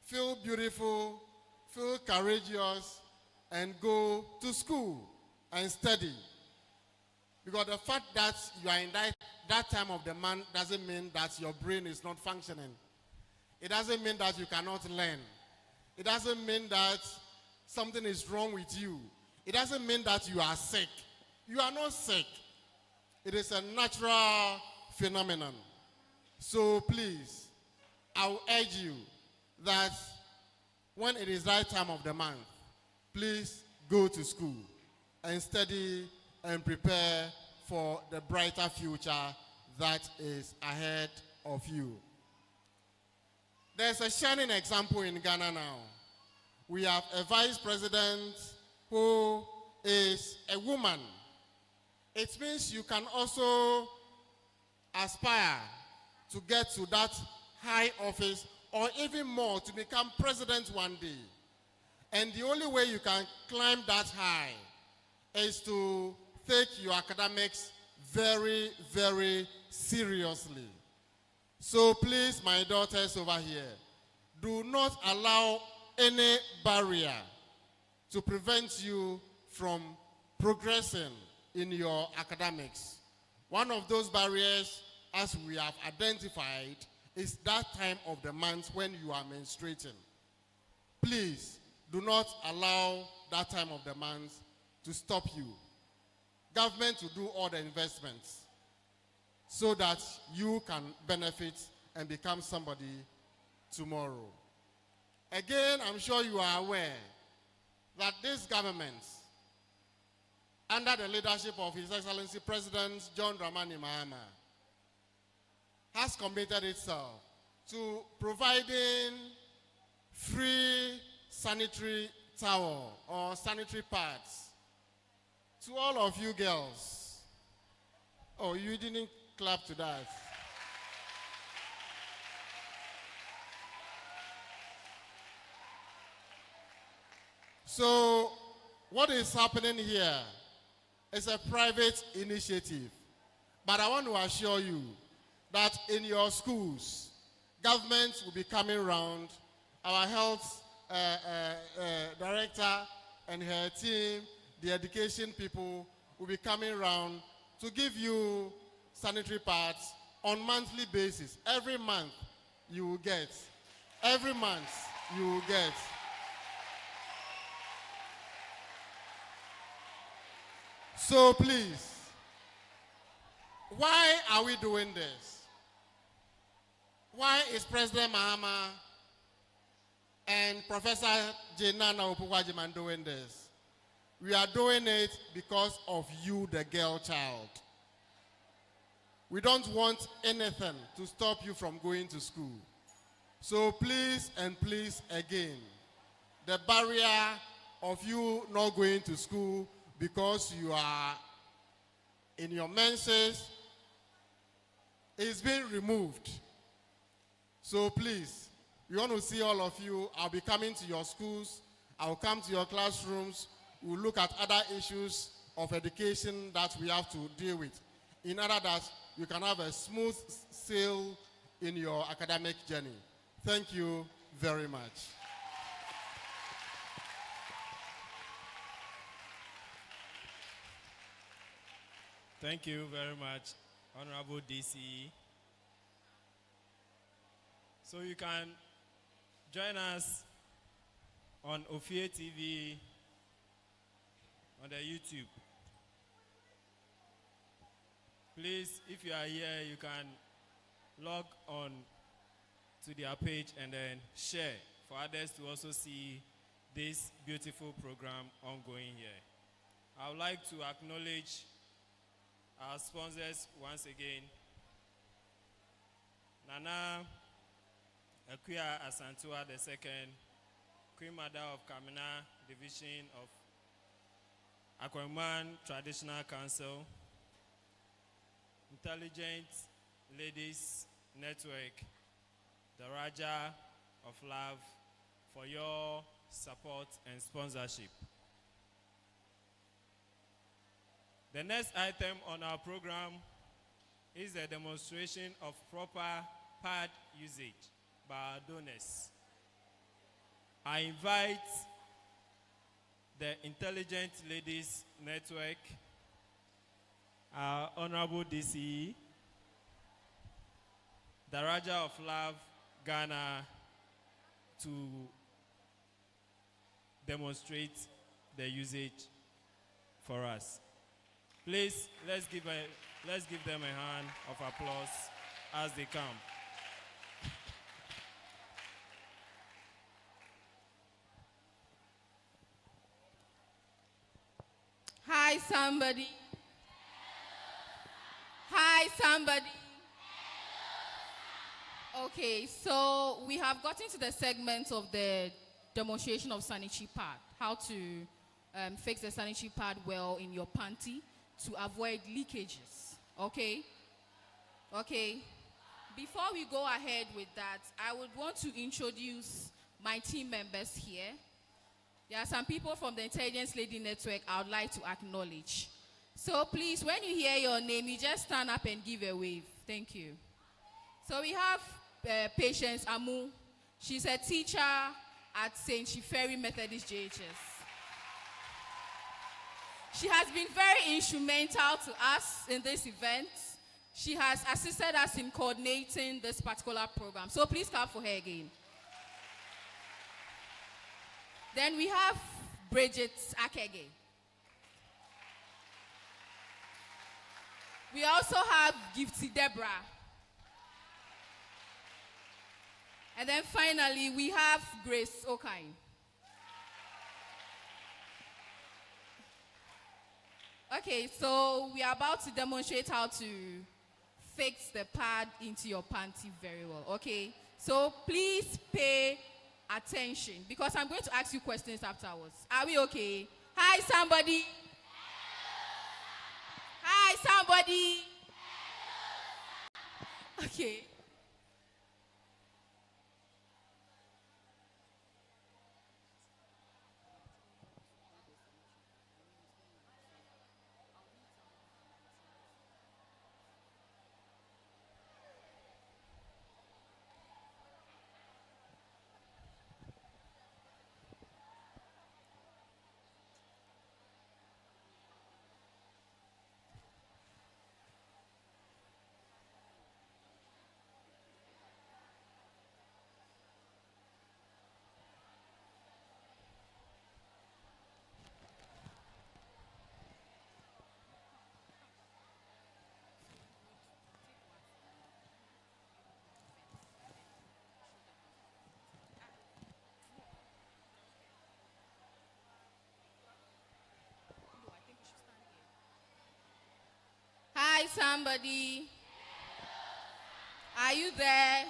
feel beautiful, feel courageous, and go to school and study. Because the fact that you are in that time of the month doesn't mean that your brain is not functioning. It doesn't mean that you cannot learn. It doesn't mean that something is wrong with you. It doesn't mean that you are sick. You are not sick. It is a natural phenomenon. So please, I will urge you that when it is that time of the month, please go to school and study and prepare for the brighter future that is ahead of you. There's a shining example in Ghana now. We have a vice president who is a woman. It means you can also aspire to get to that high office, or even more, to become president one day. And the only way you can climb that high is to take your academics very, very seriously. So please, my daughters over here, do not allow any barrier to prevent you from progressing in your academics. One of those barriers, as we have identified, is that time of the month when you are menstruating. Please do not allow that time of the month to stop you. Government will do all the investments so that you can benefit and become somebody tomorrow. Again, I'm sure you are aware that this government, under the leadership of His Excellency President John Dramani Mahama, has committed itself to providing free sanitary towel or sanitary pads to all of you girls. Oh, you didn't clap to that. So, what is happening here is a private initiative. But I want to assure you that in your schools, government will be coming around. Our health director and her team, the education people, will be coming around to give you sanitary pads on monthly basis. Every month you will get. Every month you will get. So please, why are we doing this? Why is President Mahama and Professor Jenana Opugwajiman doing this? We are doing it because of you, the girl child. We don't want anything to stop you from going to school. So please and please again, the barrier of you not going to school because you are in your menses is being removed. So please, We want to see all of you. I'll be coming to your schools. I'll come to your classrooms. We'll look at other issues of education that we have to deal with, in order that you can have a smooth sail in your academic journey. Thank you very much. Thank you very much, Honorable DCE. So you can join us on Ophir TV on the YouTube. Please, if you are here, you can log on to their page and then share for others to also see this beautiful program ongoing here. I would like to acknowledge our sponsors once again. Nana Akuya Asantua II, Queen Mother of Kamena Division of Akwaman Traditional Council, Intelligent Ladies Network, the Raja of Love, for your support and sponsorship. The next item on our program is a demonstration of proper pad usage by our donors. I invite the Intelligent Ladies Network, our Honorable DCE, the Raja of Love, Ghana, to demonstrate the usage for us. Please, let's give them a hand of applause as they come. Hi, somebody. Hi, somebody. Okay, so we have gotten to the segment of the demonstration of sanitary pad, how to fix the sanitary pad well in your panty to avoid leakages. Okay? Okay. Before we go ahead with that, I would want to introduce my team members here. There are some people from the Intelligence Lady Network I would like to acknowledge. So please, when you hear your name, you just stand up and give a wave. Thank you. So we have Patience Amu. She's a teacher at St. Chiferi Methodist JHS. She has been very instrumental to us in this event. She has assisted us in coordinating this particular program. So please clap for her again. Then we have Bridget Akege. We also have Gifty Deborah. And then finally, we have Grace Okain. Okay, so we are about to demonstrate how to fix the pad into your panty very well, okay? So please pay attention, because I'm going to ask you questions afterwards. Are we okay? Hi, somebody. Hi, somebody. Okay. Hi, somebody. Are you there?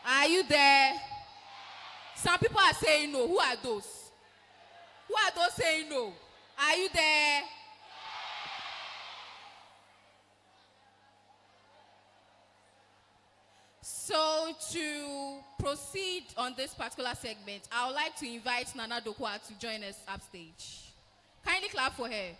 Are you there? Some people are saying no. Who are those? Who are those saying no? Are you there? So to proceed on this particular segment, I would like to invite Nana Dokwa to join us upstage. Kindly clap for her.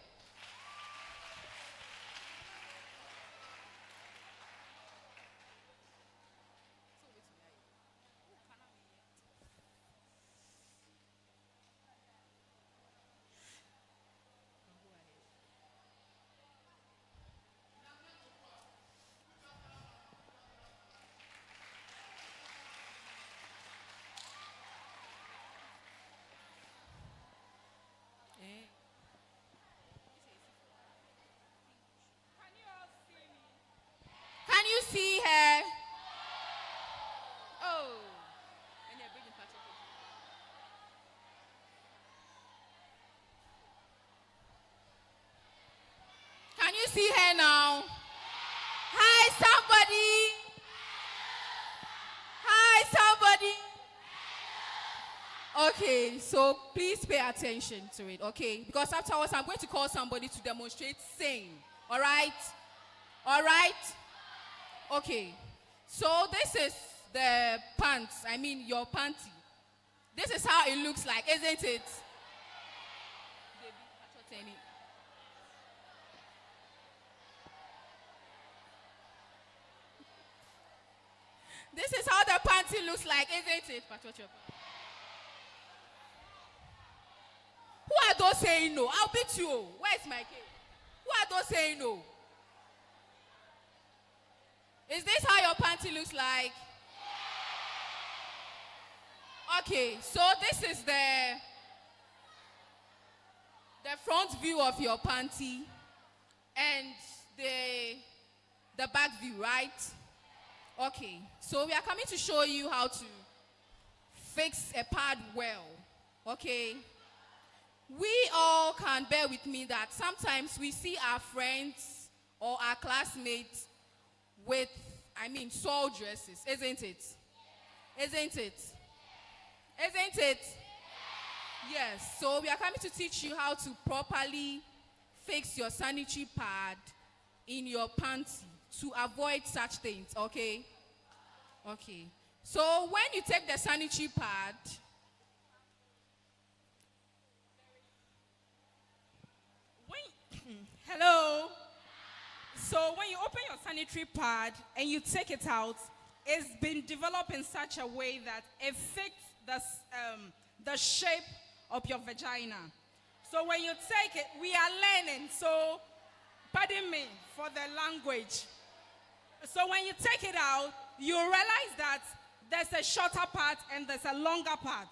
Can you see her? Oh. Can you see her now? Hi, somebody. Hi, somebody. Okay, so please pay attention to it, okay? Because afterwards, I'm going to call somebody to demonstrate same. All right? All right? Okay. So this is the pants. I mean, your panty. This is how it looks like, isn't it? This is how the panty looks like, isn't it? Who are those saying no? I'll beat you. Where's my cake? Who are those saying no? Is this how your panty looks like? Okay, so this is the front view of your panty and the back view, right? Okay, so we are coming to show you how to fix a pad well, okay? We all can bear with me that sometimes we see our friends or our classmates with, soiled dresses, isn't it? Isn't it? Isn't it? Yes, so we are coming to teach you how to properly fix your sanitary pad in your panty to avoid such things, okay? Okay. So when you take the sanitary pad, hello. So when you open your sanitary pad and you take it out, it's been developed in such a way that it fits the shape of your vagina. So when you take it, we are learning. So pardon me for the language. So when you take it out, you realize that there's a shorter part and there's a longer part.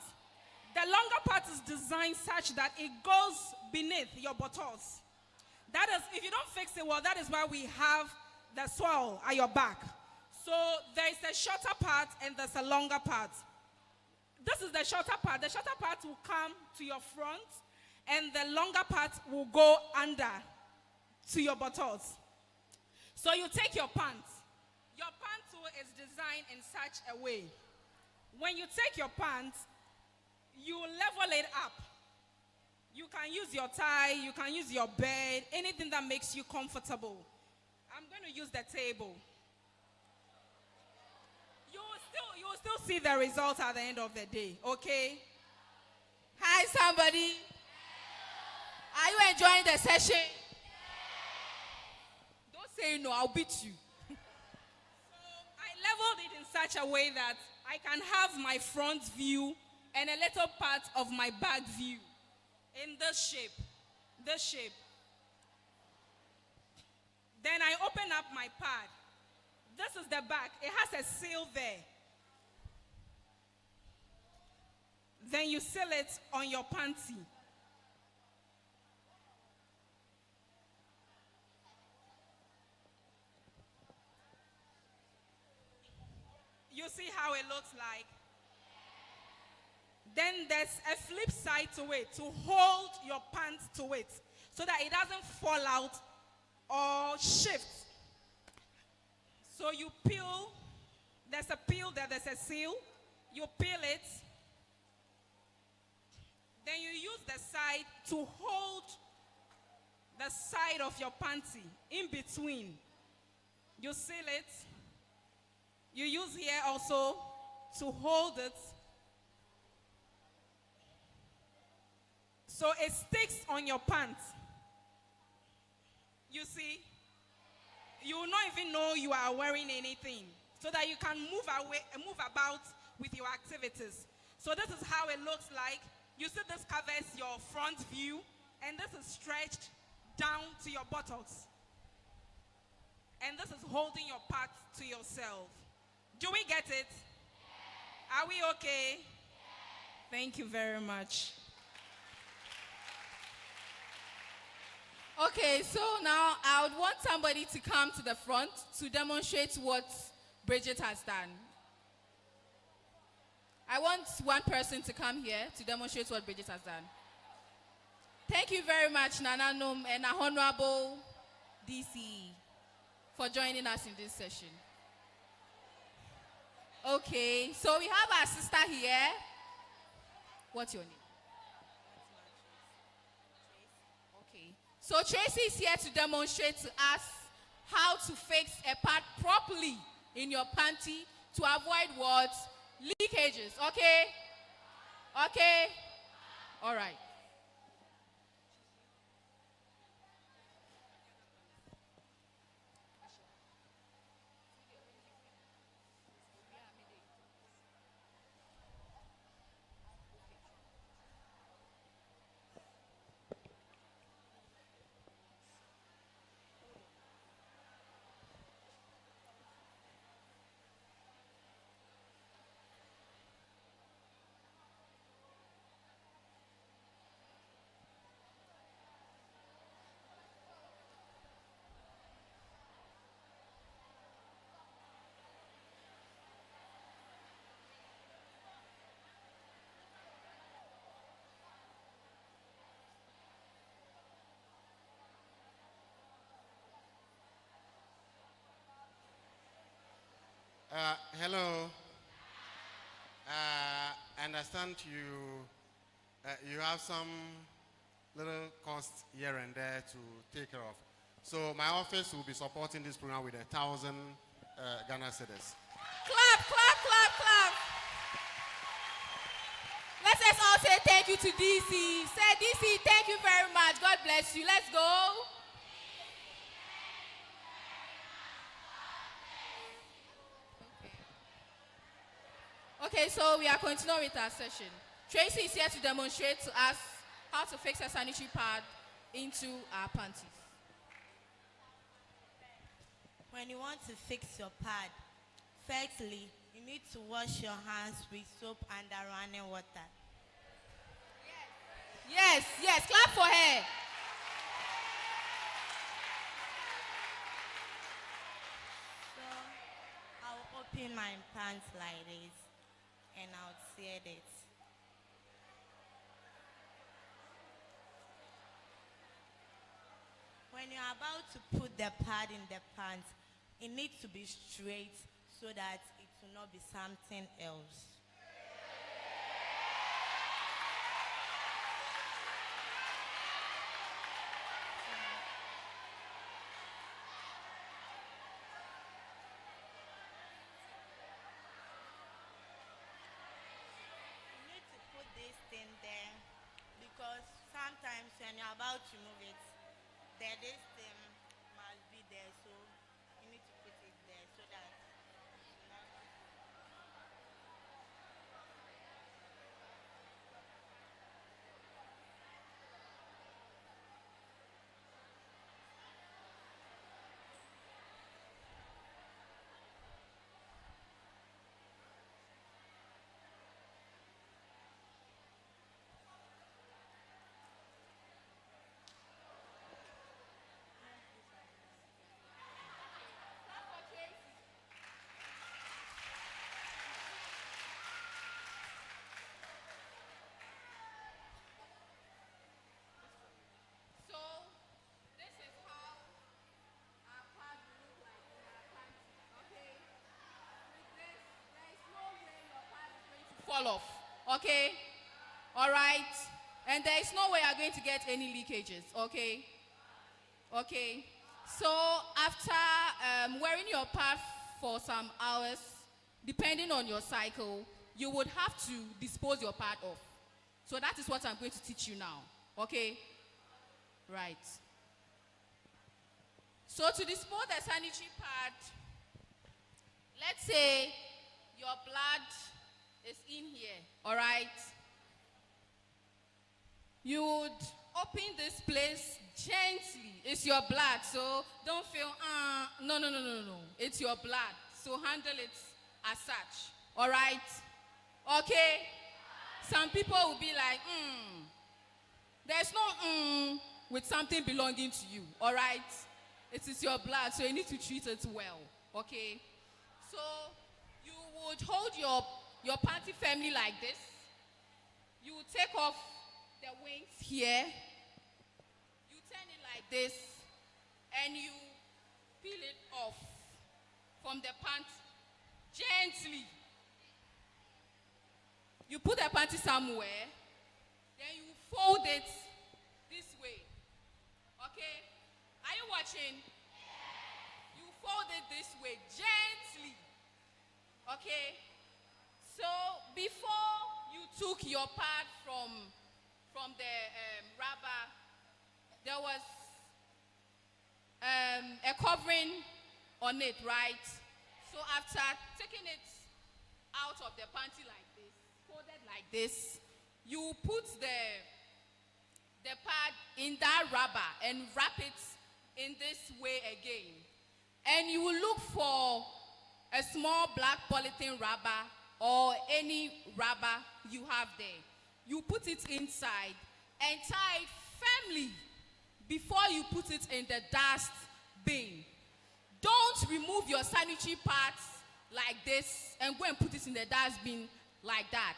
The longer part is designed such that it goes beneath your buttocks. That is, if you don't fix it well, that is why we have the swell at your back. So there's a shorter part and there's a longer part. This is the shorter part. The shorter part will come to your front and the longer part will go under to your buttocks. So you take your pants. Your pants is designed in such a way. When you take your pants, you level it up. You can use your tie, you can use your bed, anything that makes you comfortable. I'm going to use the table. You will still see the result at the end of the day, okay? Hi, somebody. Are you enjoying the session? Don't say no, I'll beat you. I leveled it in such a way that I can have my front view and a little part of my back view in this shape. This shape. Then I open up my pad. This is the back. It has a seal there. Then you seal it on your panty. You see how it looks like? Then there's a flip side to it to hold your pants to it so that it doesn't fall out or shift. So you peel, there's a peel there, there's a seal. You peel it. Then you use the side to hold the side of your panty in between. You seal it. You use here also to hold it. So it sticks on your pants. You see? You will not even know you are wearing anything, so that you can move about with your activities. So this is how it looks like. You see, this covers your front view, and this is stretched down to your buttocks. And this is holding your part to yourself. Do we get it? Are we okay? Thank you very much. Okay, so now I would want somebody to come to the front to demonstrate what Bridget has done. I want one person to come here to demonstrate what Bridget has done. Thank you very much, Nana Num and our Honorable DC, for joining us in this session. Okay, so we have our sister here. What's your name? Okay, so Tracy is here to demonstrate to us how to fix a part properly in your panty to avoid what? Leakages, okay? Okay? All right. Hello. I understand you have some little costs here and there to take care of. So my office will be supporting this program with 1,000 Ghana cedis. Clap, clap, clap, clap. Let's just all say thank you to DC. Say, DC, thank you very much. God bless you. Let's go. Okay, so we are continuing with our session. Tracy is here to demonstrate to us how to fix a sanitary pad into our panties. When you want to fix your pad, firstly, you need to wash your hands with soap under running water. Yes, yes, clap for her. So, I'll open my pants like this, and I'll tear it. When you're about to put the pad in the pants, it needs to be straight so that it will not be something else. You need to put this thing there because sometimes when you're about to move it, this thing must be there, so you need to put it there so that fall off. Okay? All right? And there is no way you're going to get any leakages. Okay? Okay? So after wearing your pad for some hours, depending on your cycle, you would have to dispose your pad off. So that is what I'm going to teach you now. Okay? Right. So to dispose the sanitary pad, let's say your blood is in here, all right? You would open this place gently. It's your blood, so don't feel, no. It's your blood, so handle it as such, all right? Okay? Some people will be like, There's no with something belonging to you, all right? It is your blood, so you need to treat it well, okay? So you would hold your panty firmly like this. You would take off the wings here. You turn it like this, and you peel it off from the panty gently. You put the panty somewhere, then you fold it this way. Okay? Are you watching? You fold it this way, gently. Okay? So before you took your pad from the rubber, there was a covering on it, right? So after taking it out of the panty like this, folded like this, you put the pad in that rubber and wrap it in this way again. And you will look for a small black polythene rubber or any rubber you have there. You put it inside and tie it firmly before you put it in the dust bin. Don't remove your sanitary pads like this and go and put it in the dust bin like that.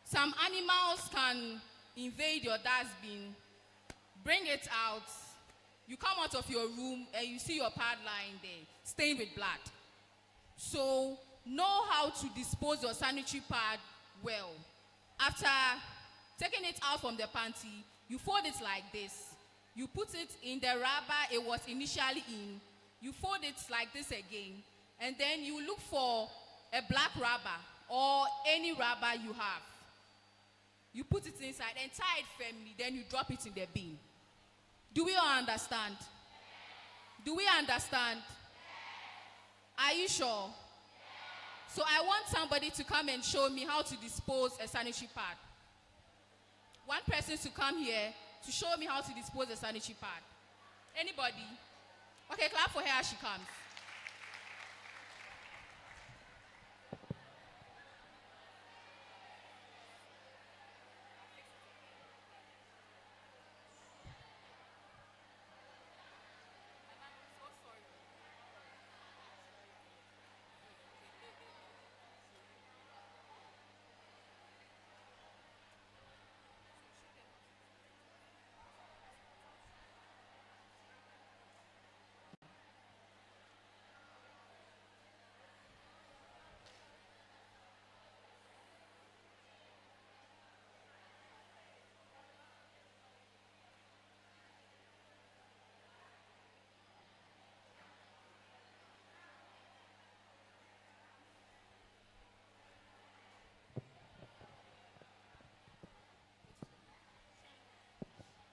Some animals can invade your dustbin, bring it out, you come out of your room and you see your pad lying there, stained with blood. So know how to dispose your sanitary pad well. After taking it out from the panty, you fold it like this. You put it in the rubber it was initially in. You fold it like this again. And then you look for a black rubber or any rubber you have. You put it inside and tie it firmly, then you drop it in the bin. Do we all understand? Do we understand? Are you sure? So I want somebody to come and show me how to dispose a sanitary pad. One person to come here to show me how to dispose a sanitary pad. Anybody? Okay, clap for her as she comes.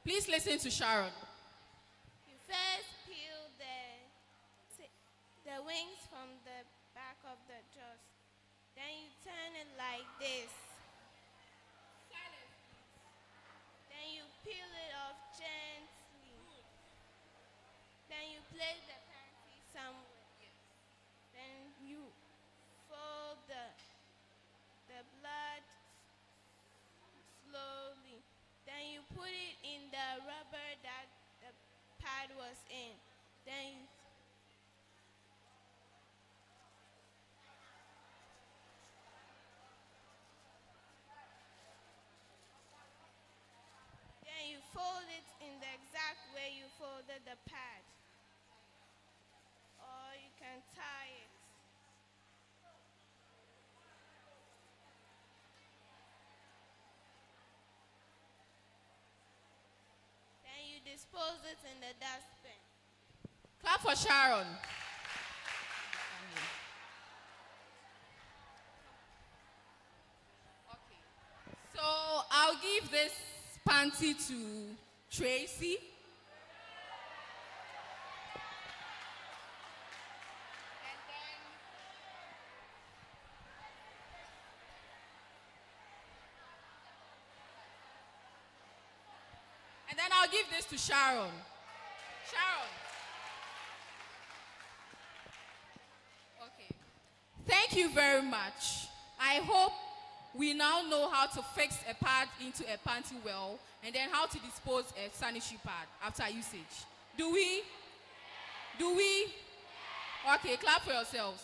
Please listen to Sharon. You first peel the wings from the back of the jaws. Then you turn it like this. Silence. Then you peel it off gently. Then you place the panty somewhere. Then you fold the blood slowly. Then you put it in the rubber that the pad was in. Then you fold it in the exact way you folded the pad. Or you can tie it. Dispose it in the dustbin. Clap for Sharon. this panty to Tracy. And then I'll give this to Sharon. Sharon. Okay. Thank you very much. I hope we now know how to fix a pad into a panty well and then how to dispose a sanitary pad after usage. Do we? Do we? Okay, clap for yourselves.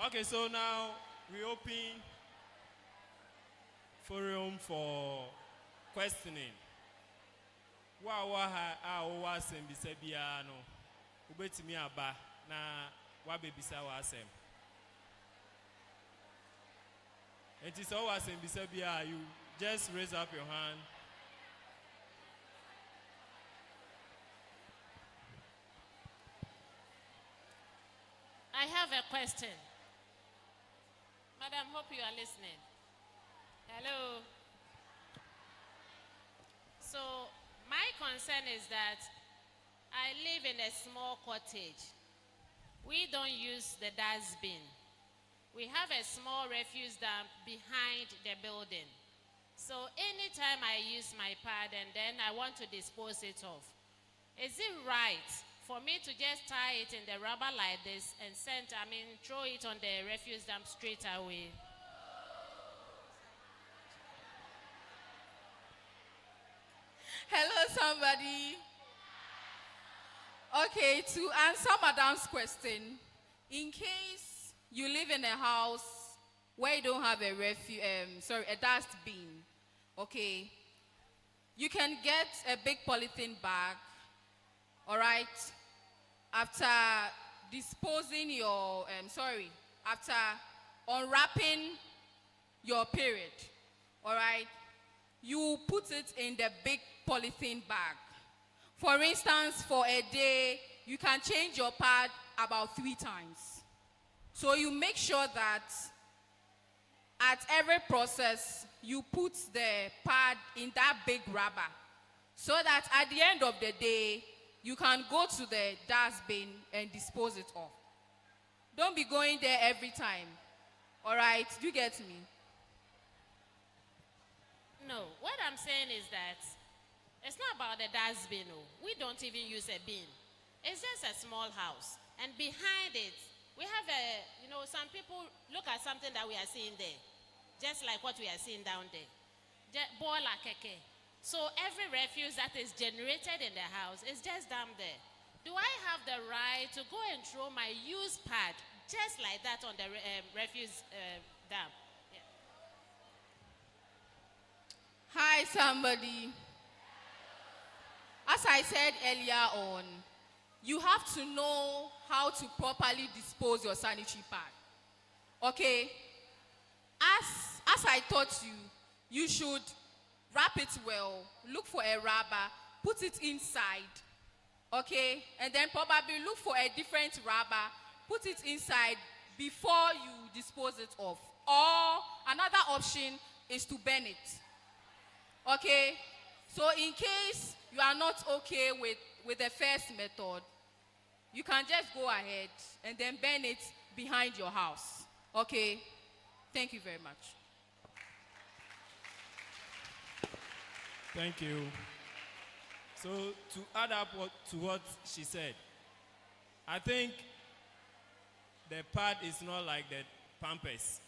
Okay, so now we open forum for questioning. Wa sembisa biya no. Ubetimi aba na wa bebisa wa asem. It is all sembisa biya, you just raise up your hand. I have a question. Madam, hope you are listening. Hello. So, my concern is that I live in a small cottage. We don't use the dustbin. We have a small refuse dump behind the building. So, anytime I use my pad and then I want to dispose it off, is it right for me to just tie it in the rubber like this and throw it on the refuse dump straight away? Hello, somebody. Okay, to answer Madam's question, in case you live in a house where you don't have a a dustbin, okay, you can get a big polythene bag, all right, after disposing your, after unwrapping your period, all right, you put it in the big polythene bag. For instance, for a day, you can change your pad about 3 times. So you make sure that at every process, you put the pad in that big rubber so that at the end of the day, you can go to the dustbin and dispose it off. Don't be going there every time. All right? Do you get me? No, what I'm saying is that it's not about the dustbin. No. We don't even use a bin. It's just a small house. And behind it, we have some people look at something that we are seeing there. Just like what we are seeing down there. Bola keke. So every refuse that is generated in the house is just down there. Do I have the right to go and throw my used pad just like that on the refuse dump? Yeah. Hi, somebody. As I said earlier on, you have to know how to properly dispose your sanitary pad. Okay? As I taught you, you should wrap it well, look for a rubber, put it inside, okay? And then probably look for a different rubber, put it inside before you dispose it off. Or another option is to burn it, okay? So in case you are not okay with the first method, you can just go ahead and then burn it behind your house, okay? Thank you very much. Thank you. So to add up to what she said, I think the pad is not like the Pampers.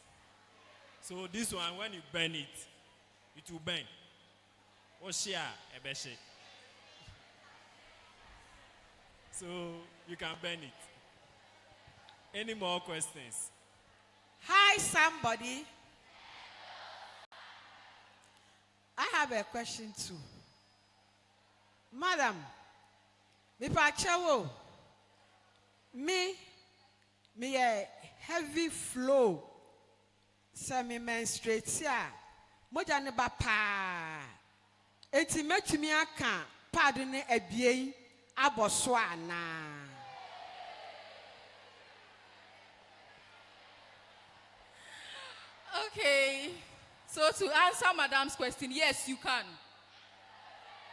So this one, when you burn it, it will burn. Oshia ebeshe. So you can burn it. Any more questions? Hi, somebody. I have a question too. Madam, me pachewo, me a heavy flow, semi menstruate ya, moja ne ba pa. Eti metumi aka pad ne ebien aboso ana. Okay. So to answer Madam's question, yes, you can.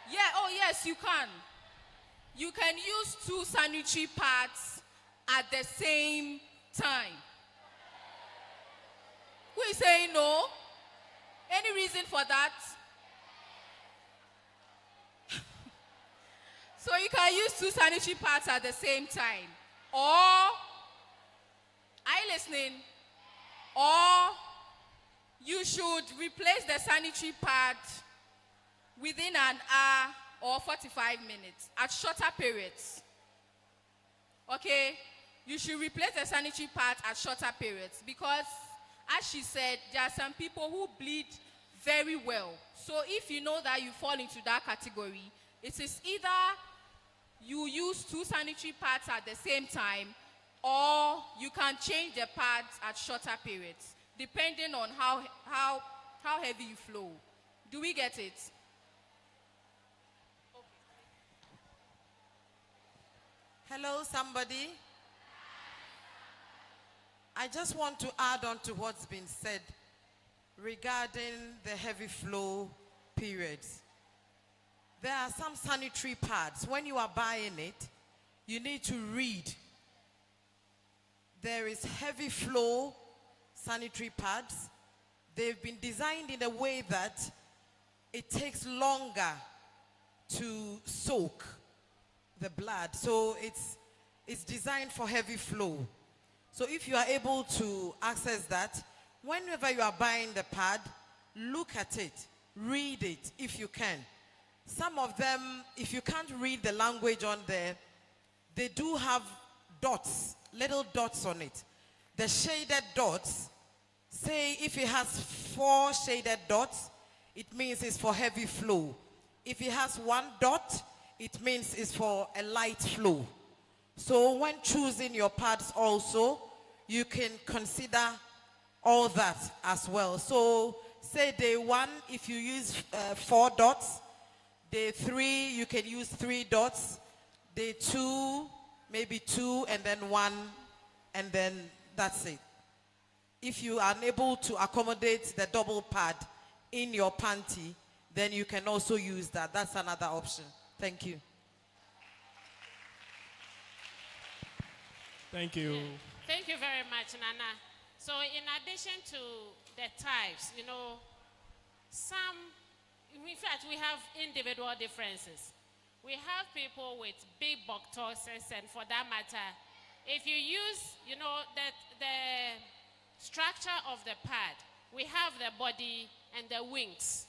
Yeah, oh yes, you can. You can use 2 sanitary pads at the same time. Who is saying no? Any reason for that? So you can use 2 sanitary pads at the same time. Or, are you listening? Or, you should replace the sanitary pad within an hour or 45 minutes at shorter periods. Okay? You should replace the sanitary pad at shorter periods because, as she said, there are some people who bleed very well. So if you know that you fall into that category, it is either you use 2 sanitary pads at the same time or you can change the pads at shorter periods, depending on how heavy you flow. Do we get it? Hello, somebody. I just want to add on to what's been said regarding the heavy flow periods. There are some sanitary pads. When you are buying it, you need to read. There is heavy flow sanitary pads. They've been designed in a way that it takes longer to soak the blood. So it's designed for heavy flow. So if you are able to access that, whenever you are buying the pad, look at it, read it if you can. Some of them, if you can't read the language on there, they do have dots, little dots on it. The shaded dots, say if it has 4 shaded dots, it means it's for heavy flow. If it has 1 dot, it means it's for a light flow. So when choosing your pads also, you can consider all that as well. So say day 1, if you use 4 dots, day 3, you can use 3 dots, day 2, maybe 2, and then 1, and then that's it. If you are unable to accommodate the double pad in your panty, then you can also use that. That's another option. Thank you. Thank you. Yeah. Thank you very much, Nana. So in addition to the types, in fact, we have individual differences. We have people with big buttocks, and for that matter, if you use, the structure of the pad, we have the body and the wings.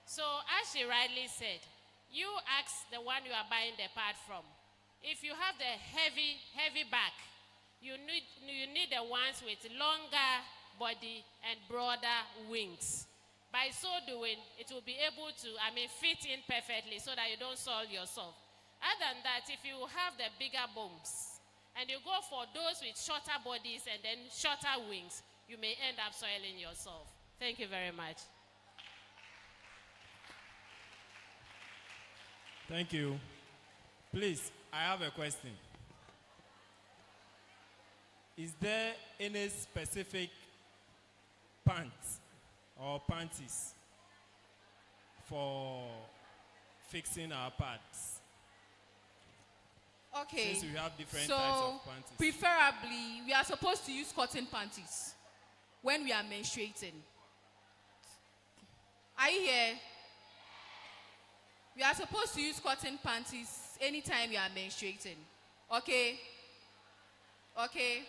So as she rightly said, you ask the one you are buying the pad from. If you have the heavy back, you need the ones with longer body and broader wings. By so doing, it will be able to, fit in perfectly so that you don't soil yourself. Other than that, if you have the bigger bones and you go for those with shorter bodies and then shorter wings, you may end up soiling yourself. Thank you very much. Thank you. Please, I have a question. Is there any specific pants or panties for fixing our pads? Okay. Since we have different so types of panties. Preferably, we are supposed to use cotton panties when we are menstruating. Are you here? We are supposed to use cotton panties anytime we are menstruating. Okay? Okay?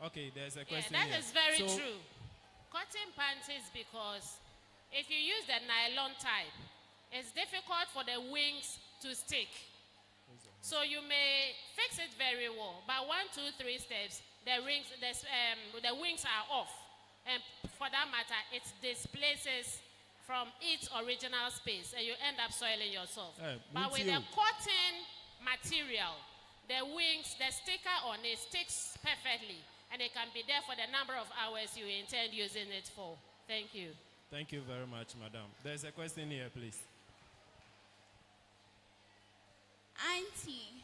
Okay, there's a Yeah, question that here. is very So, true. Cotton panties, because if you use the nylon type, it's difficult for the wings to stick. So you may fix it very well, but 1, 2, 3 steps, the wings are off. And for that matter, it displaces from its original space, and you end up soiling yourself. But with the cotton material, the wings, the sticker on it sticks perfectly, and it can be there for the number of hours you intend using it for. Thank you. thank you very much, madam. There's a question here, please. Auntie,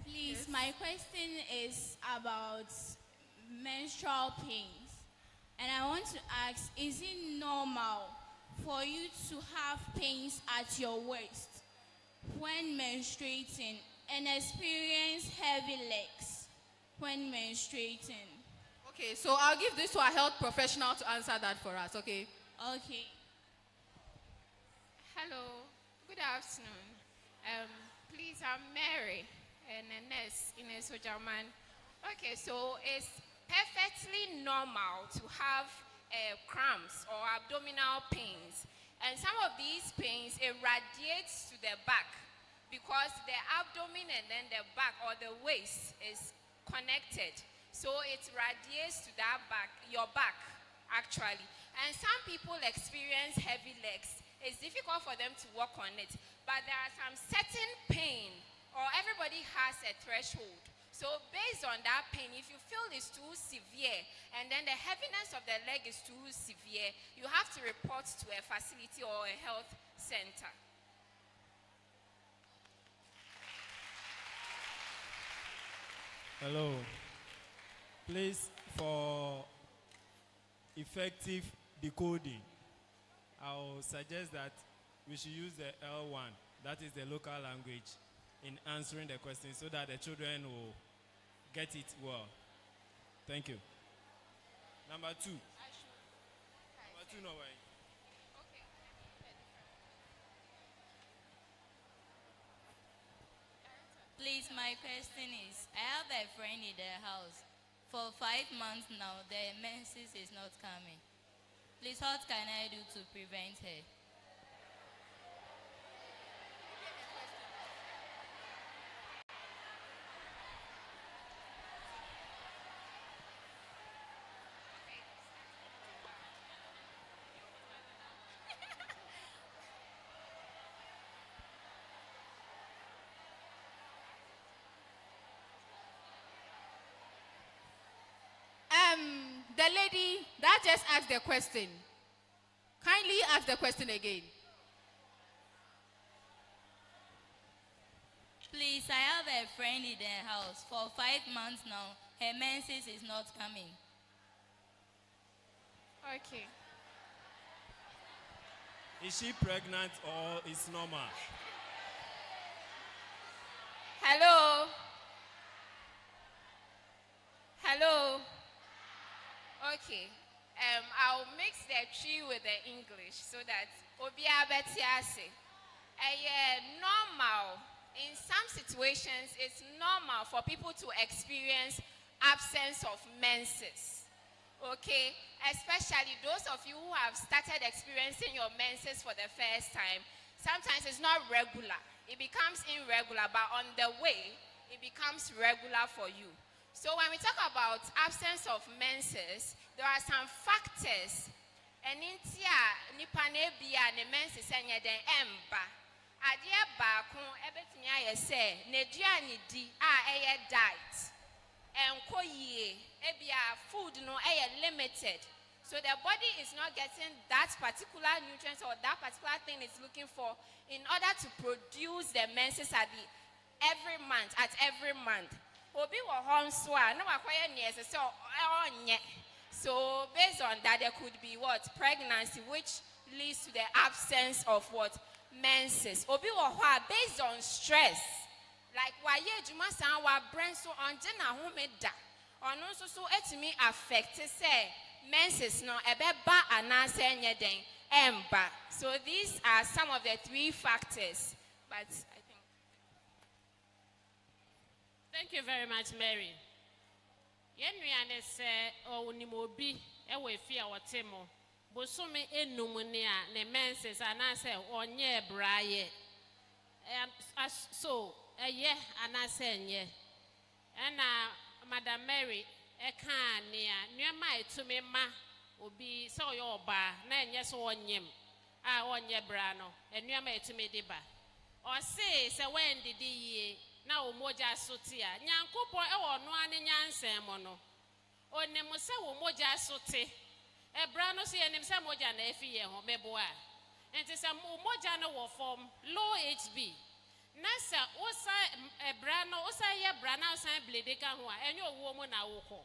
please, my question is about menstrual pains. And I want to ask, is it normal for you to have pains at your waist when menstruating and experience heavy legs when menstruating? Okay, so I'll give this to a health professional to answer that for us, okay? Okay. Hello, good afternoon. Please, I'm Mary, and a nurse in a Sojaman. Okay, so it's perfectly normal to have cramps or abdominal pains. And some of these pains, it radiates to the back because the abdomen and then the back or the waist is connected. So it radiates to that back, your back, actually. And some people experience heavy legs. It's difficult for them to walk on it. But there are some certain pain, or everybody has a threshold. So based on that pain, if you feel it's too severe, and then the heaviness of the leg is too severe, you have to report to a facility or a health center. Hello. Please, for effective decoding, I'll suggest that we should use the L1, that is the local language, in answering the question so that the children will get it well. Thank you. Number 2. Number 2, no way. Please, my question is, I have a friend in the house. For 5 months now, the menses is not coming. Please, what can I do to prevent her? The lady that just asked the question, kindly ask the question again. Please, I have a friend in the house. For 5 months now, her menses is not coming. Okay. Is she pregnant or is normal? Hello? Hello? Okay. I'll mix the tree with the English so that Obia Betiase. Normal. In some situations, it's normal for people to experience absence of menses. Okay? Especially those of you who have started experiencing your menses for the first time. Sometimes it's not regular. It becomes irregular, but on the way, it becomes regular for you. So when we talk about absence of menses, there are some factors. And in tia nipa ne bia ne menses enye den emba. Ade ba ko ebetumi aye se ne duane di a eye diet. Enko yie ebia food no eye limited. So the body is not getting that particular nutrient or that particular thing it's looking for in order to produce the menses at every month. Obi wo hon so a no akoye niese so onye. So based on that there could be what? Pregnancy, which leads to the absence of what? Menses. Obi wo ho a based on stress. Like why ejuma san wa brain so onje na ho me da. Ono so etimi affect say menses no ebeba anase enye den emba. So these are some of the 3 factors. But I think. Thank you very much, Mary. Yenriane se o nimobi ewe fi a wotemo. Bosome enum ne a ne menses anase onye braye. So eye anase nye. Ena Madam Mary eka nea nneema etumi ma obi se oyo oba na enye so onyem a onye bra no nneema etumi de ba. O se wen didi yie na omoja sote a nyankopo e wo no ane nyansem mo no onim se wo moja sote ebra no se enim se moja na efi ye ho meboa enti se moja no wo form low hb na se osa ebra no osa ye bra na osa blade ka ho a enye owo mu na woko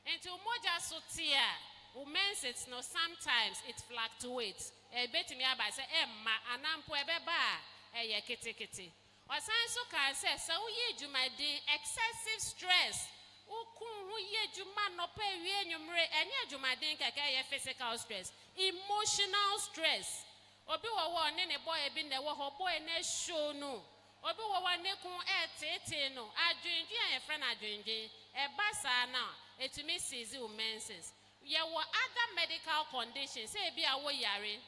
enti moja sote a wo menses no sometimes it fluctuates betimi aba se emma anampo ebeba a eye ketekete osan so kan se wo ye dwumadin excessive stress ukun hu ye dwuma no pa wie nwumre enye dwumadin keke ye physical stress emotional stress obi wo ne ne boy bi ne wo ho boy na show no obi wo ne kun tete no adwendwe an ye friend adwendwe e basa na etumi seize menses ye wo other medical conditions say bi a wo yare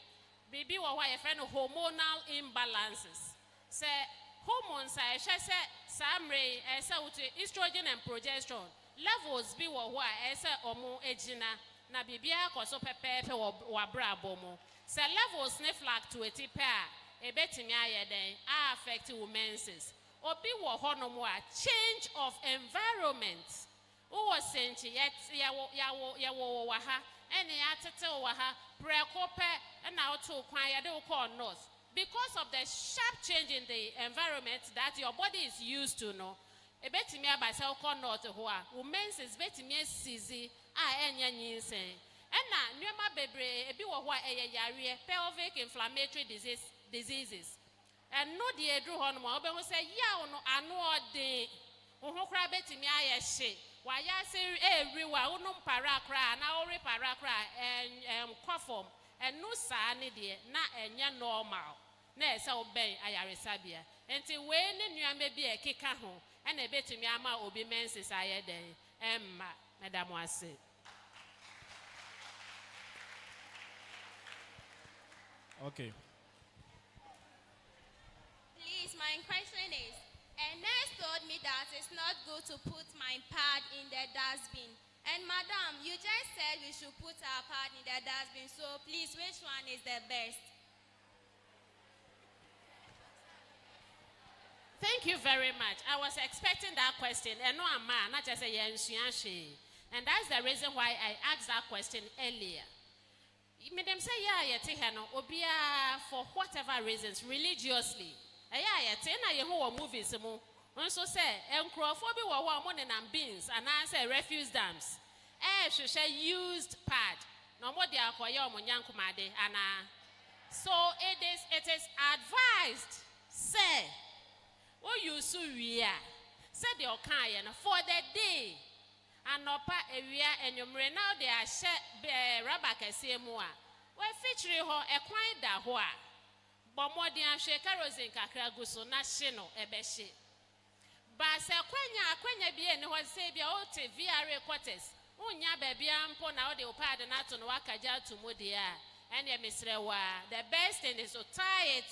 bibi wo wa ye friend hormonal imbalances say hormones are say samre say estrogen and progesterone levels bi wo ho a say omo ejina na bibia koso pepepe wo brabo mo say levels ne fluctuate pe a ebetimi ayeden a affect women's obi wo ho no mo a change of environment wo senchi ya wo wa ha ene ya tete wo ha prekope na oto kwan ya de wo call north. Because of the sharp change in the environment that your body is used to, no, a betimi abasa ko not ho a women's is betimi sizi a enya nyinsen ena nneema bebre ebi wo ho a yare pelvic inflammatory diseases and no de edru ho no obe ho say ya no anu ode wo ho kra betimi aye hye wa ya se eriwa wo no mpara kra na ori para kra kwafom enu saa ne de na enya normal na esa oben ayaresabia enti we ne nuame bi ekeka ho na ebetumi ama obi menses ayeden emma madam wase. Okay. Please, my question is, a nurse told me that it's not good to put my pad in the dustbin. And madam, you just said we should put our pad in the dustbin, so please, which one is the best? Thank you very much. I was expecting that question. And no, I'm not just a and that's the reason why I asked that question earlier. Madam say, yeah, obia for whatever reasons, religiously. Yeah, you know, movies. Also say, encrophobia were one and beans, and I say refuse dams. Should say used pad. No more they acquire Munyankumade, and so it is advised, say, oh, you so we are, said your kind for the day. And no pa area and you now they are shed rubber more. Well, featuring her a quite da hoa. But more than kerosene kakraguso national ebeshi. But say quenya be and was say be out VR quarters. Unya baby ampo now the opad and aton wakaja to Modia. And ye Mr. The best thing is to tie it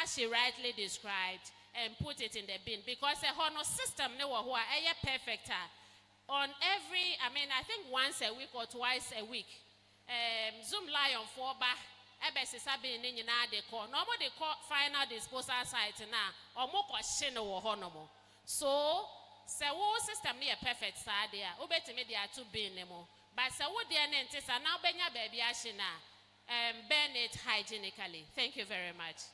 as she rightly described and put it in the bin because a honor system no who are perfect. On every, I think once a week or twice a week, Zoom Lion 4 bar, Ebesi Sabi in the call. Nobody call final disposal site now, or more question or honomo. So, wo system near perfect sadia, Ubeti media to be nemo. But so would the antis and now benya baby ashina, burn it hygienically. Thank you very much.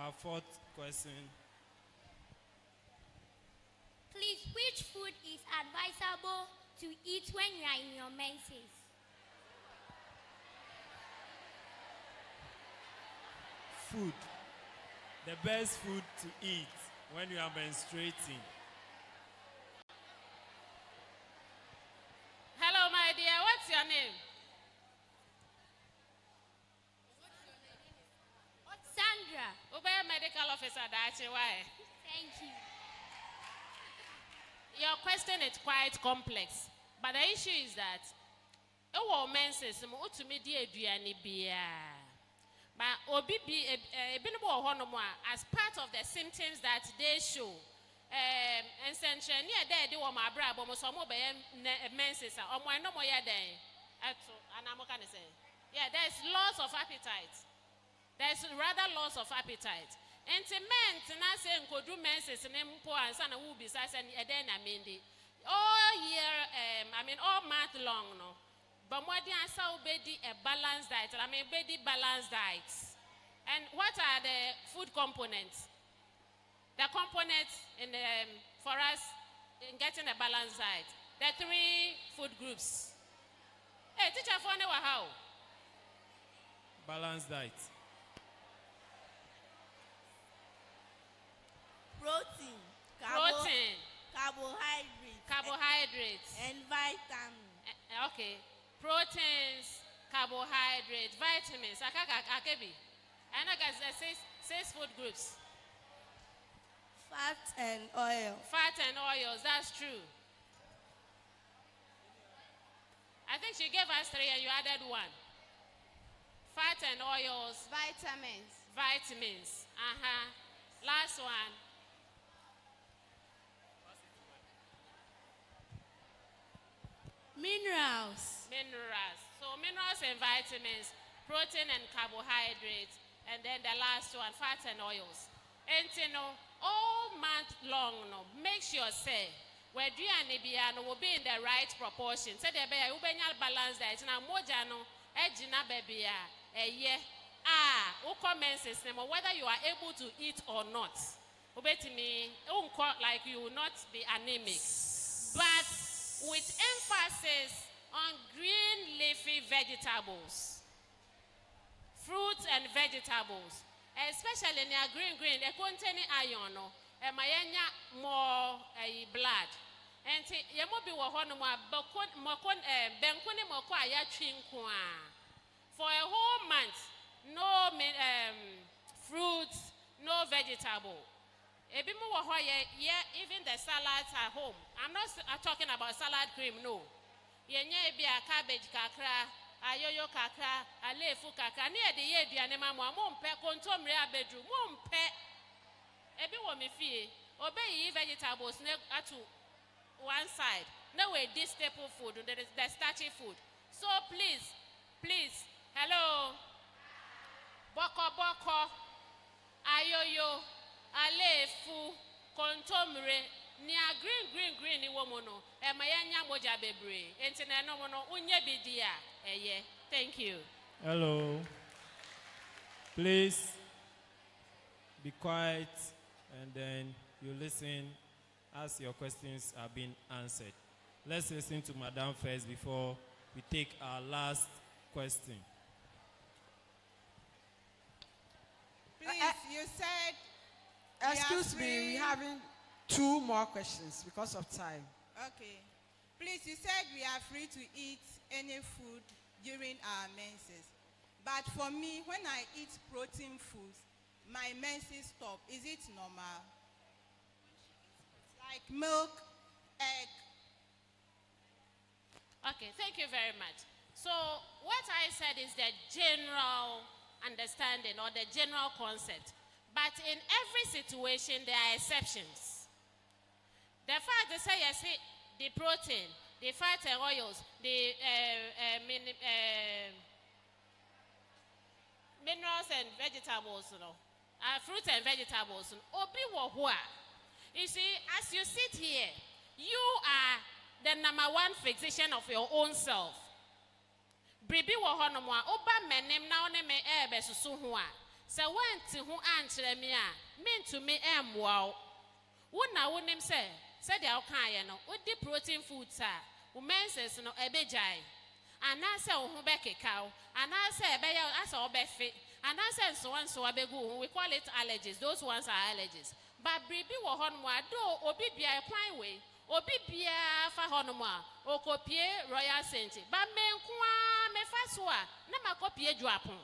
Our fourth question. Please, which food is advisable to eat when you are in your menses? Food. The best food to eat when you are menstruating. Hello, my dear. What's your name? Sandra. Professor Dachi, why? Thank you. Your question is quite complex, but the issue is that menses to me but as part of the symptoms that they show, and essentially near there they were my brother, but some menses are no more day. And I'm going to say, yeah, there's loss of appetite. There's rather loss of appetite. And to men, I say, could do menses and poor and son who besides and then I mean all year, all month long, no. But what do I saw a balanced diet? I mean, baby balanced diets. And what are the food components? The components for us in getting a balanced diet. The 3 food groups. Hey, teacher, for how? Balanced diet. Protein. Carbohydrates. And vitamin. Okay. Proteins, carbohydrates, vitamins. Akebi. And I guess 6 food groups. Fat and oil. Fat and oils, that's true. I think she gave us 3 and you added 1. Fat and oils. Vitamins. Last one. Minerals. So minerals and vitamins, protein and carbohydrates, and then the last one, fats and oils. And all month long, make sure say where do you will be in the right proportion. Say the bear will be balance diet. Now mojano, ejina baby comment system whether you are able to eat or not. Like you will not be anemic. But with emphasis on green leafy vegetables, fruits and vegetables, especially near green, they contain iron, and more blood. And you must be for a whole month, no fruits, no vegetable. Even the salads at home. I'm not talking about salad cream, no. Yenye be a cabbage kakra, ayoyo kakra, alefu kakra. Near the year, the animal, mumpe, contom rea bedroom, mumpe. Ebi womi fee, obey vegetables at one side. No way, this staple food, the starchy food. So please, hello. Boko, ayoyo. Alefu kontomre nia green iwomono emayanya moja bebre entena no mono unye bidia eye. Thank you. Hello. Please be quiet and then you listen as your questions are being answered. Let's listen to Madam first before we take our last question. Please, you said excuse me, we're having 2 more questions because of time. Okay. Please, you said we are free to eat any food during our menses. But for me, when I eat protein foods, my menses stop. Is it normal? Like milk, egg. Okay, thank you very much. So what I said is the general understanding or the general concept. But in every situation, there are exceptions. The fact they say, yes, the protein, the fat and oils, the minerals and vegetables, fruits and vegetables, you see, as you sit here, you are the #1 physician of your own self. Bribi wohonomwa, oba menem na one me ebe susuhua. Se wenti hu ankyere me a mentumi emwoa wo na wonim se de awokaye no odi protein foods a wo menses no ebejai ana se wo hu bekeka ana se ebeye asa obefe ana se nso abegu we call it allergies. Those ones are allergies. But bribi wo honmo do obi bia kwan we obi bia fa honmo a okopie royal senti ba menko a me fa so a na makopie dwapon.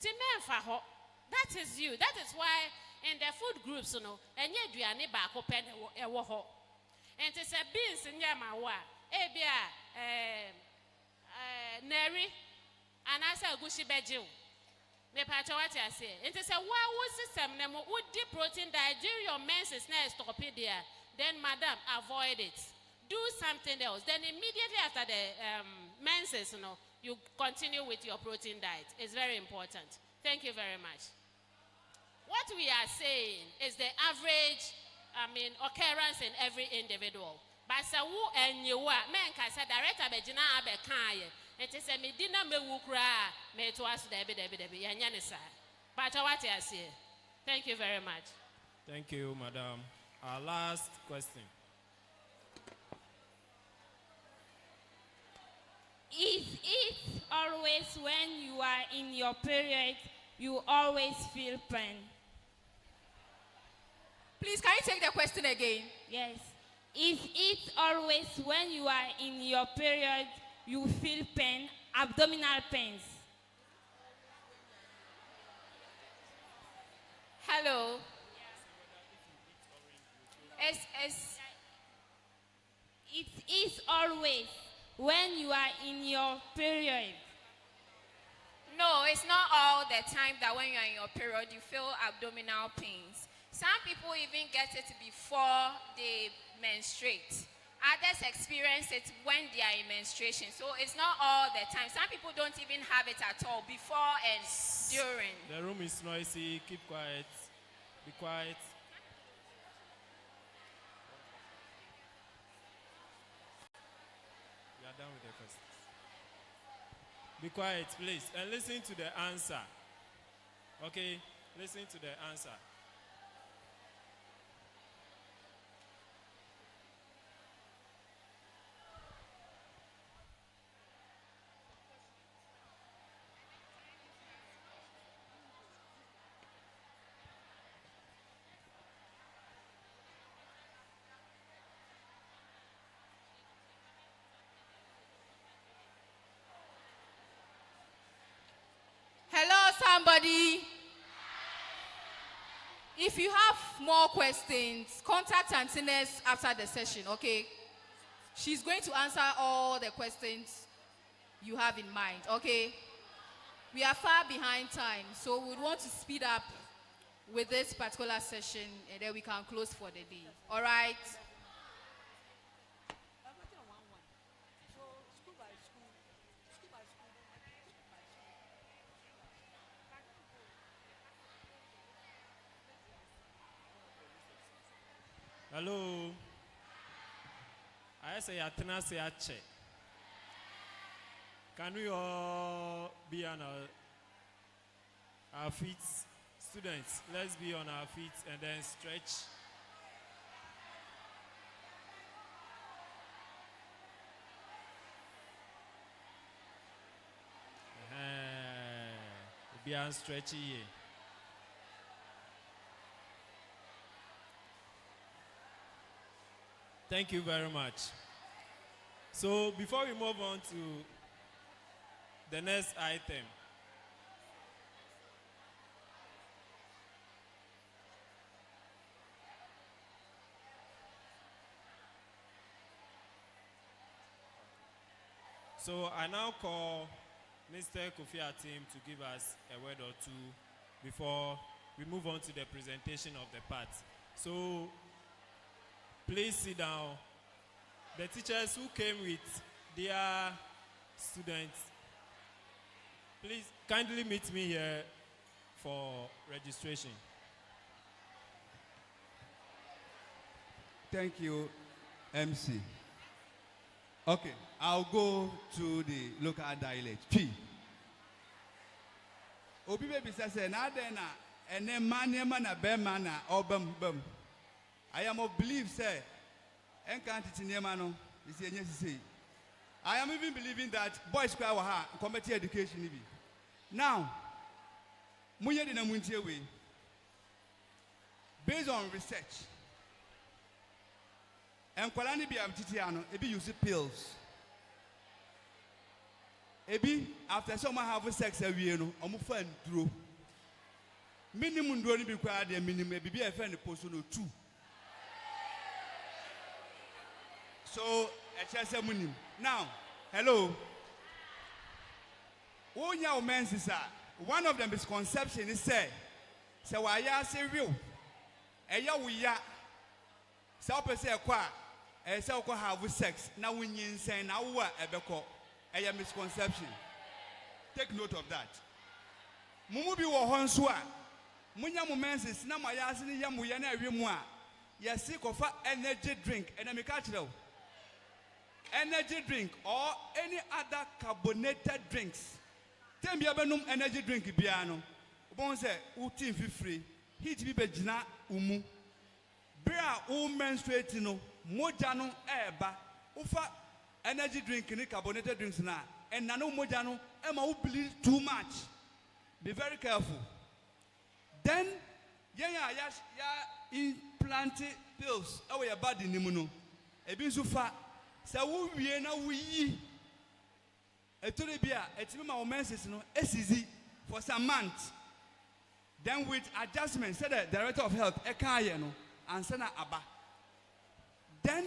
That is you. That is why in the food groups, no, and yet we are never open a war. And it's a beans in Yamawa, Neri, and I say Gushi Beju. Me pacho what I say. It is a wow system, would deep protein diet during your menses next stop it there. Then, madam, avoid it. Do something else. Then immediately after the menses, you continue with your protein diet. It's very important. Thank you very much. What we are saying is the average, occurrence in every individual. But so who and you are, men can say director Bejina Abekaya. It is a medina me wukra, me to us debi, yanyanisa. But what I say. Thank you very much. Thank you, madam. Our last question. Is it always when you are in your period, you always feel pain? Please, can you take the question again? Yes. Is it always when you are in your period, you feel pain, abdominal pains? Hello. It is always when you are in your period. No, it's not all the time that when you're in your period, you feel abdominal pains. Some people even get it before they menstruate. Others experience it when they are in menstruation. So it's not all the time. Some people don't even have it at all before and during. The room is noisy. Keep quiet. Be quiet. We are done with the questions. Be quiet, please, and listen to the answer. Okay? Listen to the answer. Hello, somebody. If you have more questions, contact Antines after the session, okay? She's going to answer all the questions you have in mind, okay? We are far behind time, so we would want to speed up with this particular session, and then we can close for the day. All right? Hello. I say Athena say Ache. Can we all be on our feet? Students, let's be on our feet and then stretch. Be on stretchy here. Thank you very much. So before we move on to the next item, so I now call Mr. Kofi Atim to give us a word or two before we move on to the presentation of the part. So please sit down. The teachers who came with their students, please kindly meet me here for registration. Thank you, MC. Okay, I'll go to the local dialect. P. Obi baby says, "Nadena, and then man, bemana, or bum. I am of belief, sir. And can't it in Yamano? I am even believing that boys cry ha community education. Now, Muya did a way. Based on research, and Kwalani be Titiano, ebi use pills. Ebi after someone have sex every year, no, fun through. Minimum do be required the minimum be a friend person or two. So a chance minimum. Now, hello. Oh, young men, sister. One of them misconception is say why ya say real. Eya we ya. So per se kwa. So have sex. Now when you say now what ebeko. Eya misconception. Take note of that. Mumu bi wo honswa. Munya momensis na ma ya sini ya mu ya na awiemu a. Ya si kofa energy drink. And me catch it. Energy drink or any other carbonated drinks. Tell me about energy drink biano. Bon say uti free. Heat be bejina umu. Bra u menstruate no moja no eba. Ufa energy drink ni carbonated drinks na. And nano moja no ema u bleed too much. Be very careful. Then ya implant pills. Awe ya body ni muno. Ebi sufa. Sa wo wie na wo yi etolebia etimi ma womenses no esizi for some months. Then with adjustment said the director of health ekaye no ansa na aba. Then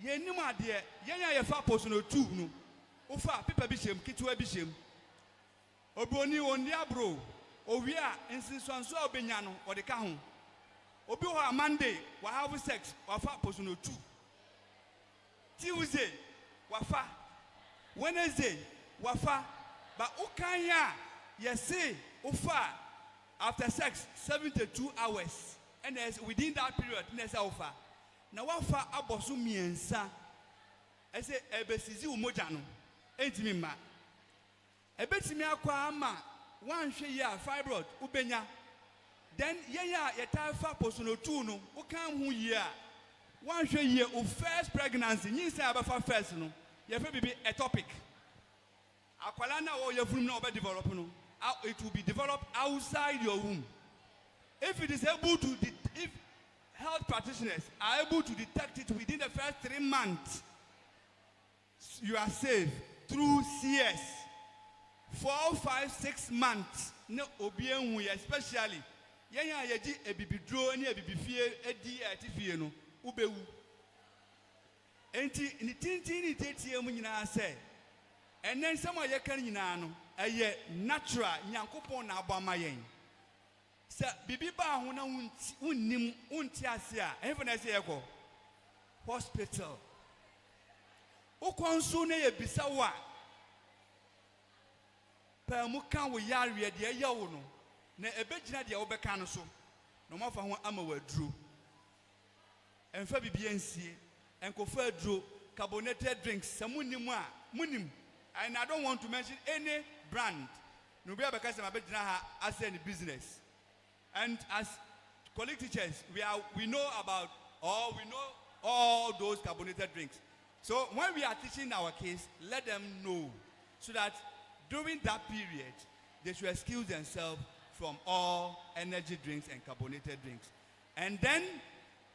ye nim ade ye fa post no 2 no ufa paper bi shem kitwa bi shem obroni ondi abro owie a nsinsanso a obenya no ode ka ho obi ho Monday wa have sex wa fa post no 2 Tuesday, wafa. Wednesday, wafa. But ukanya, yes, ufa. After sex, 72 hours. And as within that period, nesa ufa. Na wafa abosu miensa. I say, ebesizi umojano. Enti ma. Ebetimi akwa ama. One year fibroid, ubenya. Then, yeta fa posuno tuno. Ukam hu year. One year of first pregnancy, you say about first, no, you have to be a topic. Aqualana or your room no develop, no, it will be developed outside your womb. If it is able to, if health practitioners are able to detect it within the first 3 months, you are safe through CS. 4, 5, 6 months, no obien, especially. Yaya yaji a bibi draw any a bibi fear, a dear, no. Ubewu enti ni tintini tetie mu nyina say enen sama ye kan nyina no eye natural nyankopon na abama yen se bibi ba ho na unnim unti ase a ehfo na se yeko hospital ukonsu na ye bisa wa pa mu kan wo yare de ye wo no na ebegina de wo beka no so no mafa ho ama waduro and for BBNC and Kofedro carbonated drinks, Samunimwa, Munim. And I don't want to mention any brand. Nubia because I'm a bit as any business. And as colleague teachers, we know about we know all those carbonated drinks. So when we are teaching our kids, let them know so that during that period they should excuse themselves from all energy drinks and carbonated drinks. And then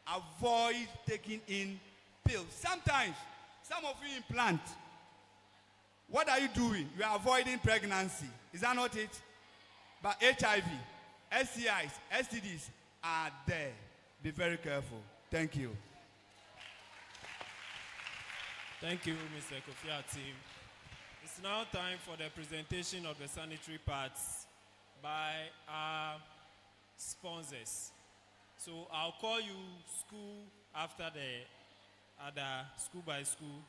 avoid taking in pills. Sometimes, some of you implant. What are you doing? You are avoiding pregnancy. Is that not it? But HIV, STIs, STDs are there. Be very careful. Thank you. Thank you, Mr. Kofia team. It's now time for the presentation of the sanitary parts by our sponsors. So I'll call you school after the other school by school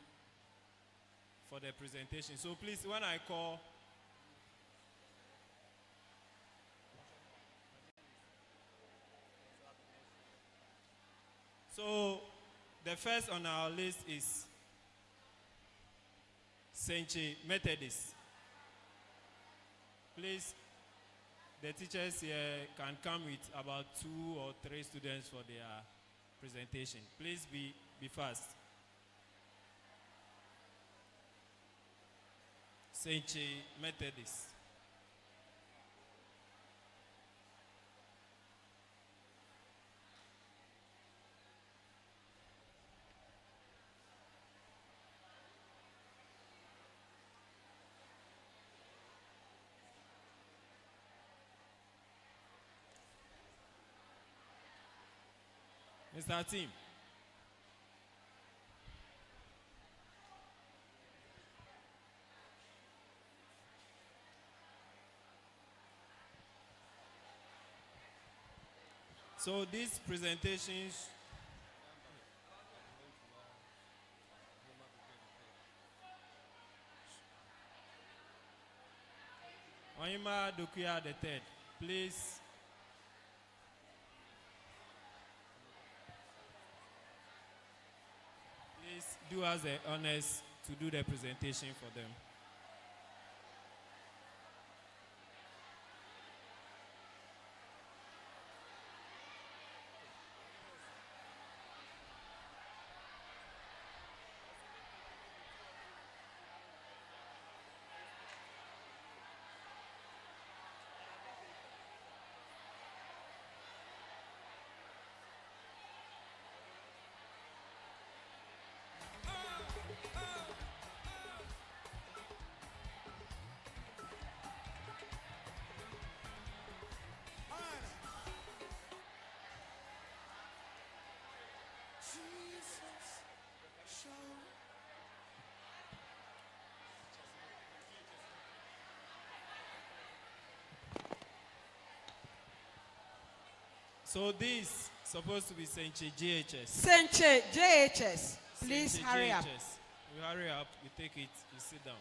for the presentation. So please, when I call, so the first on our list is Senche Methodist. Please, the teachers here can come with about 2 or 3 students for their presentation. Please be fast. Senche Methodist. Mr. Team. So these presentations Oyima Dokuya the third, please. Please do us the honors to do the presentation for them. So this supposed to be Senche JHS. Senche JHS. Please Senche hurry up. JHS. You hurry up, you take it, you sit down.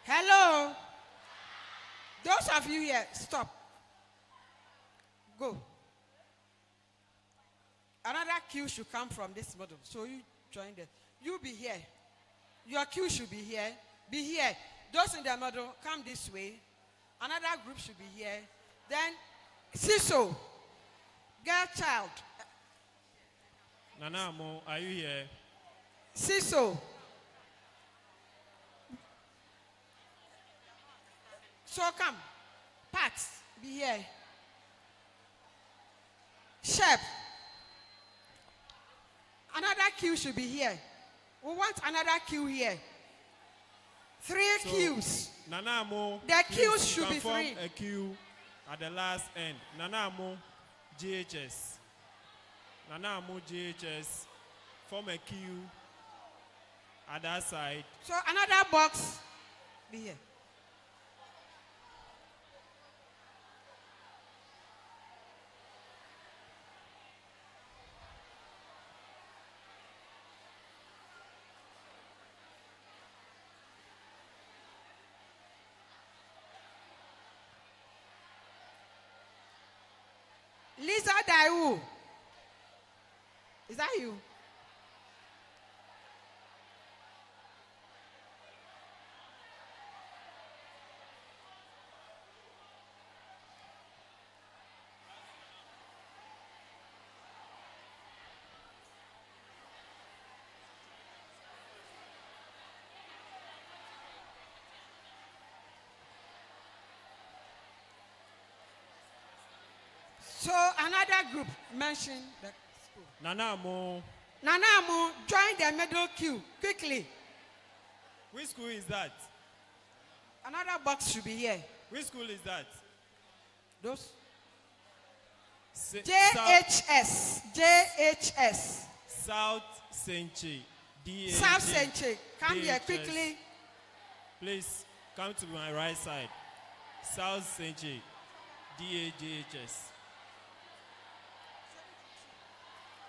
Hello. Those of you here, stop. Go. Another queue should come from this model. So you join them. You be here. Your queue should be here. Be here. Those in the model, come this way. Another group should be here. Then, Siso, girl child. Nana Amo, are you here? Siso. So come. Pat, be here. Shep. Another queue should be here. We want another queue here. Three queues. Nana Amo, the queues please should be form three. a queue at the last end. Nana Amo, JHS. Nana Amo, JHS. Form a queue at that side. So another box be here. Lisa Daiwu. Is that you? So another group mentioned the school. Nanamo. Nanamu, join the middle queue quickly. Which school is that? Another box should be here. Which school is that? Those. JHS. JHS. South Senche. South Senche. Come here quickly. Please come to my right side. South Senche. DAJHS.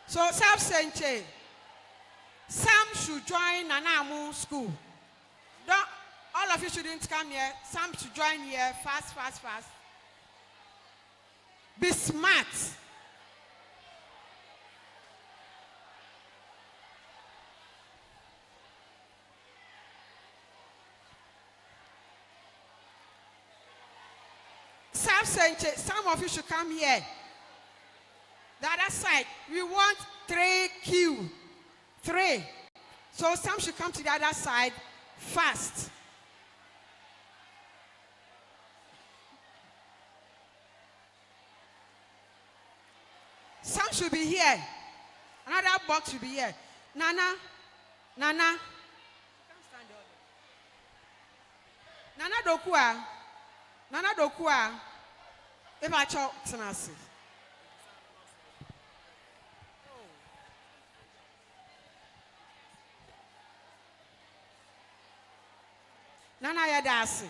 So South Senche. Some should join Nanamu school. Don't, all of you shouldn't come here. Some should join here. Fast, fast, fast. Be smart. South Senche, some of you should come here. The other side, we want 3Q. 3. So some should come to the other side fast. Some should be here. Another box should be here. Nana. Nana Dokua. Nana Dokua. If I talk tenacity. Nana Yadasi.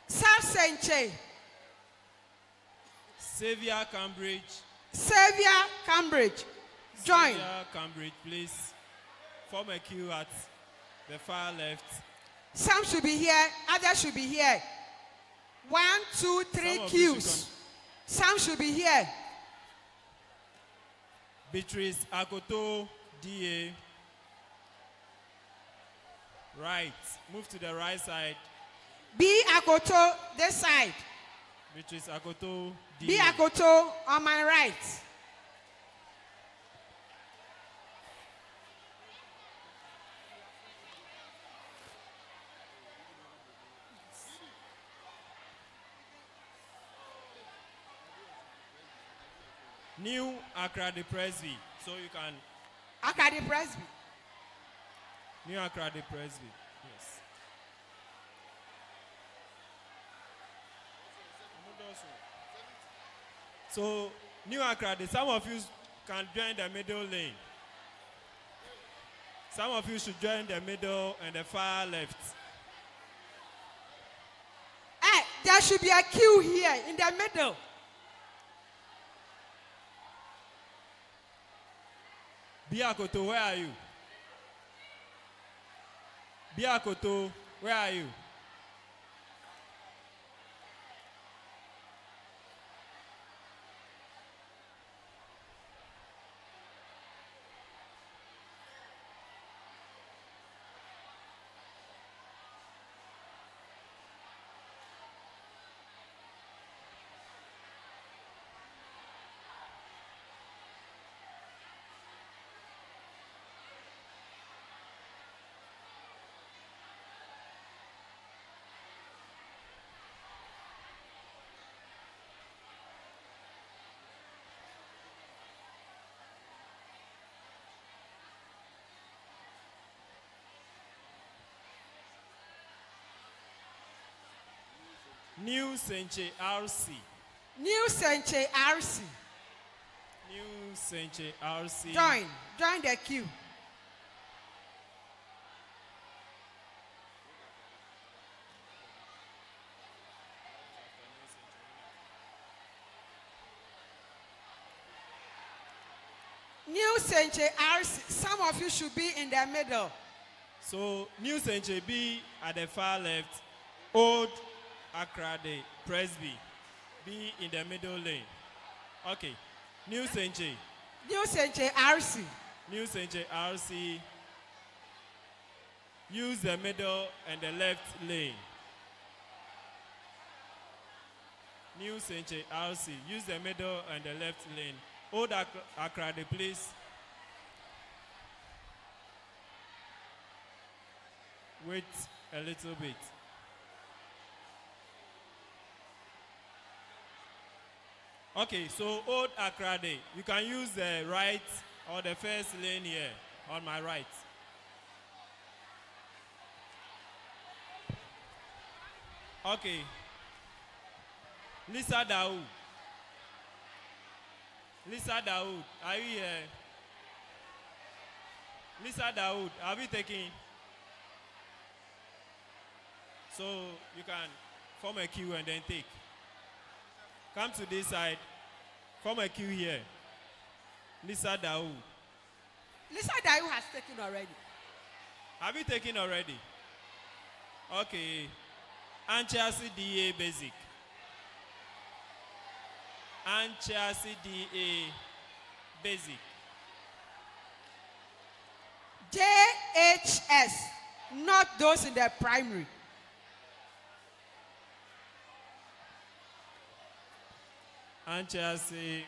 South Senche. Xavier Cambridge. Xavier Cambridge. Join. Xavier Cambridge, please. Form a queue at the far left. Some should be here, others should be here. 1, 2, 3 queues. Some should be here. Beatrice Akoto, DA. Right. Move to the right side. B Akoto, this side. Beatrice Akoto, DA. B Akoto on my right. New Accra the Presby. So you can. Accra the Presby. New Accra the Presby. Yes. So New Accra, some of you can join the middle lane. Some of you should join the middle and the far left. Hey, there should be a queue here in the middle. Biakoto, where are you? Biakoto, where are you? New Senche RC. New Senche RC. New Senche RC. Join the queue. New Senche RC. Some of you should be in the middle. So New Senche be at the far left. Old Accra the Presby be in the middle lane. Okay. New Senche. New Senche RC. New Senche RC. Use the middle and the left lane. New Senche RC. Use the middle and the left lane. Old Accra, please. Wait a little bit. Okay, so Old Accra Day. You can use the right or the first lane here on my right. Okay. Lisa Daoud. Lisa Daoud, are you here? Lisa Daoud, have you taken? So you can form a queue and then take. Come to this side. Form a queue here. Lisa Daoud. Lisa Daoud has taken already. Have you taken already? Okay. Anchasi DA Basic. Anchasi DA Basic. JHS, not those in the primary. Anchasi.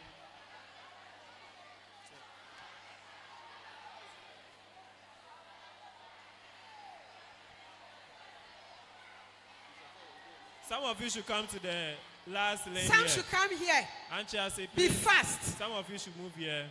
Some of you should come to the last lane. Some here. should come here. Anchasi, Be please. fast. Some of you should move here.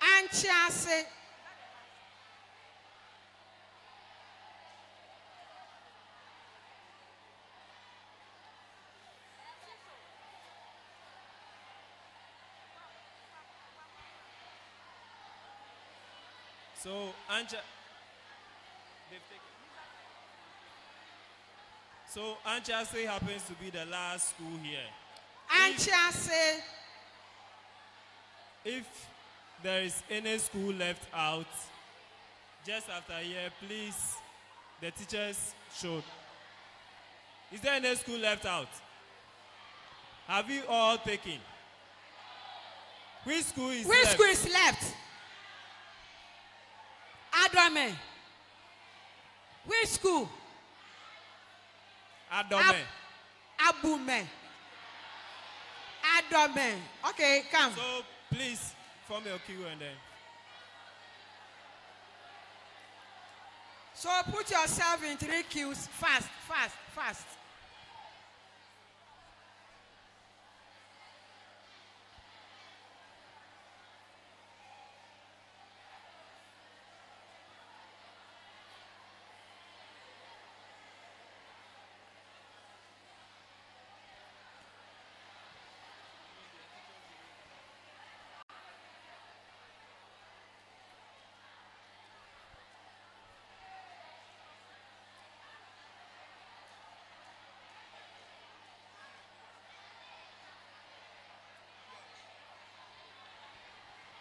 Anchiase. So Anchasi happens to be the last school here. Anchiase. If there is any school left out, just after here, please, the teachers should. Is there any school left out? Have you all taken? Which school is Which left? school is left? Adome. Which school? Adome. Abume. Adome. Okay, come. So please form your queue and then. So put yourself in 3 queues. Fast, fast, fast.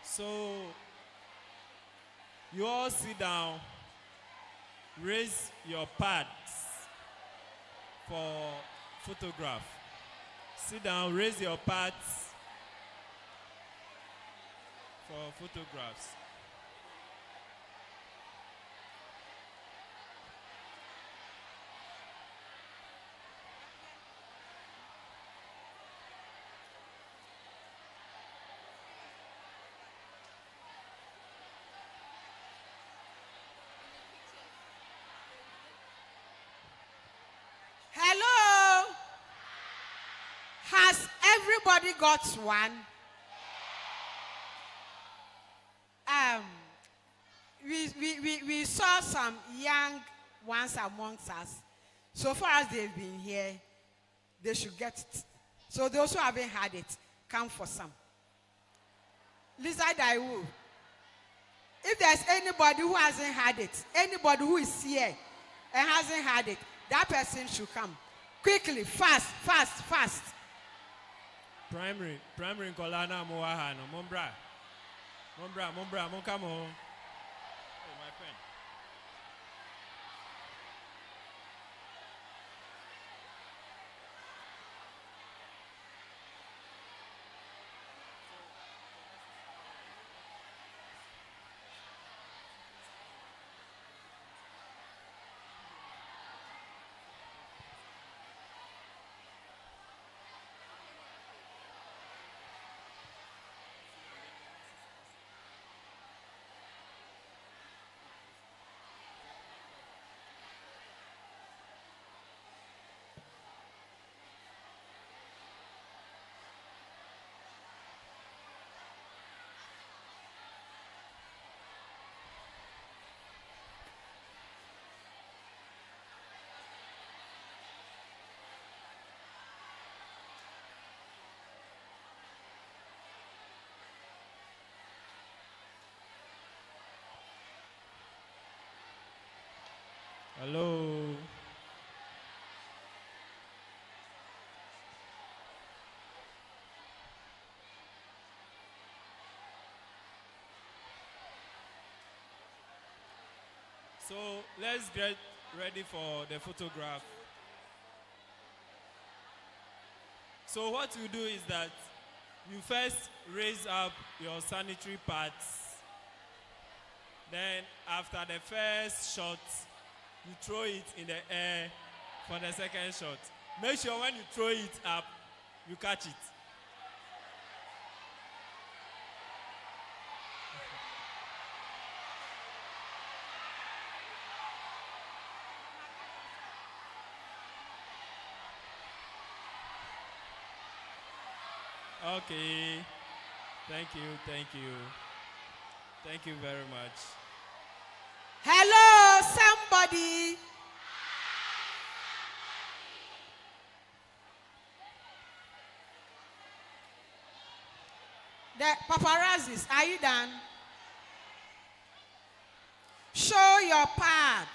So you all sit down, raise your pads for photograph. Sit down, raise your pads for photographs. Hello? Has everybody got one? We saw some young ones amongst us. So far as they've been here, they should get it. So those who haven't had it, come for some. Lisa Daiwu, if there's anybody who hasn't had it, anybody who is here and hasn't had it, that person should come. Quickly, fast, fast, fast. Primary in Kolana Moahano. Mombra, Monkamo. Oh, my friend. So let's get ready for the photograph. So what you do is that you first raise up your sanitary pads. Then after the first shot, you throw it in the air for the second shot. Make sure when you throw it up, you catch it. Okay. Thank you, thank you. Thank you very much. Hello, somebody. The paparazzis, are you done? Show your pad.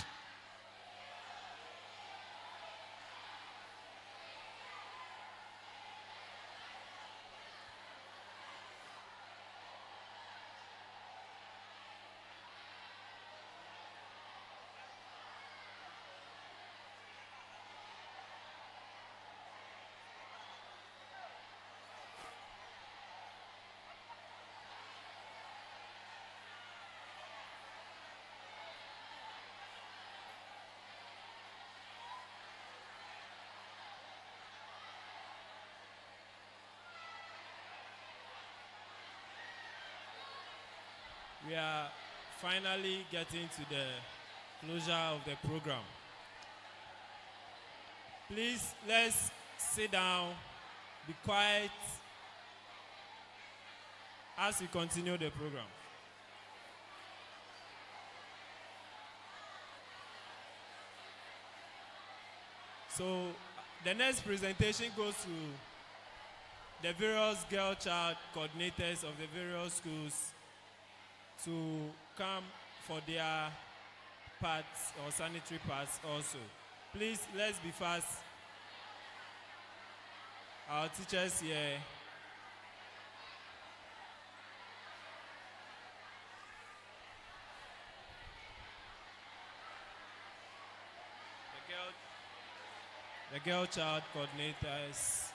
We are finally getting to the closure of the program. Please, let's sit down, be quiet as we continue the program. So, the next presentation goes to the various girl-child coordinators of the various schools to come for their parts or sanitary parts also. Please, let's be fast. Our teachers here. The girl child coordinators.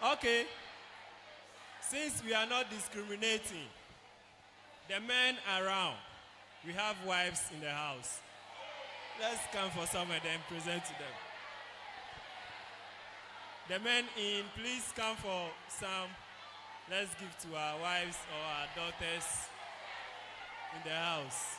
Okay. Since we are not discriminating, the men around, we have wives in the house. Let's come for some and then present to them. The men in, please come for some. Let's give to our wives or our daughters in the house.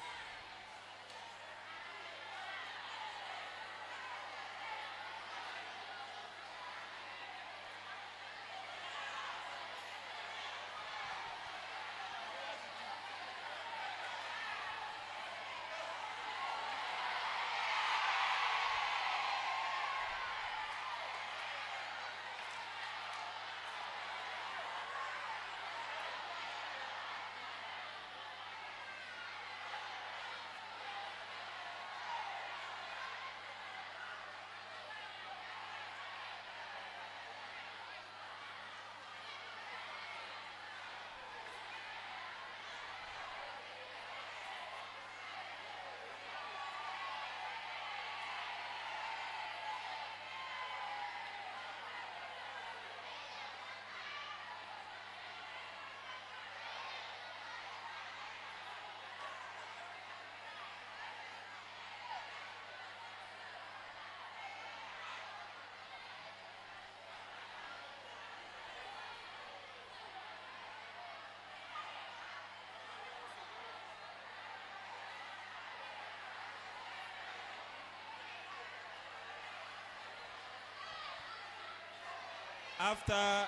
After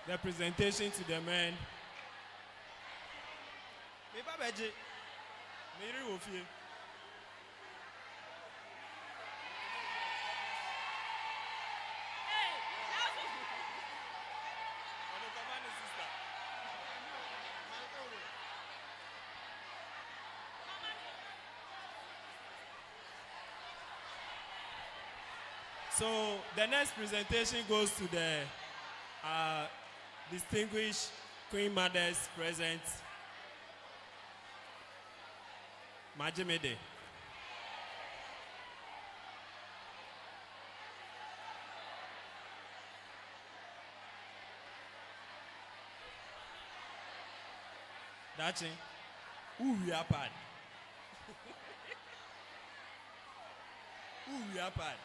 the presentation to the men, so the next presentation goes to the distinguished Queen Mothers present. Majimede. That's it. Who we are part? Who we are part?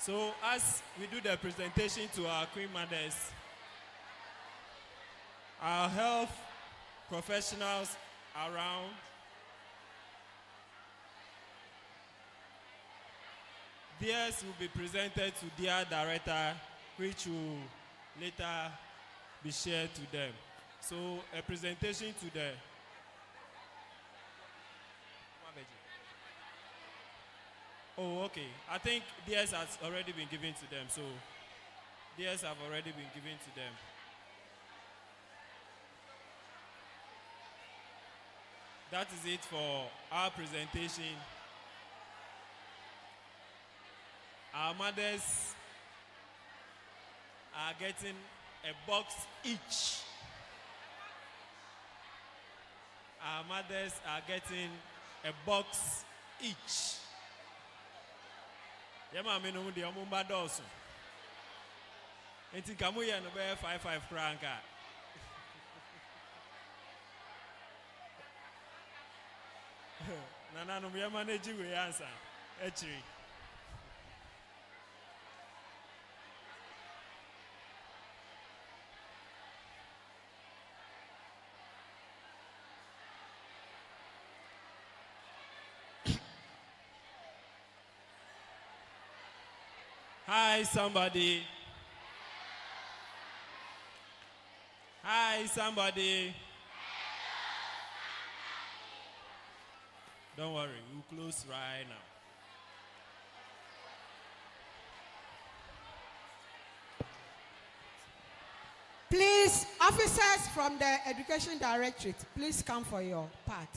So as we do the presentation to our Queen Mothers, our health professionals around theirs will be presented to their director, which will later be shared to them. So a presentation to the Oh, okay. I think theirs has already been given to them, so theirs have already been given to them. That is it for our presentation. Our mothers are getting a box each. Our mothers are getting a box each. Yama me no de omumba doso. Enti kamu ye no be 55 franka. Nana no me manage we answer. Echiri. Hi, somebody. Hi, somebody. Don't worry, we'll close right now. Please, officers from the Education Directorate, please come for your part.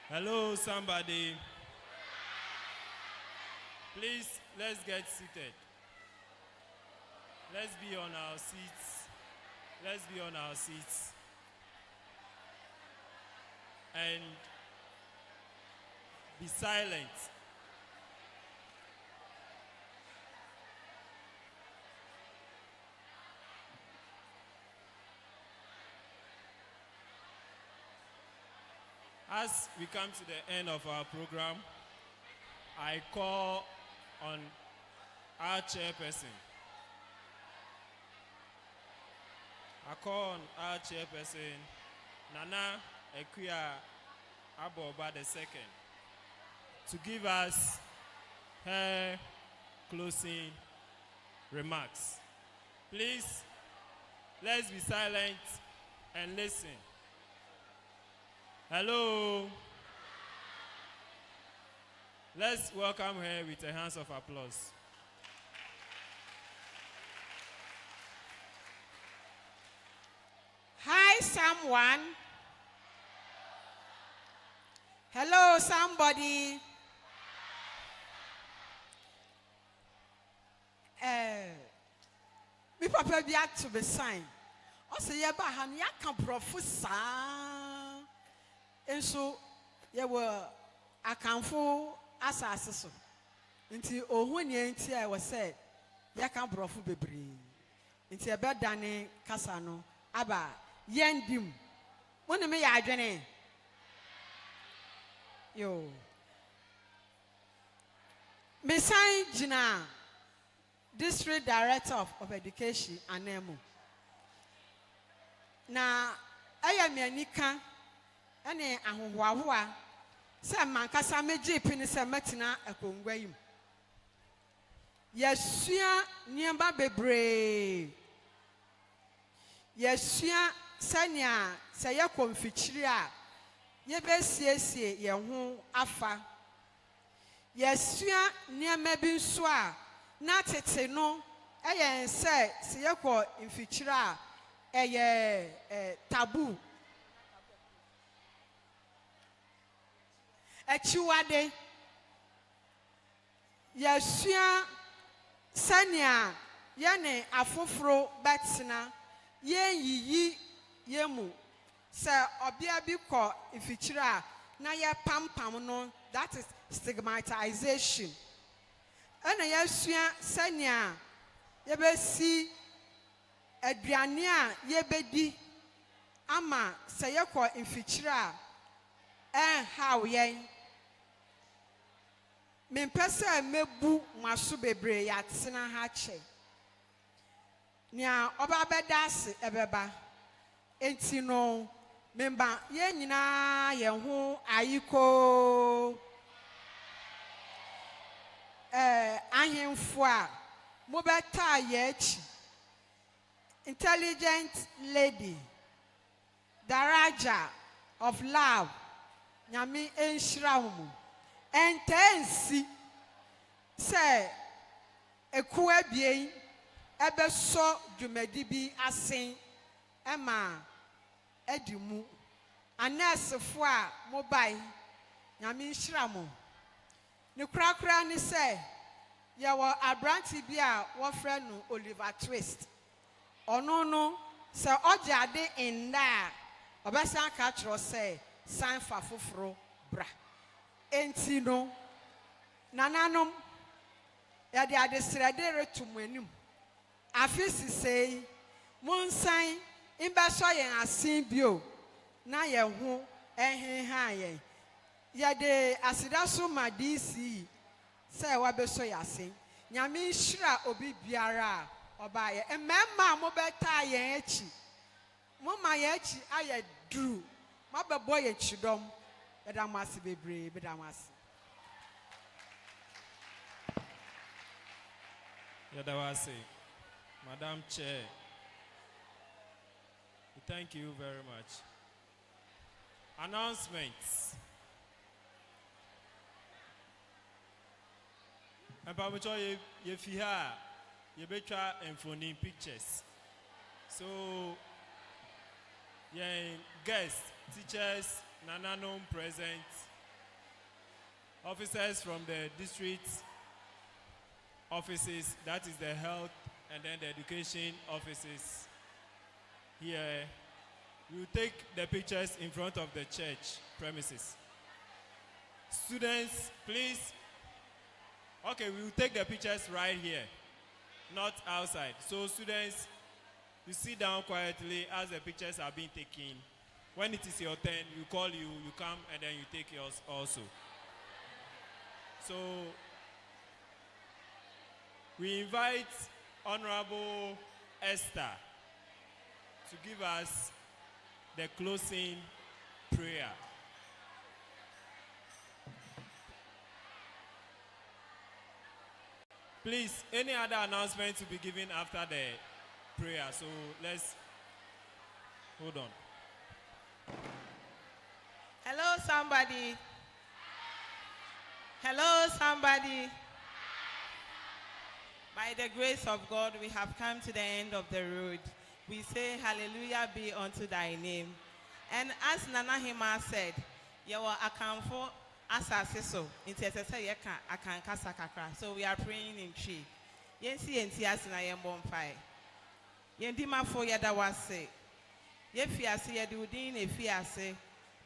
Hello, somebody. Please, let's get seated. Let's be on our seats. Let's be on our seats. And be silent. As we come to the end of our program, I call on our chairperson. Nana Ekuya Aboba II, to give us her closing remarks. Please, let's be silent and listen. Hello. Let's welcome her with a hands of applause. Hi, someone. Hello, somebody. Me papa be act to be signed. Also, ye ba han ya kan professor. Enso ye were akanfo asase so. Nti ohun ye nti I was said ya kan brofu bebre. Nti e be dane kasa no aba yendim. Wonu me ya adwene. Yo. Me sign Gina, District Director of Education, Anemu. Na aya me anika ene ahohoahoa se mankasa meje pini se metina akongwa yim. Yesua niamba bebre. Yesua sanya se ye konfichiri a ye besiesie ye ho afa. Yesua niamba bi nso a na tete no eye se ye ko infichiri a eye taboo. Echiwade yesua sania yene afoforo betina yeyiyi yemu se obia bi ko ifichira na ye pampam no, that is stigmatization. Ena yesua sania yɛbɛsi aduane a yɛbɛdi ama sɛ yɛkɔ mfikyire a ɛnhaw yɛn. Mempɛ sɛ mebu mo aso bebree yɛatena ha kyɛ. Nea ɔba bɛda ase ɛbɛba. Enti no memba yɛn nyinaa yɛn ho ayiko. Ahemfo a mobɛtaa yɛakyi. Intelligent lady, Daraja of love, Nyame enhyira wo mu. Entensi se eku abien ebeso dwumadi bi asen ema edimu anesefo a mobile Nyame nhyira mo. Ne krakra ni se ye wo abranti bi a wo frɛ no Oliver Twist. Ono no se oje ade nda obesan ka kyerɛ se san fa foforo bra. Enti no nananom ya de adesrede retum anim. Afisi sei monsan imbeso yen asin bio na ye ho ehenhan yen. Ya de asida so ma DC se wabeso yasin. Nyame nhyira obi biara obaye. Emema mo beta yen echi. Mo ma ye echi aye duru. Ma bebo ye chidom. Bedamasi bebre bedamasi. Yadawasi, Madam Chair, we thank you very much. Announcements. And Pamucho, if you have, you better and phone pictures. So, yeah, guests, teachers, Nananom present, officers from the district offices, that is the health and then the education offices here. We will take the pictures in front of the church premises. Students, please. Okay, we will take the pictures right here, not outside. So students, you sit down quietly as the pictures are being taken. When it is your turn, we call you, you come, and then you take yours also. So, we invite Honorable Esther to give us the closing prayer. Please, any other announcement to be given after the prayer? So let's hold on. Hello, somebody. Hello, somebody. By the grace of God, we have come to the end of the road. We say, hallelujah be unto thy name. And as Nana Hima said, you are akamfo asase so. So we are praying in tree. Yensi yenti asina yembon fire. Yendima fo yadawase. Yefiase yedudin efiase.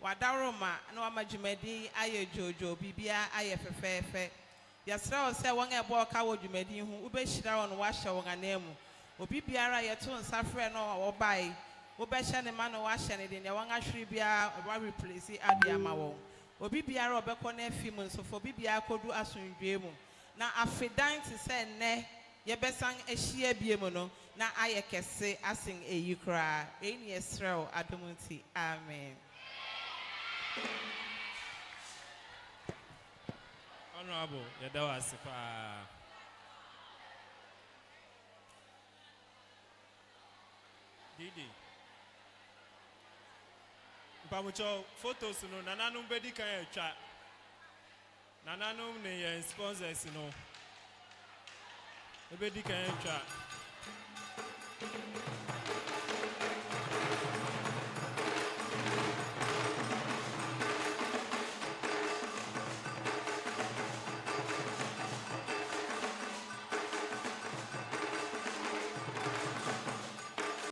Wadaroma no amajumedi aye jojo bibia aye fefefe. Yasra se won ebo ka wo dwumadi hu ubehira won wahye won anemu. Obi biara yeto nsafre no wo bai. Obehye ne ma no wahye ne de ne won ahwere bia wa replace ade ama won. Obi biara obekọ na afim nso fo obi biara kodu asundwe mu. Na afidan ti se ne yebesan ehia biemu no na aye kese asin eyi kra. Eni Israel adomunti. Amen. Honorable, Yadawasipa. Didi. Pamucho, photos no, Nananum Bedi can chat. Nananum ne sponsors no. Bedi can chat.